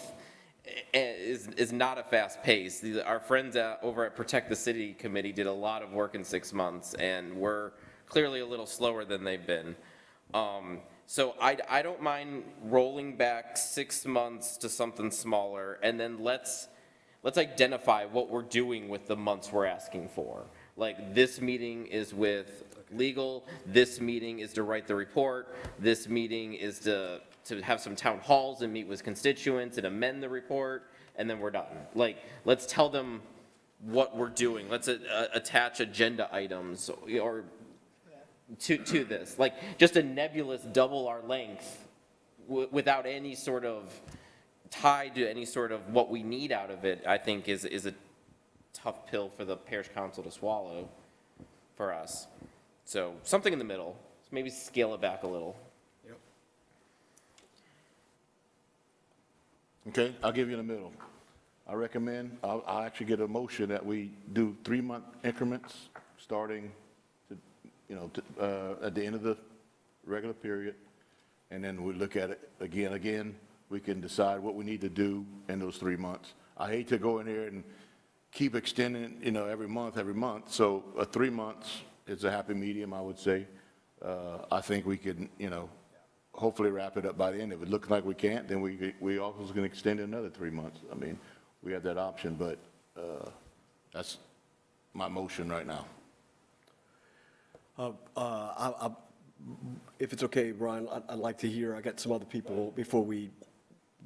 is not a fast pace. Our friends over at Protect the City Committee did a lot of work in 6 months, and we're clearly a little slower than they've been. So I don't mind rolling back 6 months to something smaller, and then let's identify what we're doing with the months we're asking for. Like this meeting is with legal, this meeting is to write the report, this meeting is to have some town halls and meet with constituents and amend the report, and then we're done. Like, let's tell them what we're doing. Let's attach agenda items or to this. Like, just a nebulous double our length without any sort of tied to any sort of what we need out of it, I think is a tough pill for the parish council to swallow for us. So something in the middle, maybe scale it back a little. Yep. Okay, I'll give you in the middle. I recommend, I'll actually get a motion that we do 3-month increments, starting at the end of the regular period, and then we look at it again. We can decide what we need to do in those 3 months. I hate to go in here and keep extending, every month. So 3 months is a happy medium, I would say. I think we can, hopefully wrap it up by the end. If it looks like we can't, then we also can extend it another 3 months. I mean, we have that option, but that's my motion right now. If it's okay, Brian, I'd like to hear, I got some other people before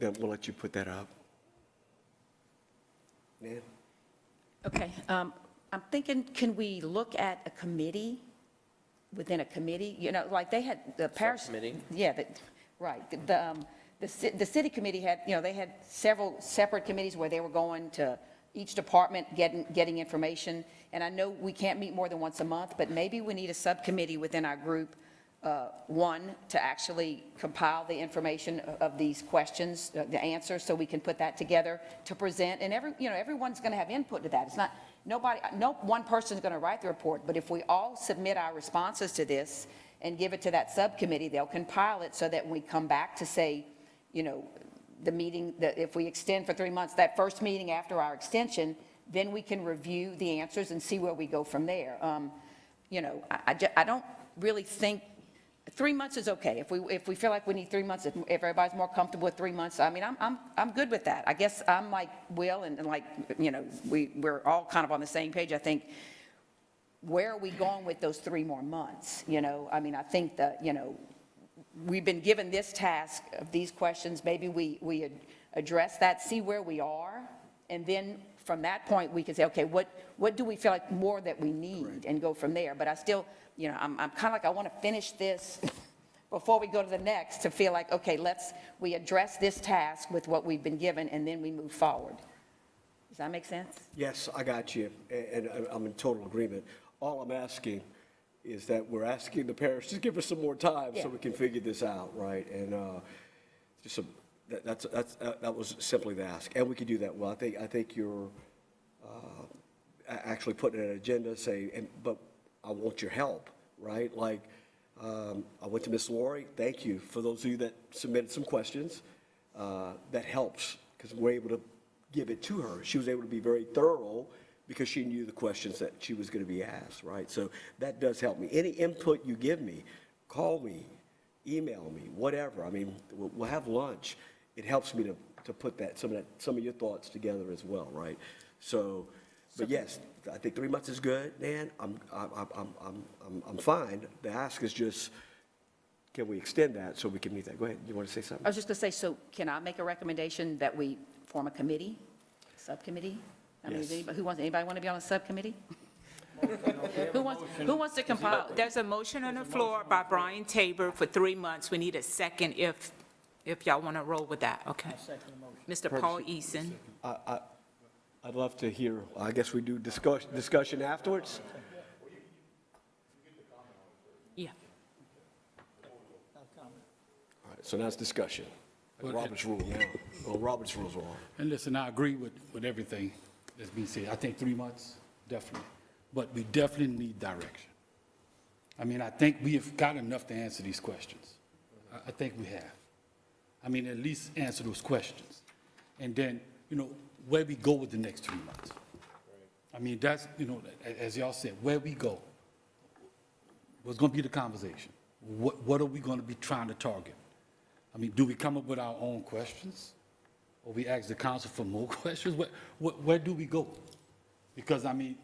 then we'll let you put that up. Nan? Okay, I'm thinking, can we look at a committee, within a committee? Like they had the parish. Subcommittee? Yeah, right. The city committee had, they had several separate committees where they were going to each department, getting information. And I know we can't meet more than once a month, but maybe we need a subcommittee within our group, one, to actually compile the information of these questions, the answers, so we can put that together to present. And everyone's going to have input to that. It's not, no one person's going to write the report, but if we all submit our responses to this and give it to that subcommittee, they'll compile it so that when we come back to say, the meeting, if we extend for 3 months, that first meeting after our extension, then we can review the answers and see where we go from there. I don't really think 3 months is okay. If we feel like we need 3 months, if everybody's more comfortable with 3 months, I mean, I'm good with that. I guess I'm like Will, and like, we're all kind of on the same page. I think, where are we going with those 3 more months? I mean, I think that, we've been given this task of these questions. Maybe we address that, see where we are, and then from that point, we can say, okay, what do we feel like more that we need, and go from there. But I still, I'm kind of like, I want to finish this before we go to the next, to feel like, okay, we address this task with what we've been given, and then we move forward. Does that make sense? Yes, I got you, and I'm in total agreement. All I'm asking is that we're asking the parish to give us some more time so we can figure this out, right? And that was simply the ask, and we could do that well. I think you're actually putting an agenda, but I want your help, right? Like, I went to Miss Lori. Thank you for those of you that submitted some questions. That helps, because we're able to give it to her. She was able to be very thorough, because she knew the questions that she was going to be asked, right? So that does help me. Any input you give me, call me, email me, whatever. I mean, we'll have lunch. It helps me to put some of your thoughts together as well, right? So, but yes, I think 3 months is good, Nan. I'm fine. The ask is just, can we extend that so we can meet that? Go ahead. You want to say something? I was just going to say, so can I make a recommendation that we form a committee, subcommittee? I mean, Yes. anybody want to be on a subcommittee? Who wants to compile? There's a motion on the floor by Brian Tabor for 3 months. We need a second if y'all want to roll with that, okay? Mr. Paul Eason. I'd love to hear, I guess we do discussion afterwards? Yeah. All right, so now it's discussion. Robert's rule now. Well, Robert's rules are on. And listen, I agree with everything that's being said. I think 3 months, definitely. But we definitely need direction. I mean, I think we have got enough to answer these questions. I think we have. I mean, at least answer those questions. And then, you know, where we go with the next 3 months. I mean, that's, you know, as y'all said, where we go. What's going to be the conversation? What are we going to be trying to target? I mean, do we come up with our own questions? Or we ask the council for more questions? Where do we go? Because, I mean,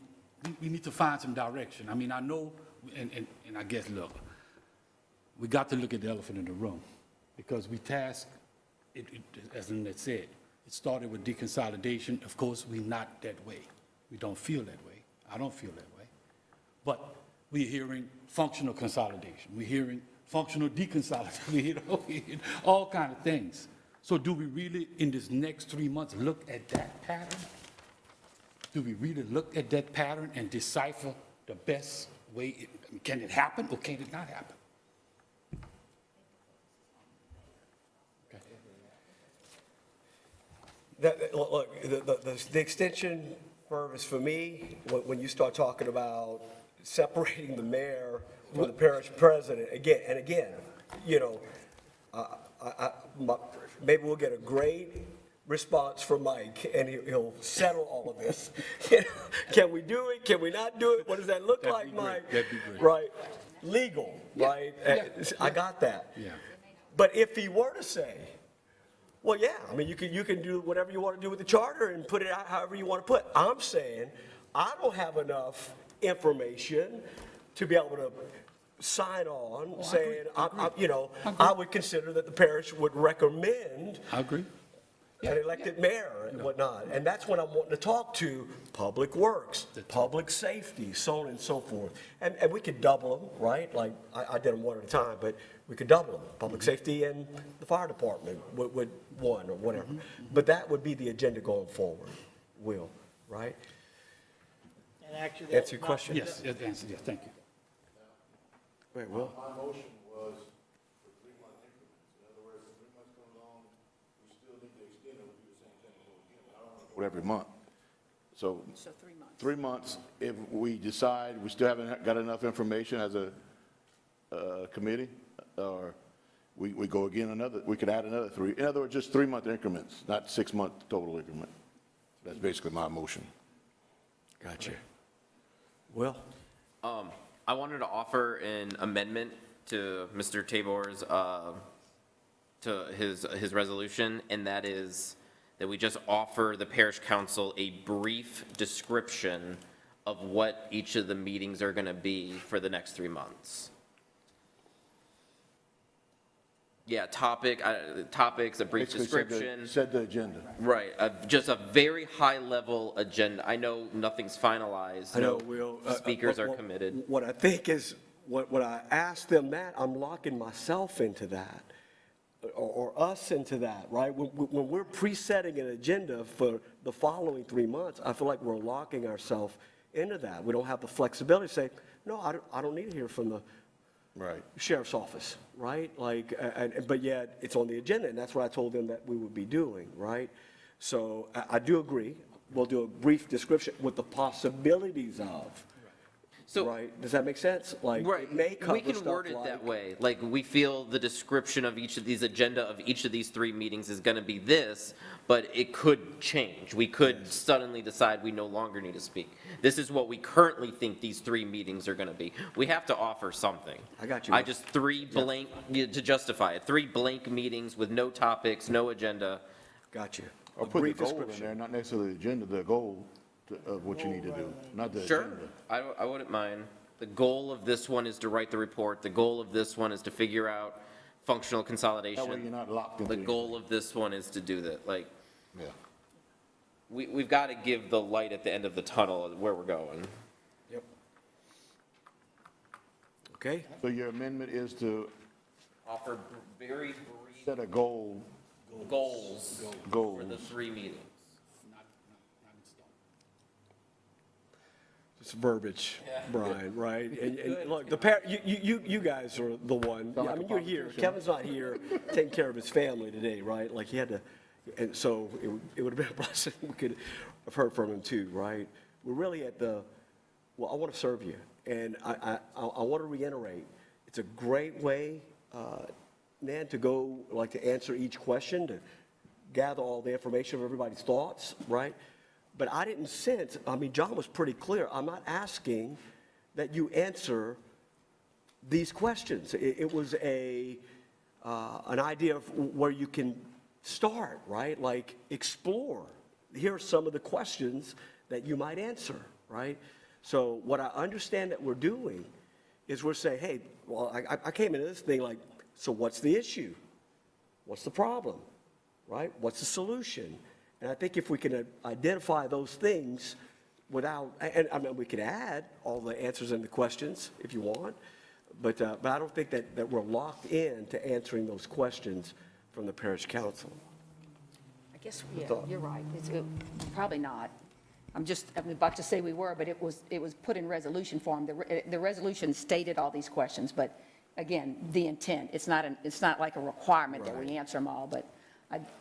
we need to find some direction. I mean, I know, and I guess, look, we got to look at the elephant in the room. Because we task, as Lynette said, it started with deconsolidation. Of course, we're not that way. We don't feel that way. I don't feel that way. But we're hearing functional consolidation. We're hearing functional deconsolidation. We're hearing all kinds of things. So do we really, in this next 3 months, look at that pattern? Do we really look at that pattern and decipher the best way? Can it happen or can it not happen? Look, the extension purpose for me, when you start talking about separating the mayor from the parish president, again, you know, maybe we'll get a great response from Mike, and he'll settle all of this. You know, can we do it? Can we not do it? What does that look like, Mike? That'd be great. Right? Legal, right? I got that. Yeah. But if he were to say, well, yeah, I mean, you can do whatever you want to do with the charter and put it out however you want to put. I'm saying I don't have enough information to be able to sign on saying, I would consider that the parish would recommend I agree. an elected mayor and whatnot. And that's when I'm wanting to talk to public works, public safety, so on and so forth. And we could double them, right? Like I did them one at a time, but we could double them. Public safety and the fire department would one or whatever. But that would be the agenda going forward, Will, right? And actually, Answer that's your not- question? Yes, yes, thank you. Wait, Will? My motion was for 3-month increments. In other words, if 3 months come along, we still need to extend it, we'll do the same thing again. I don't want to go every month. So 3 months. 3 months, if we decide we still haven't got enough information as a committee, or we go again we could add another 3. In other words, just 3-month increments, not 6-month total increment. That's basically my motion. Gotcha. Will? I wanted to offer an amendment to Mr. Tabor's, to his resolution, and that is that we just offer the parish council a brief description of what each of the meetings are going to be for the next 3 months. Yeah, topics, a brief Basically description. Said the agenda. Right, just a very high-level agenda. I know nothing's finalized. I know, no Will. Speakers are committed. What I think is, when I ask them that, I'm locking myself into that, or us into that, right? When we're presetting an agenda for the following 3 months, I feel like we're locking ourselves into that. We don't have the flexibility to say, no, I don't need to hear from the sheriff's office, right? Like, but yet it's on the agenda, and that's what I told them that we would be doing, right? So I do agree. We'll do a brief description with the possibilities of, So, right? Does that make sense? Like, right, it may cover we can stuff word it like- that way. Like, we feel the description of each of these agenda of each of these 3 meetings is going to be this, but it could change. We could suddenly decide we no longer need to speak. This is what we currently think these 3 meetings are going to be. We have to offer something. I got you. I just 3 blank, to justify it, 3 blank meetings with no topics, no agenda. Got you. Or A put the brief goal in description. there, not necessarily the agenda, the goal of what you need to do, not the Sure, agenda. I wouldn't mind. The goal of this one is to write the report. The goal of this one is to figure out functional consolidation. That way you're not locked into The anything. goal of this one is to do that. Like, Yeah. we've got to give the light at the end of the tunnel of where we're going. Yep. Okay? So your amendment is to Offer very brief set a goal, goals for the 3 meetings. It's verbiage, Brian, right? And look, you guys are the one, I mean, you're here, Kevin's not here taking care of his family today, right? Like, he had to, and so it would have been a blessing, we could have heard from him too, right? We're really at the, well, I want to serve you, and I want to reiterate, it's a great way, Nan, to go, like, to answer each question, to gather all the information of everybody's thoughts, right? But I didn't sense, I mean, John was pretty clear. I'm not asking that you answer these questions. It was an idea of where you can start, right? Like, explore. Here are some of the questions that you might answer, right? So what I understand that we're doing is we're saying, hey, well, I came into this thing like, so what's the issue? What's the problem, right? What's the solution? And I think if we can identify those things without, and I mean, we could add all the answers and the questions if you want, but I don't think that we're locked in to answering those questions from the parish council. I guess, yeah, you're right. Probably not. I'm about to say we were, but it was put in resolution form. The resolution stated all these questions, but again, the intent, it's not like a requirement that we answer them all, but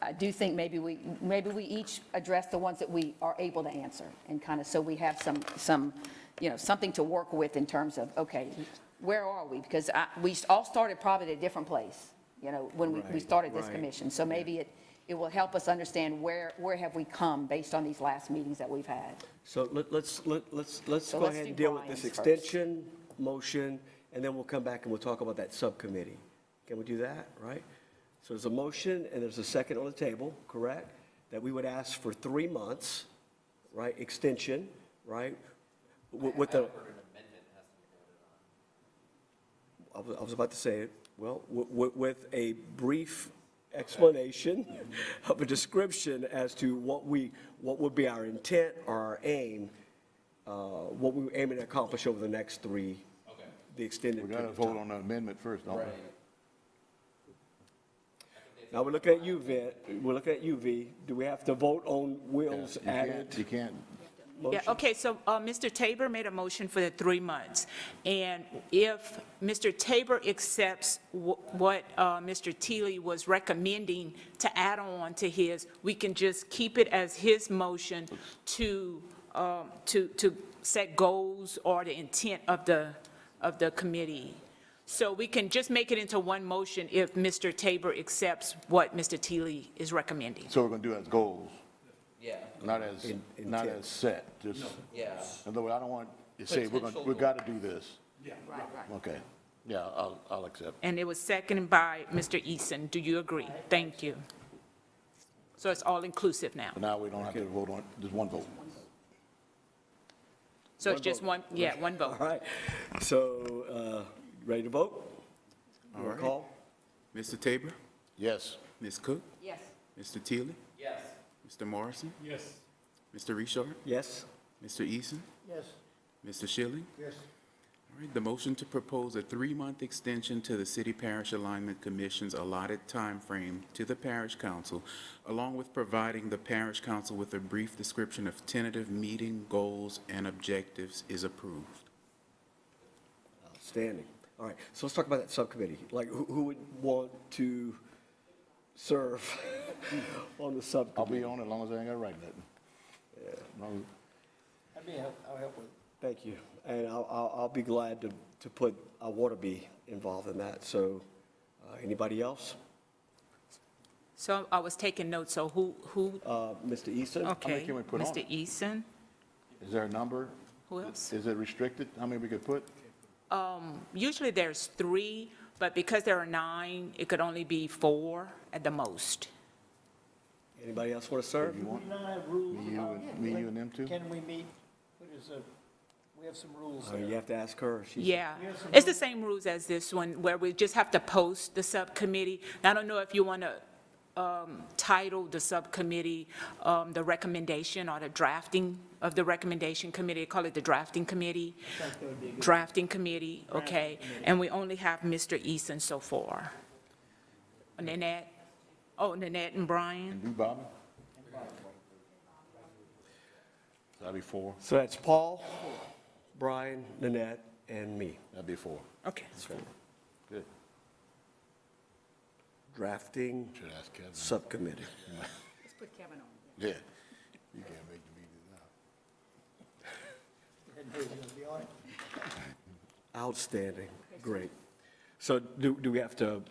I do think maybe we each address the ones that we are able to answer, and kind of so we have some something to work with in terms of, okay, where are we? Because we all started probably at a different place, when we started this commission. So maybe it will help us understand where have we come based on these last meetings that we've had. So let's go ahead and deal with this extension motion, and then we'll come back and we'll talk about that subcommittee. Can we do that, right? So there's a motion and there's a second on the table, correct? That we would ask for 3 months, right, extension, right? With the, I was about to say it, well, with a brief explanation of a description as to what would be our intent or our aim, what we were aiming to accomplish over the next 3, the extended We got to period of vote time. on the amendment first, don't we? Now, we're looking at you, V. Do we have to vote on Will's added? You can't. Yeah, okay, so Mr. Tabor made a motion for the 3 months. And if Mr. Tabor accepts what Mr. Teely was recommending to add on to his, we can just keep it as his motion to set goals or the intent of the committee. So we can just make it into one motion if Mr. Tabor accepts what Mr. Teely is recommending. So we're going to do as goals, Yeah. not as set, just. Yeah. In other words, I don't want to say, we've got to do this. Yeah. Okay. Yeah, I'll accept. And it was seconded by Mr. Eason. Do you agree? Thank you. So it's all inclusive now. But now we don't have to vote on, just one vote. So it's just one, yeah, one vote. All right, so, ready to vote? All Roll right. call? Mr. Tabor? Yes. Ms. Cook? Yes. Mr. Teely? Yes. Mr. Morrison? Yes. Mr. Richard? Yes? Mr. Eason? Yes. Mr. Schilling? Yes. All right, the motion to propose a 3-month extension to the City Parish Alignment Commission's allotted time frame to the Parish Council, along with providing the Parish Council with a brief description of tentative meeting goals and objectives, is approved. Outstanding. All right, so let's talk about that subcommittee. Like, who would want to serve on the I'll subcommittee? be on it as long as I ain't got to write nothing. I'll help with it. Thank you. And I'll be glad to put, I want to be involved in that. So, anybody else? So I was taking notes, so who, Mr. Eason? okay. can we put on Mr. Eason, Is there a number? who else? Is it restricted? How many we could put? Usually there's 3, but because there are 9, it could only be 4 at the most. Anybody else want to serve? You want We don't have rules. me, you, and them two? Can we meet, we have some rules Oh, there. you have to ask her. She's- Yeah, it's the same rules as this one, where we just have to post the subcommittee. Now, I don't know if you want to title the subcommittee the recommendation or the drafting of the recommendation committee. Call it the drafting committee. Drafting committee, okay. And we only have Mr. Eason so far. Nanette, Nanette and Brian. You, Bobby? That'd be 4. So that's Paul, Brian, Nanette, and me. That'd be 4. Okay. Good. Drafting Should ask Kevin. subcommittee. Let's put Kevin on. Yeah. You can't make the meeting now. Outstanding, great. So do we have to, Can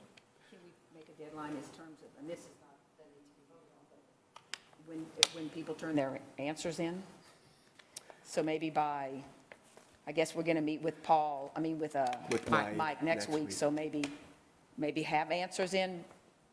we make a deadline in terms of, and this is not, that needs to be voted on, but when people turn their answers in? So maybe by, I guess we're going to meet with With Mike Mike next next week, week. so maybe have answers in.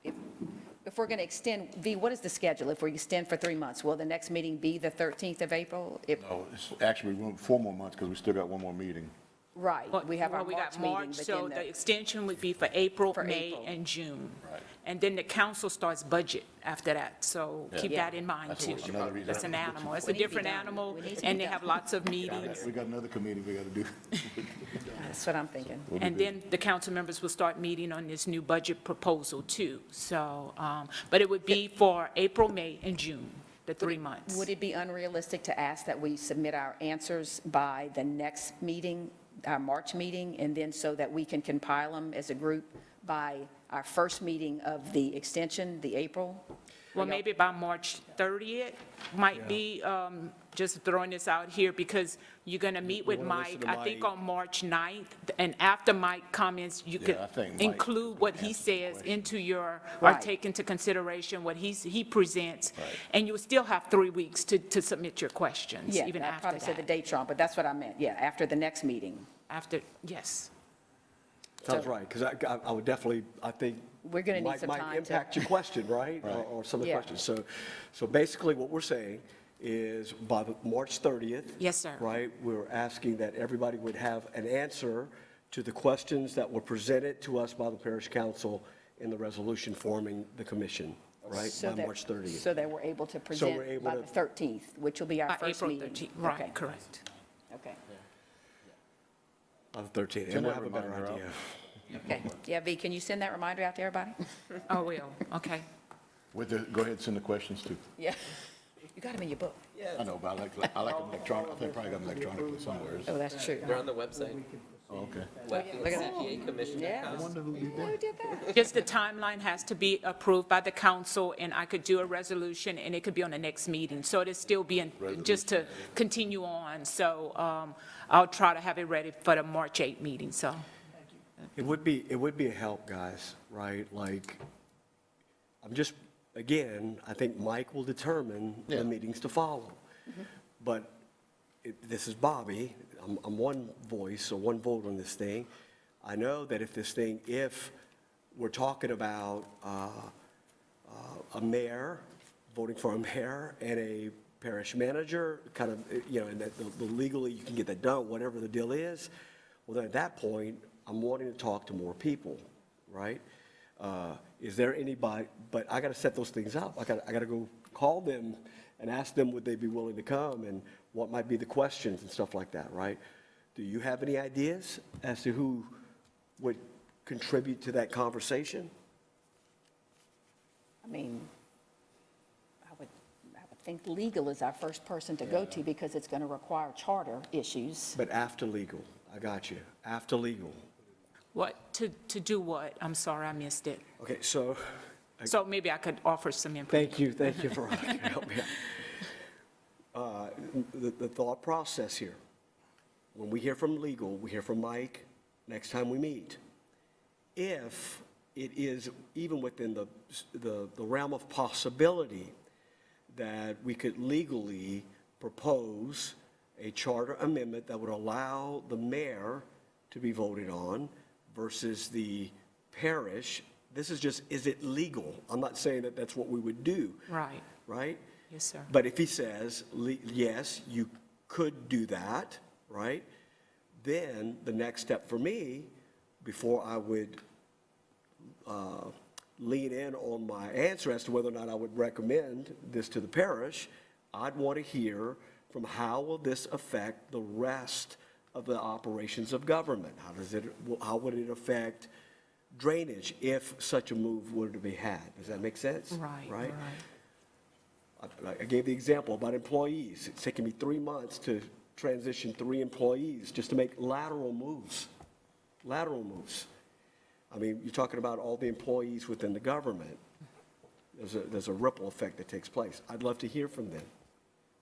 If we're going to extend, V, what is the schedule? If we extend for 3 months, will the next meeting be the 13th of April? No, it's actually 4 more months because we still got one more meeting. Right, we have our Well, we March got meeting, March, but so then the extension would be for April, For May, April. and June. Right. And then the council starts budget after that, so keep Yeah. that in mind That's too. another reason. That's an animal, it's a We need to be different done. animal, We need to be and they done. have lots of meetings. We got another committee we got to do. That's what I'm thinking. And then the council members will start meeting on this new budget proposal too. So, but it would be for April, May, and June, the 3 months. Would it be unrealistic to ask that we submit our answers by the next meeting, our March meeting, and then so that we can compile them as a group by our first meeting of the extension, the April? Well, maybe by March 30th might be, just throwing this out here, because you're going to meet with wanna listen Mike, to I think Mike. on March 9th, and after Mike comments, you could I think Mike include what he answered the says question. into your, or Right. take into consideration what he presents, Right. and you will still have 3 weeks to submit your questions, Yeah, even I after probably said the that. date's wrong, but that's what I meant, yeah, after the next meeting. After, yes. sounds right, because I would definitely, I think. We're gonna need some time Might to- impact your question, right? Right. Or some of the Yeah. questions. So basically what we're saying is by the March 30th. Yes, sir. Right, we're asking that everybody would have an answer to the questions that were presented to us by the parish council in the resolution forming the commission, right? So By that- March 30th. So that we're able to we're present able by to- the 13th, which will be our By first April meeting. 13th, right, Okay, correct. Okay, By the 13th, Send and we'll that have a better reminder out. idea. okay. Yeah, V, can you send that reminder out to everybody? Oh, will, okay. Go ahead and send the questions too. Yeah. You got them in your book. I know, but I like them electronic. I think I probably got them electronically somewhere. Oh, that's true. They're on the website. Oh, okay. Look at that. CPA Commission. Yeah. Who did that? Just the timeline has to be approved by the council, and I could do a resolution, and it could be on the next meeting. So it'll still be in, just to continue on. So I'll try to have it ready for the March 8 meeting, so. It would be a help, guys, right? Like, I'm just, again, I think Mike will determine Yeah. the meetings to follow. But this is Bobby, I'm one voice or one vote on this thing. I know that if we're talking about a mayor, voting for a mayor and a parish manager, kind of, and that the legally you can get that done, whatever the deal is, well, then at that point, I'm wanting to talk to more people, right? Is there anybody, but I got to set those things up. I got to go call them and ask them would they be willing to come and what might be the questions and stuff like that, right? Do you have any ideas as to who would contribute to that conversation? I mean, I would think legal is our first person to go to because it's going to require charter issues. But after legal, I got you, after legal. What, to do what? I'm sorry, I missed it. Okay, so, So maybe I could offer some input. thank you, Veronica, help me out. The thought process here, when we hear from legal, we hear from Mike next time we meet. If it is even within the realm of possibility that we could legally propose a charter amendment that would allow the mayor to be voted on versus the parish, this is just, is it legal? I'm not saying that that's what we would do. Right. Right? Yes, sir. But if he says, yes, you could do that, right? Then the next step for me, before I would lean in on my answer as to whether or not I would recommend this to the parish, I'd want to hear from how will this affect the rest of the operations of government? How would it affect drainage if such a move were to be had? Does that make sense? Right. I gave the example about employees. It's taken me 3 months to transition 3 employees just to make lateral moves. Lateral moves. I mean, you're talking about all the employees within the government. There's a ripple effect that takes place. I'd love to hear from them.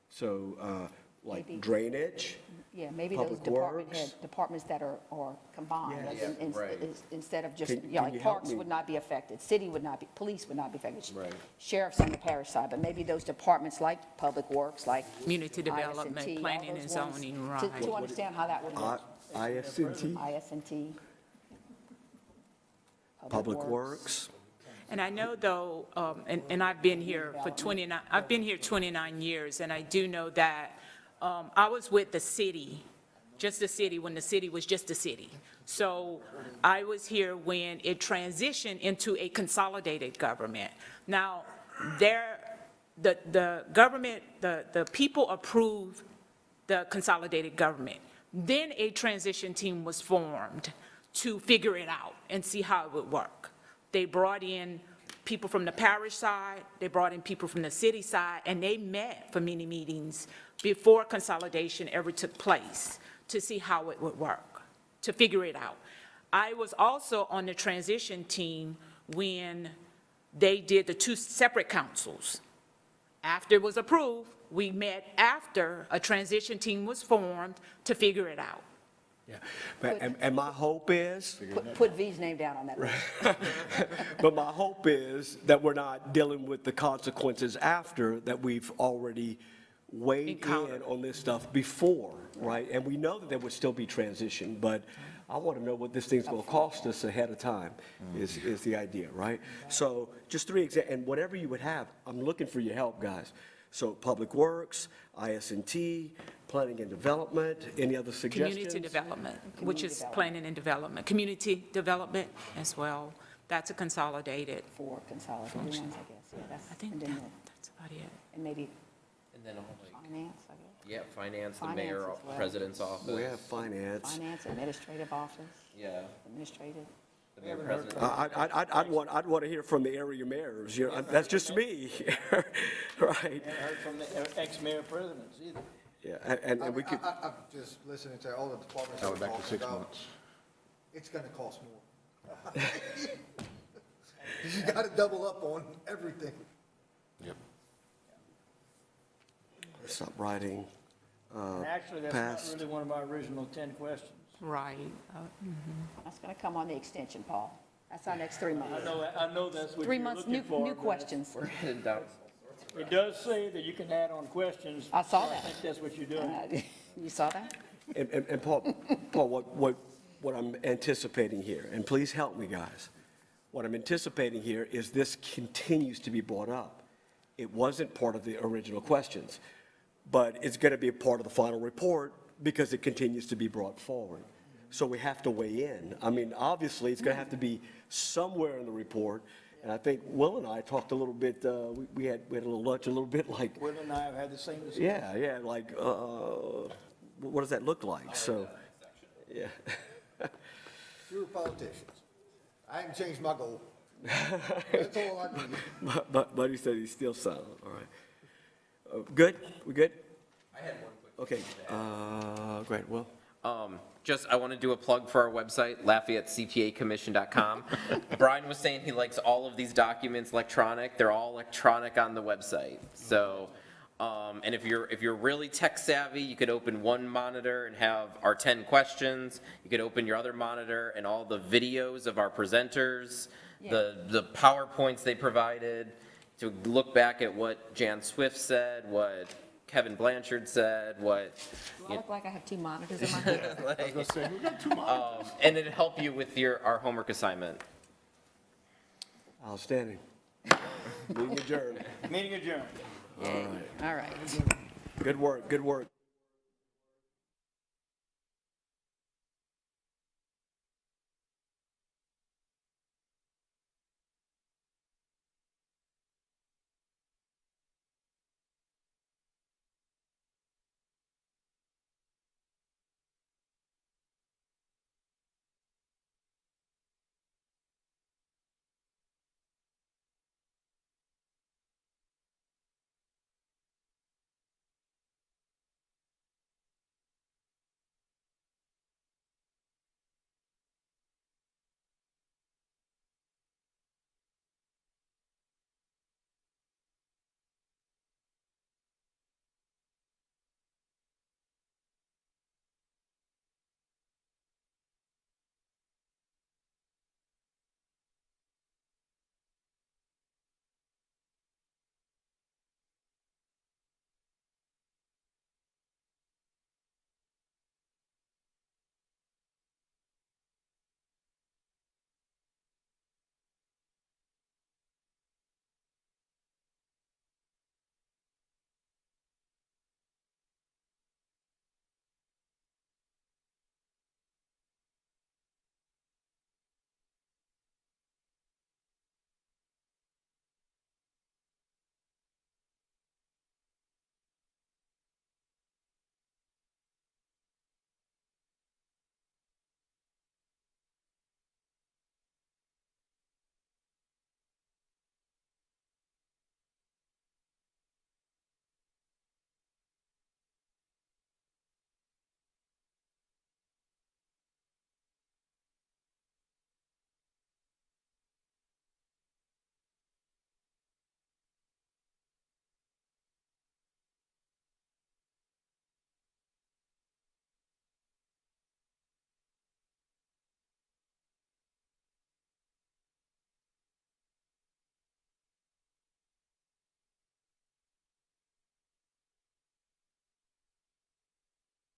So, like Maybe. drainage, Yeah, maybe those Public department Works. head, departments that are combined. Yes. like in- right. Instead of just, Can yeah, you like help parks me? would not be affected, city would not be, police would not be affected. Right. Sheriff's on the parish side, but maybe those departments like Public Works, like Community development, IS&T, all planning those and ones, zoning, to- right. To understand how that would work. IS&T, IS&T. Public Works. And I know though, and I've been here for 29 years, and I do know that I was with the city, just the city, when the city was just a city. So I was here when it transitioned into a consolidated government. Now, the government, the people approved the consolidated government. Then a transition team was formed to figure it out and see how it would work. They brought in people from the parish side, they brought in people from the city side, and they met for many meetings before consolidation ever took place to see how it would work, to figure it out. I was also on the transition team when they did the 2 separate councils. After it was approved, we met after a transition team was formed to figure it out. Yeah, and my hope is, Put V's name down on that list. but my hope is that we're not dealing with the consequences after that we've already weighed in Encountered. on this stuff before, right? And we know that there would still be transition, but I want to know what this thing's going to cost us ahead of time is the idea, right? So just 3 examples, and whatever you would have, I'm looking for your help, guys. So Public Works, IS&T, Planning and Development, any other suggestions? Community development, which is planning and development. Community development as well, that's a consolidated. 4 consolidated ones, I guess, yeah, that's. I think and then that's about it. And maybe And then, like, finance, I guess. yeah, finance, the Finance mayor, as well. president's office. We have finance. Finance, administrative office, Yeah, administrative. the mayor, president. I'd want to hear from the area mayors, you know, that's just me, right? Haven't heard from the ex-mayor presidents either. Yeah, and we could, I'm just listening to all the departments. Now that we're back to talking 6 about, months. It's gonna cost more. You gotta double up on everything. Yep. stop writing. And actually, that's Passed. not really one of my original 10 questions. Right. That's going to come on the extension, Paul. That's our next 3 months. I know that's what 3 you're months, looking for. new but questions. Headed down. It does say that you can add on questions. I saw so that. I think that's what you're doing. You saw that? And Paul, what I'm anticipating here, and please help me, guys. What I'm anticipating here is this continues to be brought up. It wasn't part of the original questions, but it's going to be a part of the final report because it continues to be brought forward. So we have to weigh in. I mean, obviously, it's going to have to be somewhere in the report. And I think Will and I talked a little bit, we had a little lunch, a little bit like, Will and I have had the same discussion. yeah, like, what does that look like? So, yeah. Fewer politicians. I haven't changed my goal. That's all I need. But Buddy said he's still silent, all right. Good, we good? I had one quick. Okay, great, Will. I want to do a plug for our website, LafayetteCPACommission.com. Brian was saying he likes all of these documents electronic. They're all electronic on the website. So, and if you're really tech savvy, you could open one monitor and have our 10 questions. You could open your other monitor and all the videos of our presenters, the PowerPoints they provided, to look back at what Jan Swift said, what Kevin Blanchard said, what. Do I look like I have 2 monitors in my head? And it'll help you with our homework assignment. Outstanding. Meeting adjourned. Meeting adjourned. All right. Good work, good work.